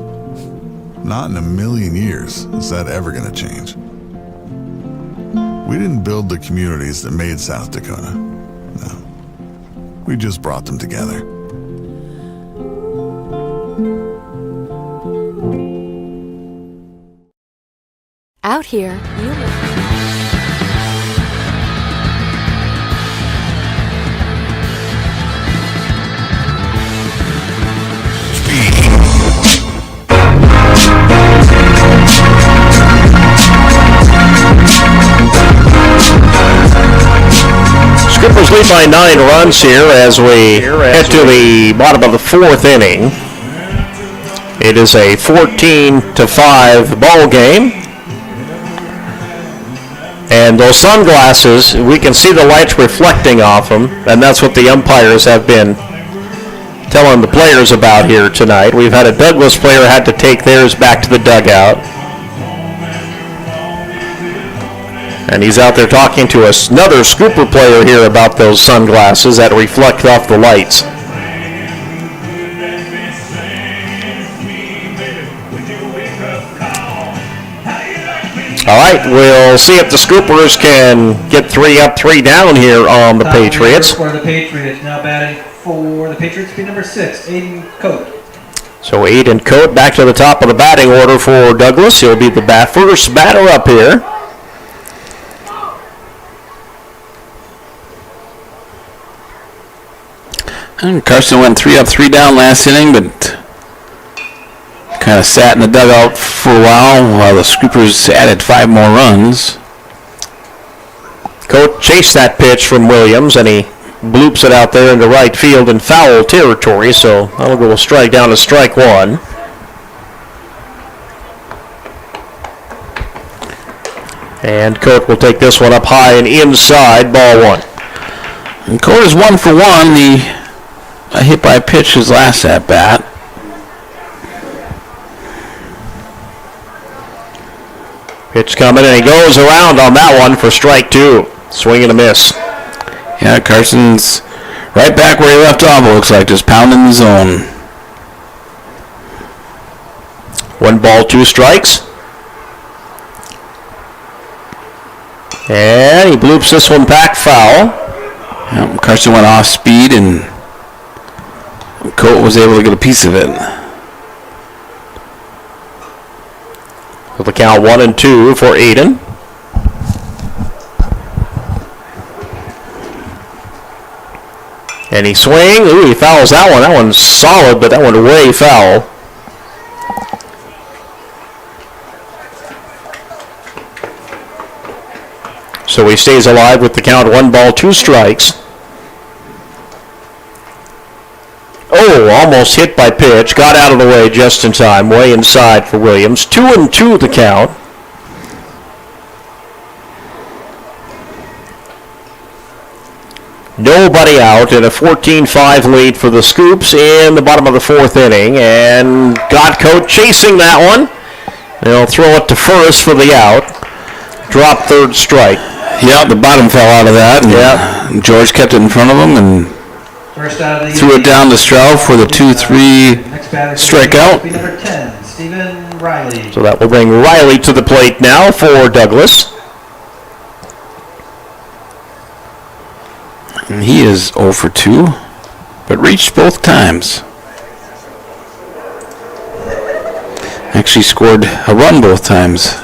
Not in a million years is that ever going to change. We didn't build the communities that made South Dakota. No. We just brought them together. Out here, you Scoopers lead by 9 runs here as we head to the bottom of the 4th inning. It is a 14-5 ball game. And those sunglasses, we can see the lights reflecting off them, and that's what the umpires have been telling the players about here tonight. We've had a Douglas player had to take theirs back to the dugout. And he's out there talking to another Scooper player here about those sunglasses that reflect off the lights. All right, we'll see if the Scoopers can get 3 up, 3 down here on the Patriots. For the Patriots, now batting for the Patriots, be number 6, Aiden Coate. So Aiden Coate back to the top of the batting order for Douglas. He'll be the first batter up here. And Carson went 3 up, 3 down last inning, but kind of sat in the dugout for a while the Scoopers added 5 more runs. chase that pitch from Williams, and he bloops it out there into right field in foul territory, so that'll go a strike down to strike one. And Cote will take this one up high and inside, ball one. And Cote is 1 for 1. A hit by pitch his last at bat. Pitch coming, and he goes around on that one for strike two. Swing and a miss. Yeah, Carson's right back where he left off, it looks like, just pounding the zone. 1 ball, 2 strikes. And he bloops this one back foul. Yep, Carson went off speed, and Cote was able to get a piece of it. With the count 1-2 for Aiden. And he swings. Ooh, he fouls that one. That one's solid, but that one way foul. So he stays alive with the count 1 ball, 2 strikes. Oh, almost hit by pitch. Got out of the way just in time. Way inside for Williams. 2-2 the count. Nobody out, and a 14-5 lead for the Scoops in the bottom of the 4th inning. And got Cote chasing that one. They'll throw it to first for the out. Drop third strike. Yeah, the bottom fell out of that. And George kept it in front of him and threw it down to Stroud for the 2-3 strikeout. Number 10, Stephen Riley. So that will bring Riley to the plate now for Douglas. And he is 0 for 2, but reached both times. Actually scored a run both times.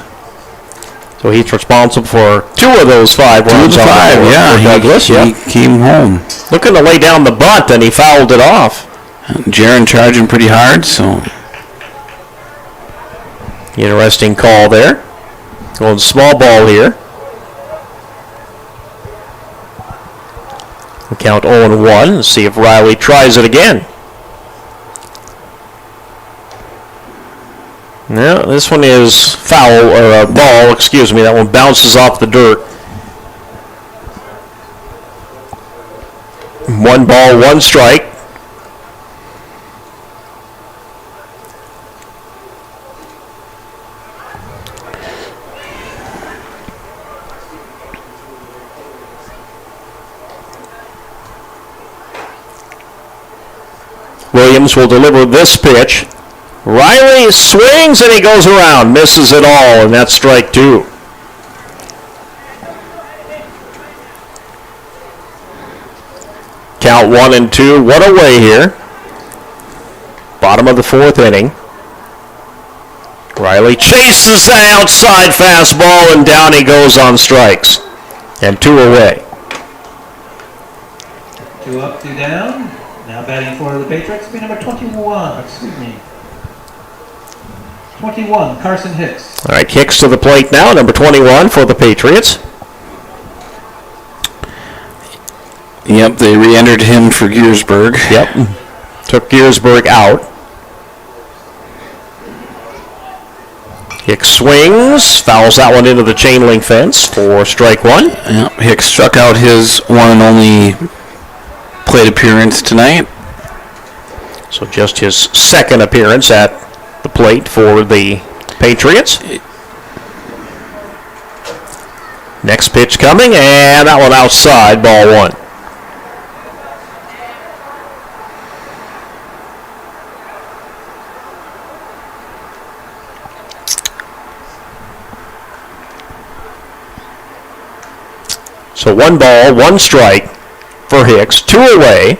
So he's responsible for 2 of those 5 runs. 2 of the 5, yeah. Douglas, he came home. Looking to lay down the bunt, and he fouled it off. Jaron charging pretty hard, so. Interesting call there. Going small ball here. We count 0-1. Let's see if Riley tries it again. No, this one is foul, or a ball, excuse me. That one bounces off the dirt. 1 ball, 1 strike. Williams will deliver this pitch. Riley swings and he goes around, misses it all, and that's strike 2. Count 1-2. What a way here. Bottom of the 4th inning. Riley chases the outside fastball, and down he goes on strikes. And 2 away. 2 up, 2 down. Now batting for the Patriots, be number 21. 21, Carson Hicks. All right, Hicks to the plate now, number 21 for the Patriots. Yep, they re-entered him for Giersberg. Yep, took Giersberg out. Hicks swings, fouls that one into the chain link fence for strike 1. Yep, Hicks struck out his one and only plate appearance tonight. So just his second appearance at the plate for the Patriots. Next pitch coming, and that one outside, ball 1. So 1 ball, 1 strike for Hicks, 2 away.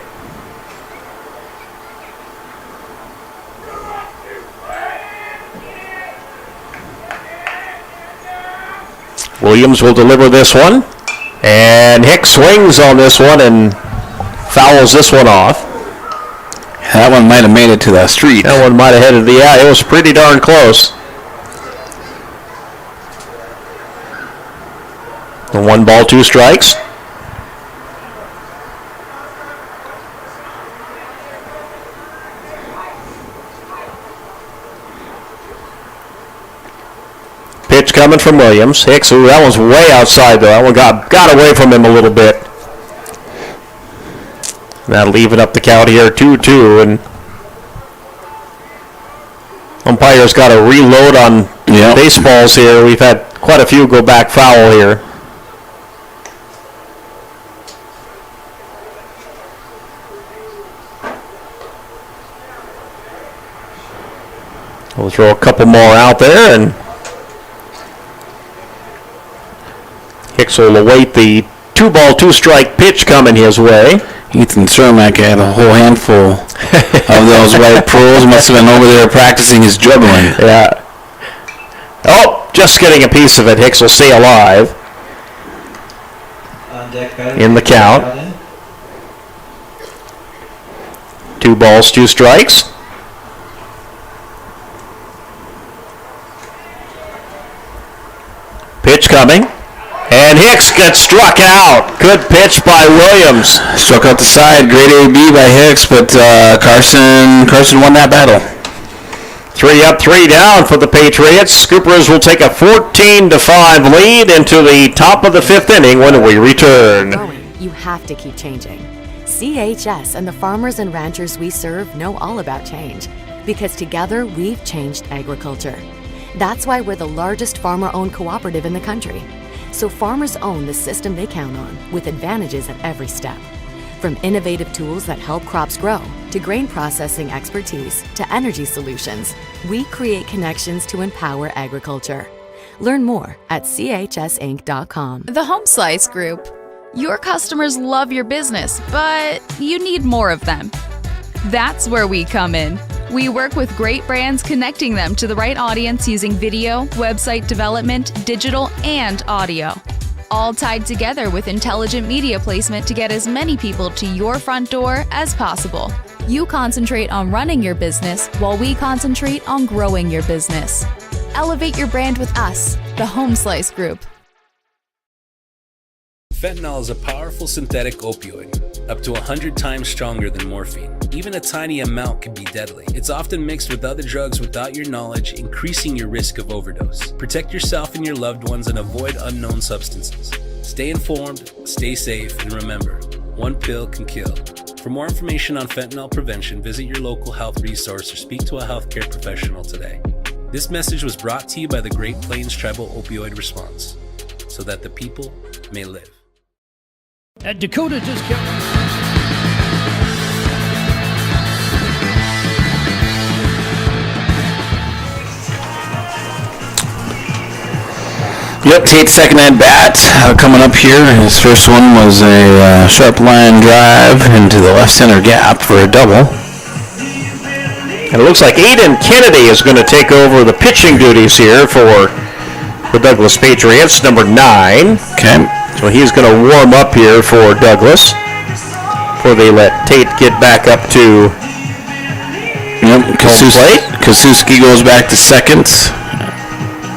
Williams will deliver this one, and Hicks swings on this one and fouls this one off. That one might have made it to the street. That one might have headed the it was pretty darn close. The 1 ball, 2 strikes. pitch coming from Williams. Hicks, ooh, that one's way outside, though. That one got away from him a little bit. That'll even up the count here, 2-2, and umpire's got to reload on baseballs here. We've had quite a few go back foul here. We'll throw a couple more out there, and Hicks will await the 2-ball, 2-strike pitch coming his way. Ethan Cermak had a whole handful of those white pearls. Must have been over there practicing his juggling. Yeah. Oh, just getting a piece of it. Hicks will stay alive in the count. 2 balls, 2 strikes. Pitch coming. And Hicks gets struck out. Good pitch by Williams. Struck out the side. Great AB by Hicks, but Carson won that battle. 3 up, 3 down for the Patriots. Scoopers will take a 14-5 lead into the top of the 5th inning when we return. You have to keep changing. CHS and the farmers and ranchers we serve know all about change, because together we've changed agriculture. That's why we're the largest farmer-owned cooperative in the country. So farmers own the system they count on, with advantages at every step. From innovative tools that help crops grow, to grain processing expertise, to energy solutions, we create connections to empower agriculture. Learn more at chsinc.com. The Home Slice Group. Your customers love your business, but you need more of them. That's where we come in. We work with great brands, connecting them to the right audience using video, website development, digital, and audio. All tied together with intelligent media placement to get as many people to your front door as possible. You concentrate on running your business while we concentrate on growing your business. Elevate your brand with us, the Home Slice Group. Fentanyl is a powerful synthetic opioid, up to 100 times stronger than morphine. Even a tiny amount can be deadly. It's often mixed with other drugs without your knowledge, increasing your risk of overdose. Protect yourself and your loved ones and avoid unknown substances. Stay informed, stay safe, and remember, one pill can kill. For more information on fentanyl prevention, visit your local health resource or speak to a healthcare professional today. This message was brought to you by the Great Plains Tribal Opioid Response, so that the people may live. At Dakota Discount. Yep, Tate's second at bat coming up here. His first one was a sharp line drive into the left center gap for a double. And it looks like Aiden Kennedy is going to take over the pitching duties here for the Douglas Patriots, number 9. Okay. So he's going to warm up here for Douglas before they let Tate get back up to home plate. Kasuski goes back to second.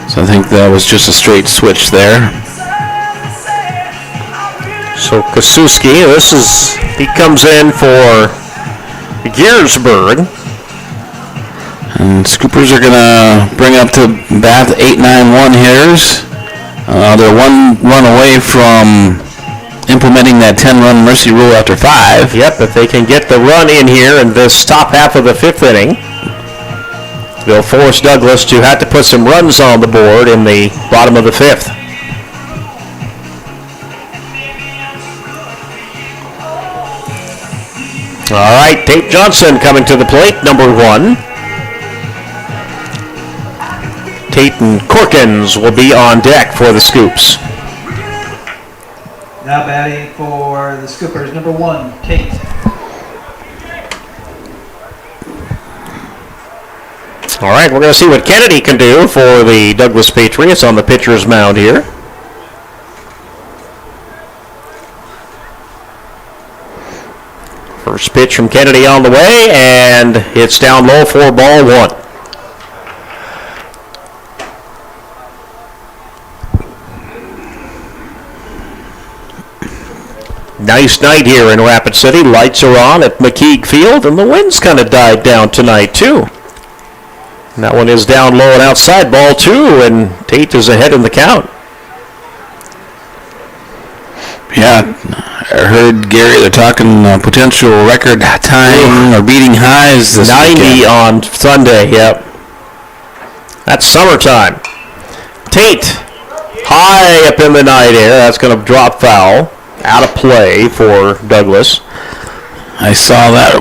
So I think that was just a straight switch there. So Kasuski, he comes in for Gearsburg. And Scoopers are going to bring up to bat 8-9-1 hitters. They're one run away from implementing that 10-run mercy rule after 5. Yep, if they can get the run in here in this top half of the 5th inning, they'll force Douglas to have to put some runs on the board in the bottom of the 5th. All right, Tate Johnson coming to the plate, number 1. Tate and Corkins will be on deck for the Scoops. Now batting for the Scoopers, number 1, Tate. All right, we're going to see what Kennedy can do for the Douglas Patriots on the pitcher's mound here. First pitch from Kennedy on the way, and it's down low for ball 1. Nice night here in Rapid City. Lights are on at Mckeague Field, and the wind's kind of died down tonight, too. And that one is down low and outside, ball 2, and Tate is ahead in the count. Yeah, I heard, Gary, they're talking potential record time or beating highs this 90 weekend. on Sunday, yep. That's summertime. Tate, high up in the night air. That's going to drop foul. Out of play for Douglas. I saw that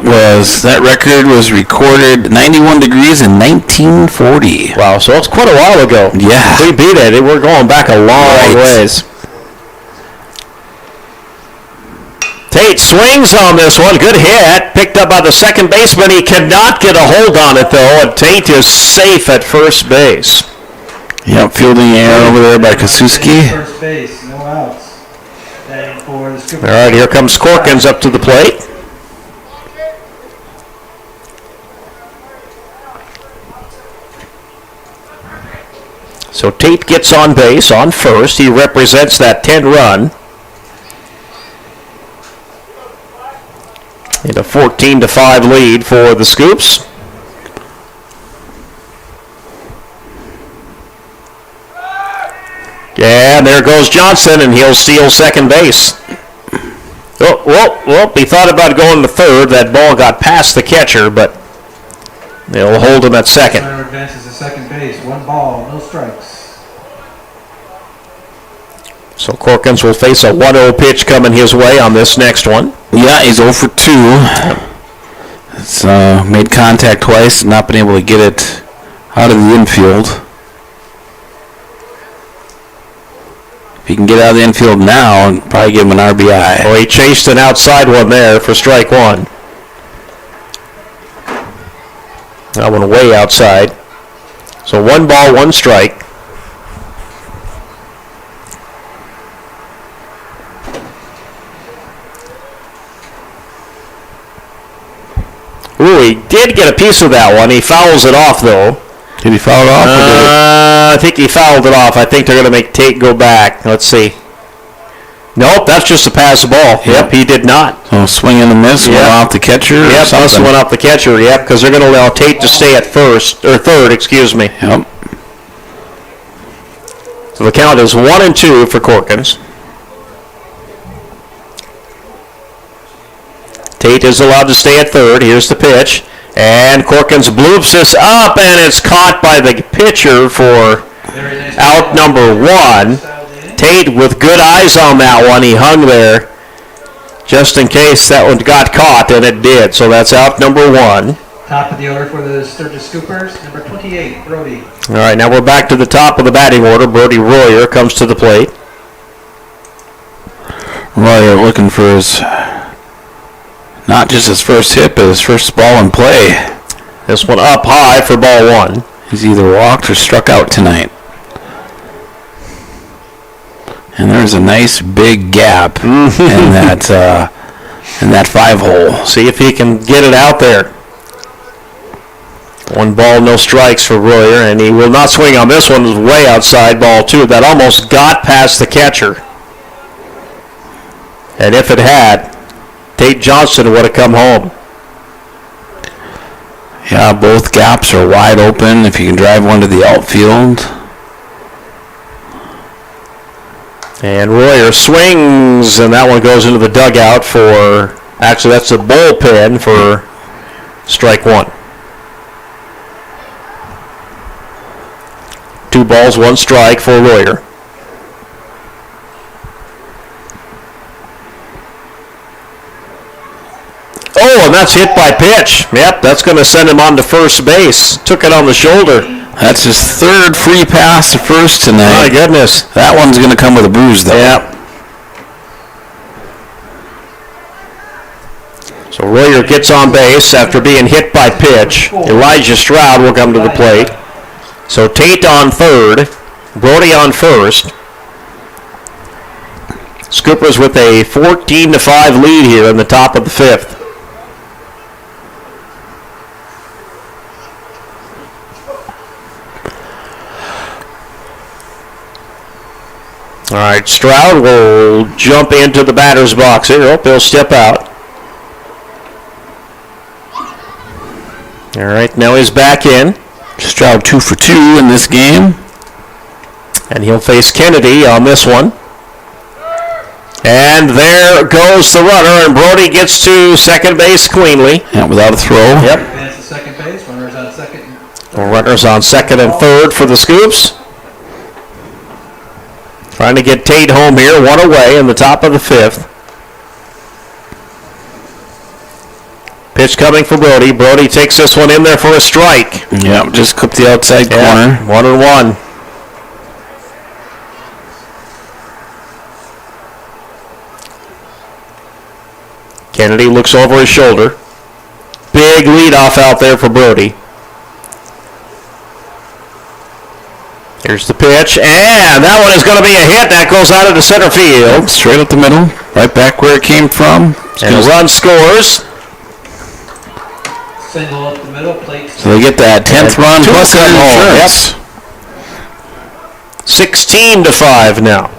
record was recorded 91 degrees in 1940. Wow, so it's quite a while ago. Yeah. We beat it. We're going back a long ways. Tate swings on this one. Good hit. Picked up by the second baseman. He cannot get a hold on it, though, and Tate is safe at first base. Yep, fielding air over there by Kasuski. First base, no outs. For the All right, here comes Corkins up to the plate. So Tate gets on base on first. He represents that 10-run. In a 14-5 lead for the Scoops. Yeah, and there goes Johnson, and he'll steal second base. Oh, he thought about going to third. That ball got past the catcher, but they'll hold him at second. Runner advances to second base. 1 ball, no strikes. So Corkins will face a 1-0 pitch coming his way on this next one. Yeah, he's 0 for 2. It's made contact twice, not been able to get it out of the infield. If he can get out of the infield now, and probably give him an RBI. Oh, he chased an outside one there for strike 1. That one way outside. So 1 ball, 1 strike. Ooh, he did get a piece of that one. He fouls it off, though. Did he foul it off? I think he fouled it off. I think they're going to make Tate go back. Let's see. Nope, that's just a pass ball. Yep, he did not. So swing and a miss, went off the catcher. Yep, must have went off the catcher. Yep, because they're going to allow Tate to stay at third. Excuse me. Yep. So the count is 1-2 for Corkins. Tate is allowed to stay at third. Here's the pitch. And Corkins bloops this up, and it's caught by the pitcher for out number 1. Tate with good eyes on that one. He hung there just in case that one got caught, and it did. So that's out number 1. Top of the order for the Sturgis Scoopers, number 28, Brody. All right, now we're back to the top of the batting order. Brody Royer comes to the plate. Royer looking for his... not just his first hit, but his first ball in play. This one up high for ball 1. He's either walked or struck out tonight. And there's a nice big gap in that 5-hole. See if he can get it out there. 1 ball, no strikes for Royer, and he will not swing on this one. It was way outside, ball 2. That almost got past the catcher. And if it had, Tate Johnson would have come home. Yeah, both gaps are wide open if you can drive one to the outfield. And Royer swings, and that one goes into the dugout for, actually that's the bullpen for strike 1. 2 balls, 1 strike for Royer. Oh, and that's hit by pitch. Yep, that's going to send him on to first base. Took it on the shoulder. That's his 3rd free pass to first tonight. My goodness. That one's going to come with a bruise, though. Yep. So Royer gets on base after being hit by pitch. Elijah Stroud will come to the plate. So Tate on third. Brody on first. Scoopers with a 14-5 lead here in the top of the 5th. All right, Stroud will jump into the batter's box here. Oh, he'll step out. All right, now he's back in. Stroud 2 for 2 in this game. And he'll face Kennedy on this one. And there goes the runner, and Brody gets to second base cleanly. Yeah, without a throw. Yep. Advance to second base. Runners on second. Runners on second and third for the Scoops. Trying to get Tate home here, one away in the top of the fifth. Pitch coming for Brody. Brody takes this one in there for a strike. Yeah, just clipped the outside corner. 1-1. Kennedy looks over his shoulder. Big leadoff out there for Brody. Here's the pitch, and that one is going to be a hit. That goes out into center field. Straight up the middle, right back where it came from. And a run scores. Single up the middle, plate. So they get that 10th run plus that insurance. Yep. 16-5 now.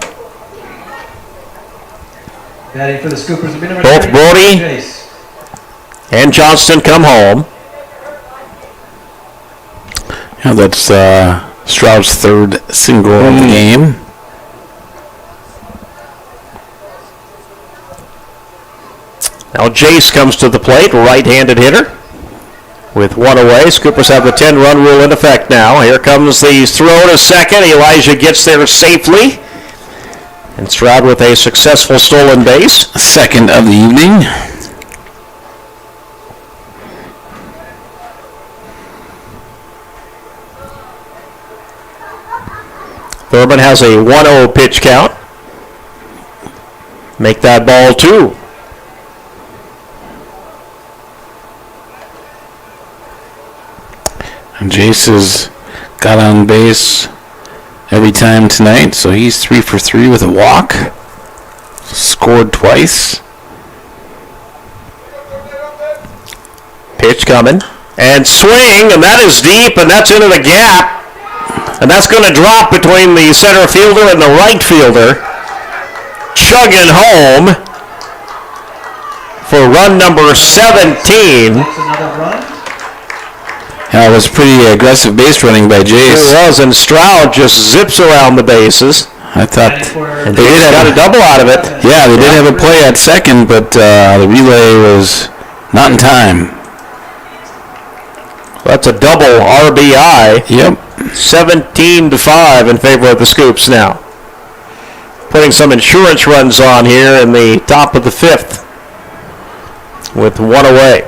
Batting for the Scoopers will be number Both 30, Brody Chase. and Johnston come home. Yeah, that's Stroud's third single of the game. Now Jace comes to the plate, right-handed hitter. With one away, Scoopers have the 10-run rule in effect now. Here comes the throw to second. Elijah gets there safely. And Stroud with a successful stolen base. Second of the evening. Thurman has a 1-0 pitch count. Make that ball 2. And Jace has got on base every time tonight, so he's 3 for 3 with a walk. Scored twice. Pitch coming. And swing, and that is deep, and that's into the gap. And that's going to drop between the center fielder and the right fielder. Chugging home for run number 17. Another run. Yeah, it was pretty aggressive base running by Jace. It was, and Stroud just zips around the bases. I thought And they did got a double out of it. Yeah, they did have a play at second, but the relay was not in time. That's a double RBI. Yep. 17-5 in favor of the Scoops now. Putting some insurance runs on here in the top of the fifth with one away.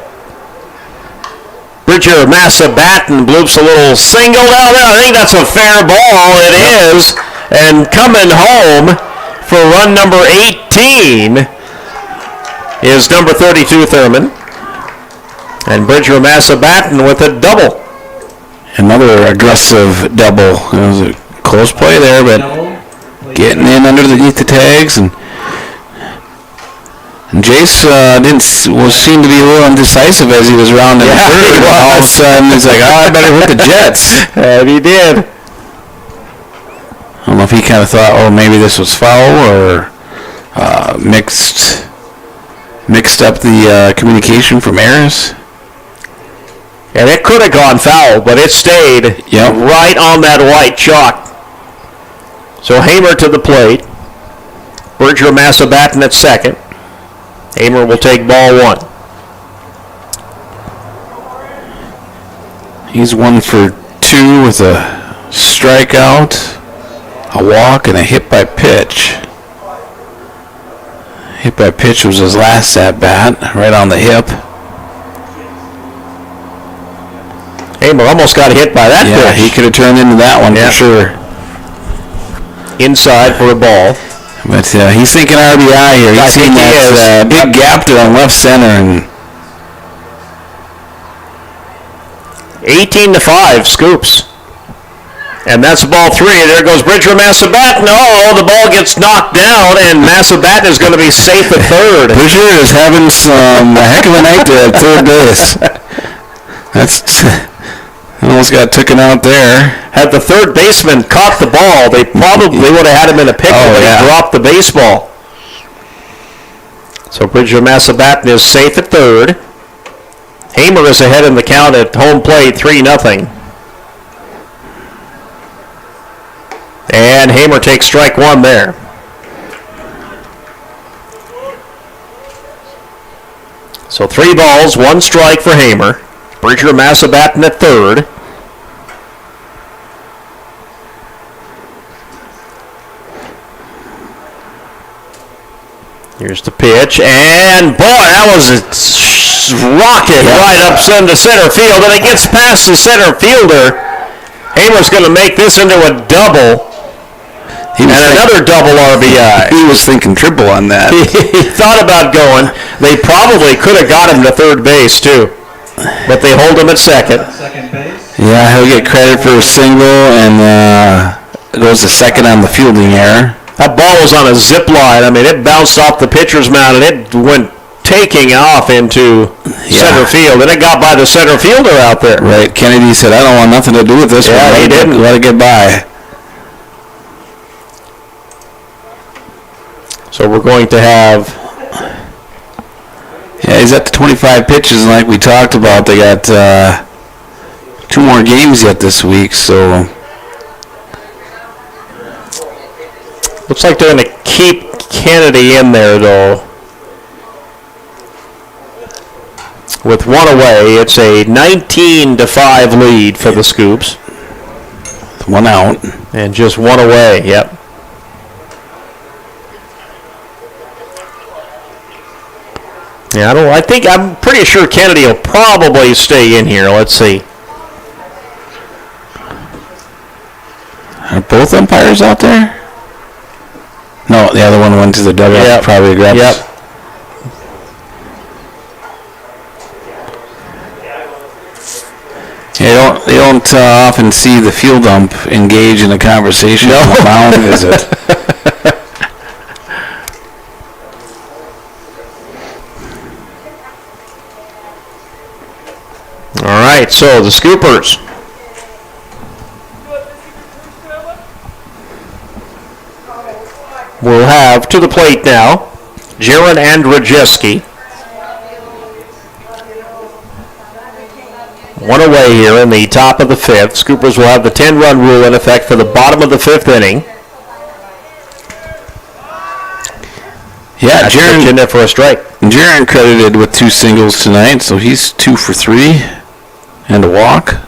Bridger Massa-Batten bloops a little single down there. I think that's a fair ball. It is. And coming home for run number 18 is number 32, Thurman. And Bridger Massa-Batten with a double. Another aggressive double. It was a close play there, but getting in underneath the tags, and Jace seemed to be a little indecisive as he was rounding the third. And all of a sudden, he's like, "Oh, I better hit the Jets." And he did. I don't know if he kind of thought, "Oh, maybe this was foul," or mixed up the communication from Harris. And it could have gone foul, but it stayed right on that white chalk. So Hamer to the plate. Bridger Massa-Batten at second. Hamer will take ball 1. He's 1 for 2 with a strikeout, a walk, and a hit by pitch. Hit by pitch was his last at-bat, right on the hip. Hamer almost got hit by that pitch. He could have turned into that one for sure. Inside for a ball. But he's thinking RBI here. He's seen that big gap there on left center. And 18-5, Scoops. And that's ball 3. There goes Bridger Massa-Batten. Oh, the ball gets knocked down, and Massa-Batten is going to be safe at third. Bridger is having a heck of a night there at third base. That's almost got taken out there. Had the third baseman caught the ball, they probably would have had him in a pickle, but he dropped the baseball. So Bridger Massa-Batten is safe at third. Hamer is ahead in the count at home plate, 3-0. And Hamer takes strike one there. So 3 balls, 1 strike for Hamer. Bridger Massabatten at third. Here's the pitch, and boy, that was a rocket right up into center field, and it gets past the center fielder. Hamer's going to make this into a double, and another double RBI. He was thinking triple on that. He thought about going. They probably could have got him to third base, too, but they hold him at second. Yeah, he'll get credit for a single, and goes to second on the fielding error. That ball was on a zip line. I mean, it bounced off the pitcher's mound, and it went taking off into center field, and it got by the center fielder out there. Right. Kennedy said, I don't want nothing to do with this one. He didn't. Let it get by. So we're going to have... Yeah, he's at the 25 pitches, and like we talked about, they got 2 more games yet this week, so... Looks like they're going to keep Kennedy in there, though. With 1 away, it's a 19-5 lead for the Scoops. 1 out. And just 1 away, yep. Yeah, I'm pretty sure Kennedy will probably stay in here. Let's see. Are both umpires out there? No, the other one went to the dugout. Yep. Probably grabbed. Yep. Yeah, they don't often see the field ump engage in a conversation on the mound visit. All right, so the Scoopers. We'll have to the plate now, Jaron Andrzejewski. 1 away here in the top of the 5th. Scoopers will have the 10-run rule in effect for the bottom of the 5th inning. Yeah, Jaron in there for a strike. Jaron credited with 2 singles tonight, so he's 2 for 3 and a walk.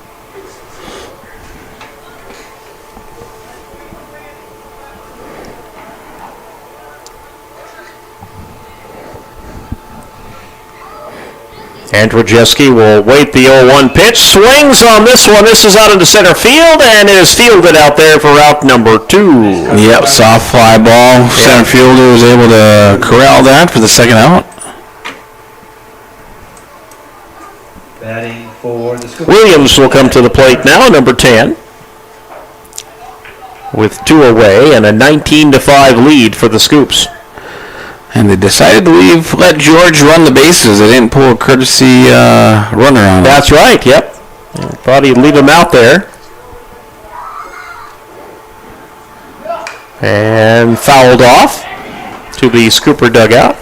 Andrzejewski will wait the 0-1 pitch. Swings on this one. This is out into center field, and it is fielded out there for out number 2. Yep, soft fly ball. Center fielder was able to corral that for the second out. Batting for the Scoopers. Williams will come to the plate now, number 10. With 2 away and a 19-5 lead for the Scoops. And they decided to let George run the bases. They didn't pull a courtesy runner on him. That's right, yep. Thought he'd leave him out there. And fouled off to the Scooper dugout.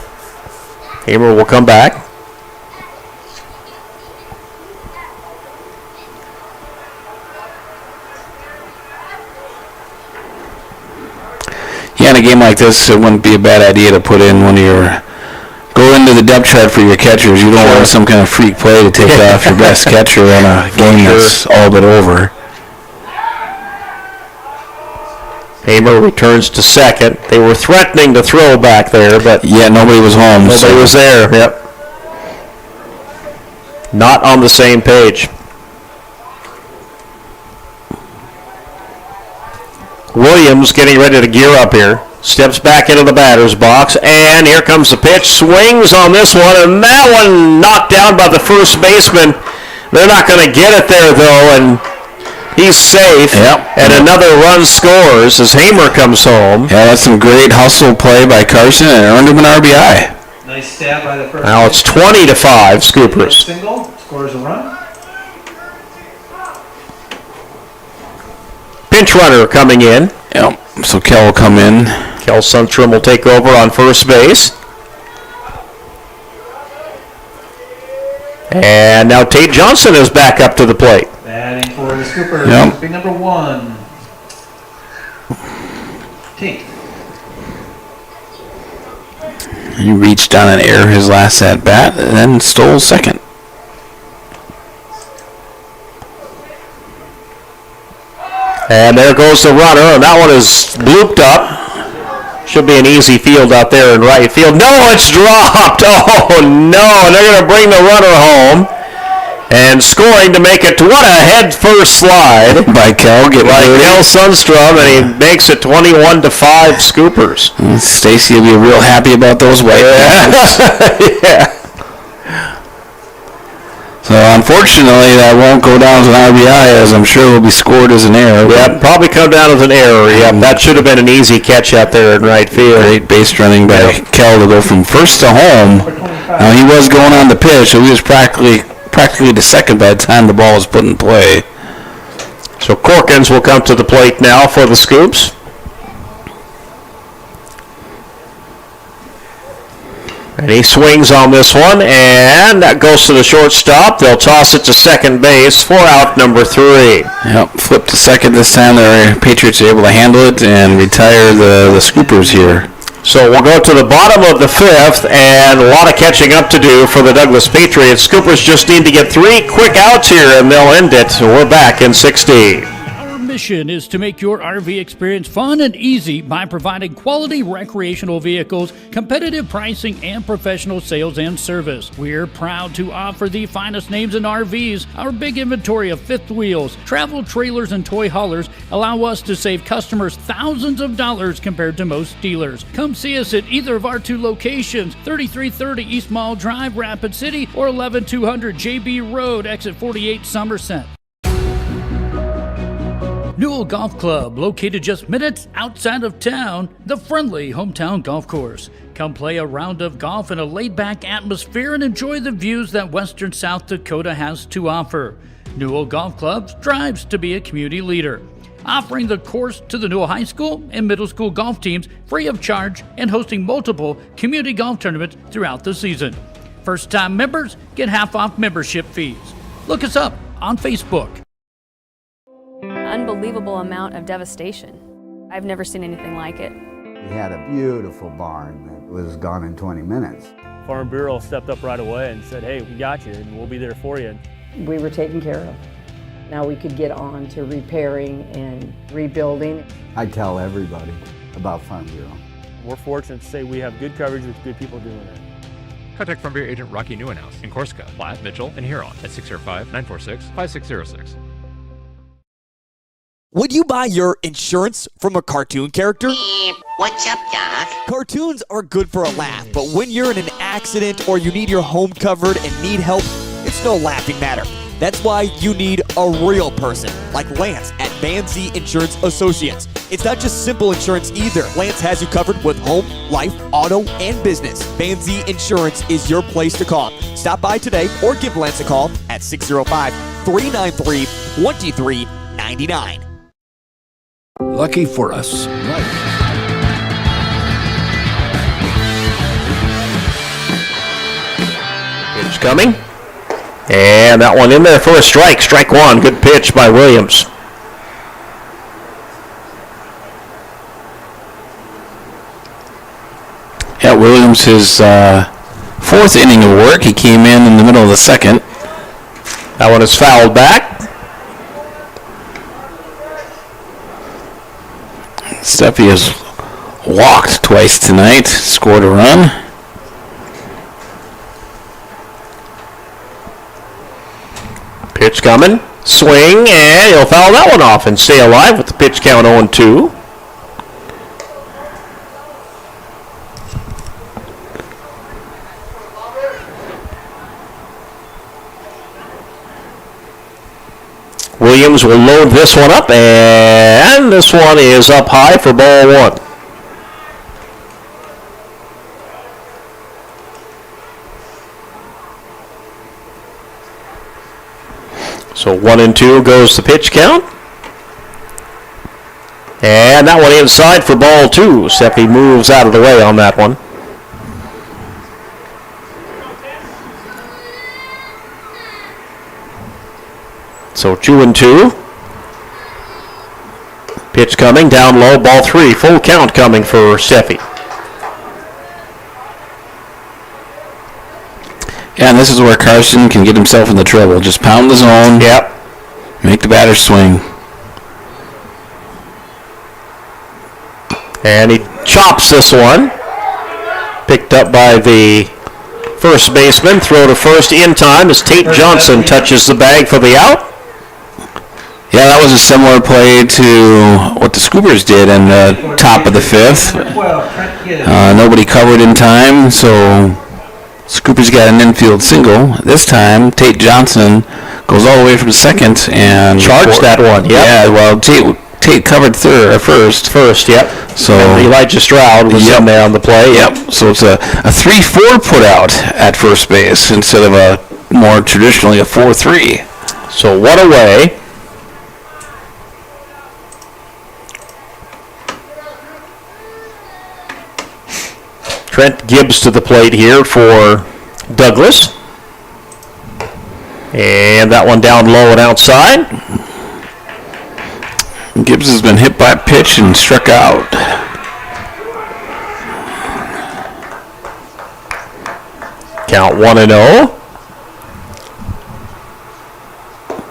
Hamer will come back. Yeah, in a game like this, it wouldn't be a bad idea to put in one of your... Go into the depth chart for your catchers. You don't want some kind of freak play to take off your best catcher on a game that's all but over. Hamer returns to second. They were threatening to throw back there, but... Yeah, nobody was home. Nobody was there, yep. Not on the same page. Williams getting ready to gear up here. Steps back into the batter's box, and here comes the pitch. Swings on this one, and that one knocked down by the first baseman. They're not going to get it there, though, and he's safe. Yep. And another run scores as Hamer comes home. Yeah, that's some great hustle play by Carson, and earned him an RBI. Nice stab by the first. Now it's 20-5, Scoopers. Single, scores a run. Pinch runner coming in. Yep, so Kel will come in. Kel Sundstrom will take over on first base. And now Tate Johnson is back up to the plate. Batting for the Scoopers, Yep. big number 1. 15th. He reached on an error his last at bat and then stole second. And there goes the runner, and that one is blooped up. Should be an easy field out there in right field. No, it's dropped. Oh, no. And they're going to bring the runner home. And scoring to make it, what a head-first slide by Kel Sundstrom, and he makes it 21-5 Scoopers. Stacy will be real happy about those white balls. Yeah. So unfortunately, that won't go down as an RBI, as I'm sure will be scored as an error. Yeah, probably come down as an error. Yeah, that should have been an easy catch out there in right field. Great base running by Kel to go from first to home. Now he was going on the pitch, so he was practically to second by the time the ball was put in play. So Corkins will come to the plate now for the Scoops. And he swings on this one, and that goes to the shortstop. They'll toss it to second base for out number 3. Yep, flip to second this time. The Patriots are able to handle it and retire the Scoopers here. So we'll go to the bottom of the 5th, and a lot of catching up to do for the Douglas Patriots. Scoopers just need to get 3 quick outs here, and they'll end it. We're back in 60. Our mission is to make your RV experience fun and easy by providing quality recreational vehicles, competitive pricing, and professional sales and service. We're proud to offer the finest names in RVs. Our big inventory of fifth wheels, travel trailers, and toy haulers allow us to save customers thousands of dollars compared to most dealers. Come see us at either of our 2 locations, 3330 East Mall Drive, Rapid City, or 11200 JB Road, exit 48, Somerset. Newell Golf Club, located just minutes outside of town, the friendly hometown golf course. Come play a round of golf in a laid-back atmosphere and enjoy the views that western South Dakota has to offer. Newell Golf Club strives to be a community leader, offering the course to the Newell High School and middle school golf teams free of charge and hosting multiple community golf tournaments throughout the season. First-time members get half off membership fees. Look us up on Facebook. Unbelievable amount of devastation. I've never seen anything like it. We had a beautiful barn that was gone in 20 minutes. Farm Bureau stepped up right away and said, hey, we got you and we'll be there for you. We were taken care of. Now we could get on to repairing and rebuilding. I tell everybody about Farm Bureau. We're fortunate to say we have good coverage with good people doing it. Contact Farm Bureau agent Rocky Newenhouse in Corsica, Platte, Mitchell, and Huron at 605-946-5606. Would you buy your insurance from a cartoon character? What's up, Doc? Cartoons are good for a laugh, but when you're in an accident or you need your home covered and need help, it's no laughing matter. That's why you need a real person, like Lance at Van Z Insurance Associates. It's not just simple insurance either. Lance has you covered with home, life, auto, and business. Van Z Insurance is your place to call. Stop by today or give Lance a call at 605-393-2399. Lucky for us, Pitch coming. And that one in there for a strike. Strike 1. Good pitch by Williams. Yeah, Williams, his 4th inning of work. He came in the middle of the 2nd. That one is fouled back. Steffi has walked twice tonight, scored a run. Pitch coming, swing, and he'll foul that one off and stay alive with the pitch count 0-2. Williams will load this one up, and this one is up high for ball 1. So 1-2 goes the pitch count. And that one inside for ball 2. Seppi moves out of the way on that one. So 2-2. Pitch coming, down low, ball 3. Full count coming for Steffi. Yeah, and this is where Carson can get himself into trouble. Just pound the zone. Yep. Make the batter swing. And he chops this one. Picked up by the first baseman. Throw to first in time as Tate Johnson touches the bag for the out. Yeah, that was a similar play to what the Scoopers did in the top of the 5th. Nobody covered in time, so Scoopers got an infield single. This time, Tate Johnson goes all the way from second and charged that one. Yep. Yeah, well, Tate covered first. First, yep. So and Elijah Stroud was in there on the play. Yep. So it's a 3-4 put out at first base instead of a more traditionally a 4-3. So one away. Trent Gibbs to the plate here for Douglas. And that one down low and outside. Gibbs has been hit by a pitch and struck out. Count 1-0.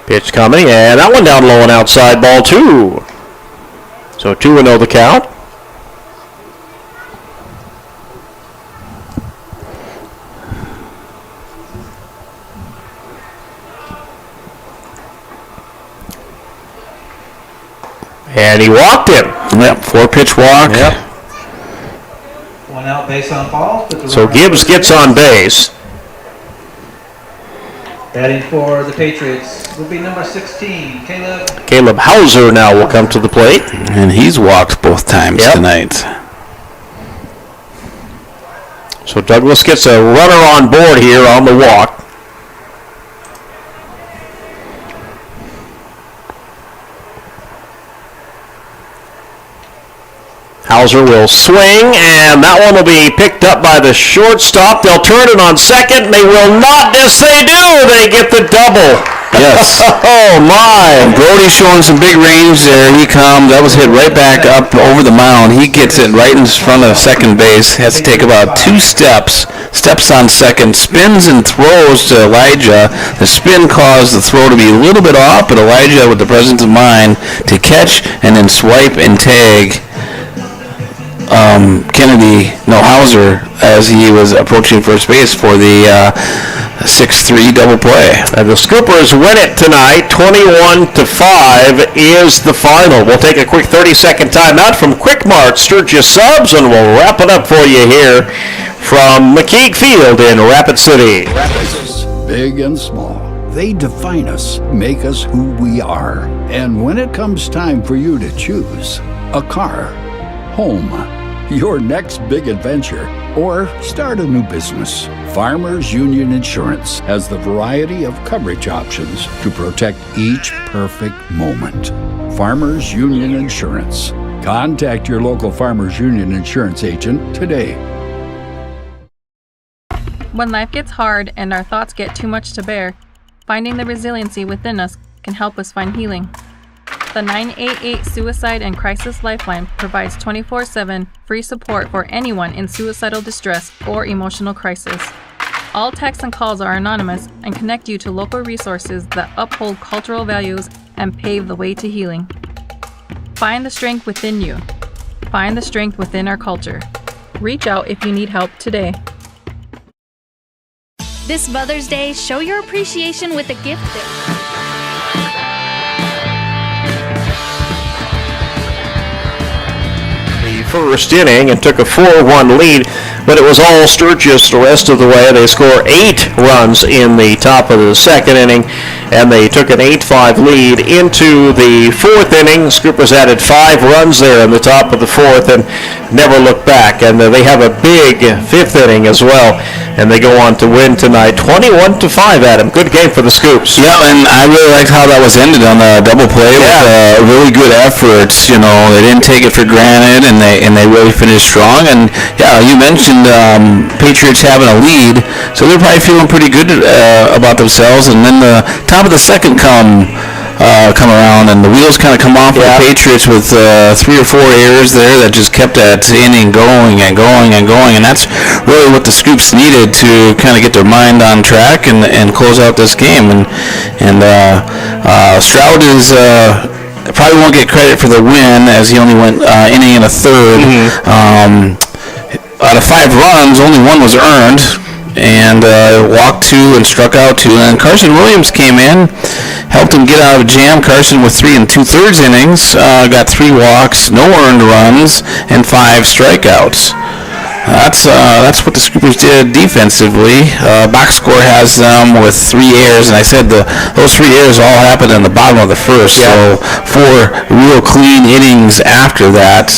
Pitch coming, and that one down low and outside, ball 2. So 2-0 the count. And he walked him. Yep, 4-pitch walk. Yep. One out, base on ball. So Gibbs gets on base. Batting for the Patriots will be number 16, Caleb. Caleb Hauser now will come to the plate. And he's walked both times tonight. So Douglas gets a runner on board here on the walk. Hauser will swing, and that one will be picked up by the shortstop. They'll turn it on second. They will not. Yes, they do. They get the double. Yes. Oh, my. And Brody's showing some big range there. He comes. That was hit right back up over the mound. He gets it right in front of second base. Has to take about 2 steps. Steps on second. Spins and throws to Elijah. The spin caused the throw to be a little bit off, but Elijah, with the presence of mind, to catch and then swipe and tag Hauser as he was approaching first base for the 6-3 double play. And the Scoopers win it tonight. 21-5 is the final. We'll take a quick 30-second timeout from Quick Mart Sturgis Subs, and we'll wrap it up for you here from Mckeague Field in Rapid City. Big and small, they define us, make us who we are. And when it comes time for you to choose a car, home, your next big adventure, or start a new business, Farmers Union Insurance has the variety of coverage options to protect each perfect moment. Farmers Union Insurance. Contact your local Farmers Union Insurance agent today. When life gets hard and our thoughts get too much to bear, finding the resiliency within us can help us find healing. The 988 Suicide and Crisis Lifeline provides 24/7 free support for anyone in suicidal distress or emotional crisis. All texts and calls are anonymous and connect you to local resources that uphold cultural values and pave the way to healing. Find the strength within you. Find the strength within our culture. Reach out if you need help today. This Mother's Day, show your appreciation with a gift First inning and took a 4-1 lead, but it was all Sturgis the rest of the way. They score 8 runs in the top of the second inning, and they took an 8-5 lead into the 4th inning. Scoopers added 5 runs there in the top of the 4th and never looked back. And they have a big 5th inning as well, and they go on to win tonight 21-5, Adam. Good game for the Scoops. Yeah, and I really liked how that was ended on the double play with a really good effort. You know, they didn't take it for granted, and they really finished strong. And yeah, you mentioned Patriots having a lead, so they're probably feeling pretty good about themselves. And then the top of the second come come around, and the wheels kind of come off of the Patriots with 3 or 4 errors there that just kept that inning going and going and going, and that's really what the Scoops needed to kind of get their mind on track and close out this game. And Stroud is probably won't get credit for the win, as he only went inning and a third. Out of 5 runs, only 1 was earned, and walked 2 and struck out 2. And Carson Williams came in, helped him get out of a jam. Carson with 3 2/3 innings, got 3 walks, no earned runs, and 5 strikeouts. That's what the Scoopers did defensively. Box score has them with 3 errors, and I said those 3 errors all happened in the bottom of the first. So 4 real clean innings after that.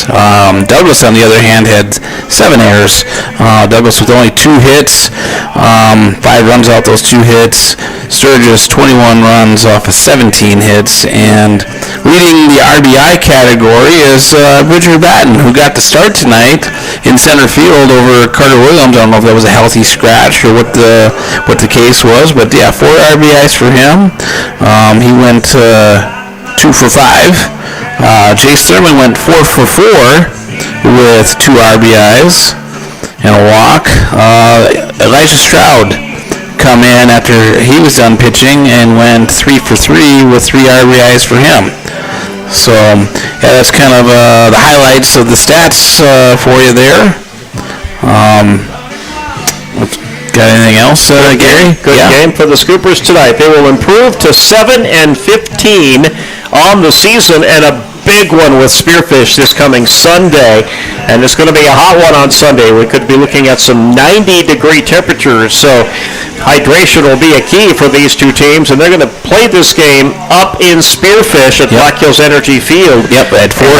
Douglas, on the other hand, had 7 errors. Douglas with only 2 hits, 5 runs out those 2 hits. Sturgis 21 runs off of 17 hits, and leading the RBI category is Bridger Batten, who got the start tonight in center field over Carter Williams. I don't know if that was a healthy scratch or what the case was, but yeah, 4 RBIs for him. He went 2 for 5. Jay Thurman went 4 for 4 with 2 RBIs and a walk. Elijah Stroud come in after he was done pitching and went 3 for 3 with 3 RBIs for him. So yeah, that's kind of the highlights of the stats for you there. Got anything else, Gary? Good game for the Scoopers tonight. They will improve to 7-15 on the season, and a big one with Spearfish this coming Sunday. And it's going to be a hot one on Sunday. We could be looking at some 90-degree temperatures, so hydration will be a key for these 2 teams, and they're going to play this game up in Spearfish at Black Hills Energy Field. Yep, at 4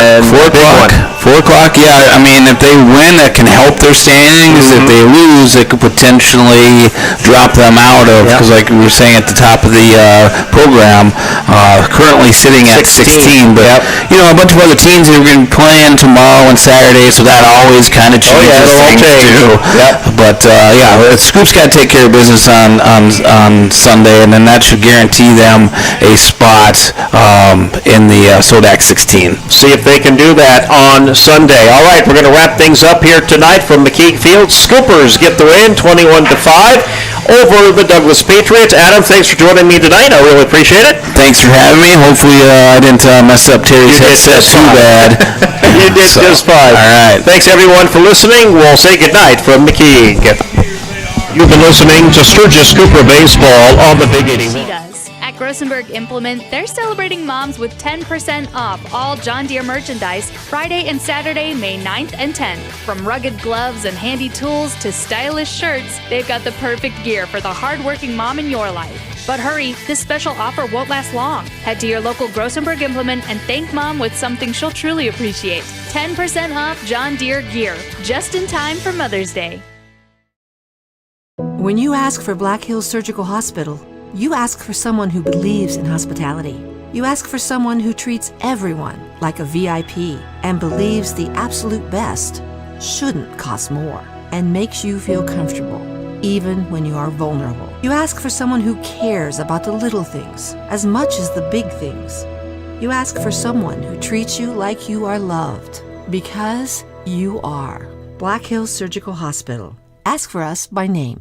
o'clock. 4 o'clock, yeah. I mean, if they win, that can help their standings. If they lose, it could potentially drop them out of, because like we were saying at the top of the program, currently sitting at 16. But, you know, a bunch of other teams are going to be playing tomorrow and Saturday, so that always kind of changes things too. But, yeah, the Scoops got to take care of business on Sunday, and then that should guarantee them a spot in the Sodak 16. See if they can do that on Sunday. All right, we're going to wrap things up here tonight from Mckeague Field. Scoopers get the win 21-5 over the Douglas Patriots. Adam, thanks for joining me tonight. I really appreciate it. Thanks for having me. Hopefully I didn't mess up Terry's headset too bad. You did just fine. All right. Thanks everyone for listening. We'll say goodnight from Mckeague. You've been listening to Sturgis Cooper Baseball on the Big 81. At Grossenberg Implement, they're celebrating moms with 10% off all John Deere merchandise Friday and Saturday, May 9th and 10th. From rugged gloves and handy tools to stylish shirts, they've got the perfect gear for the hardworking mom in your life. But hurry, this special offer won't last long. Head to your local Grossenberg Implement and thank Mom with something she'll truly appreciate. 10% off John Deere gear, just in time for Mother's Day. When you ask for Black Hills Surgical Hospital, you ask for someone who believes in hospitality. You ask for someone who treats everyone like a VIP and believes the absolute best shouldn't cost more and makes you feel comfortable, even when you are vulnerable. You ask for someone who cares about the little things as much as the big things. You ask for someone who treats you like you are loved, because you are. Black Hills Surgical Hospital. Ask for us by name.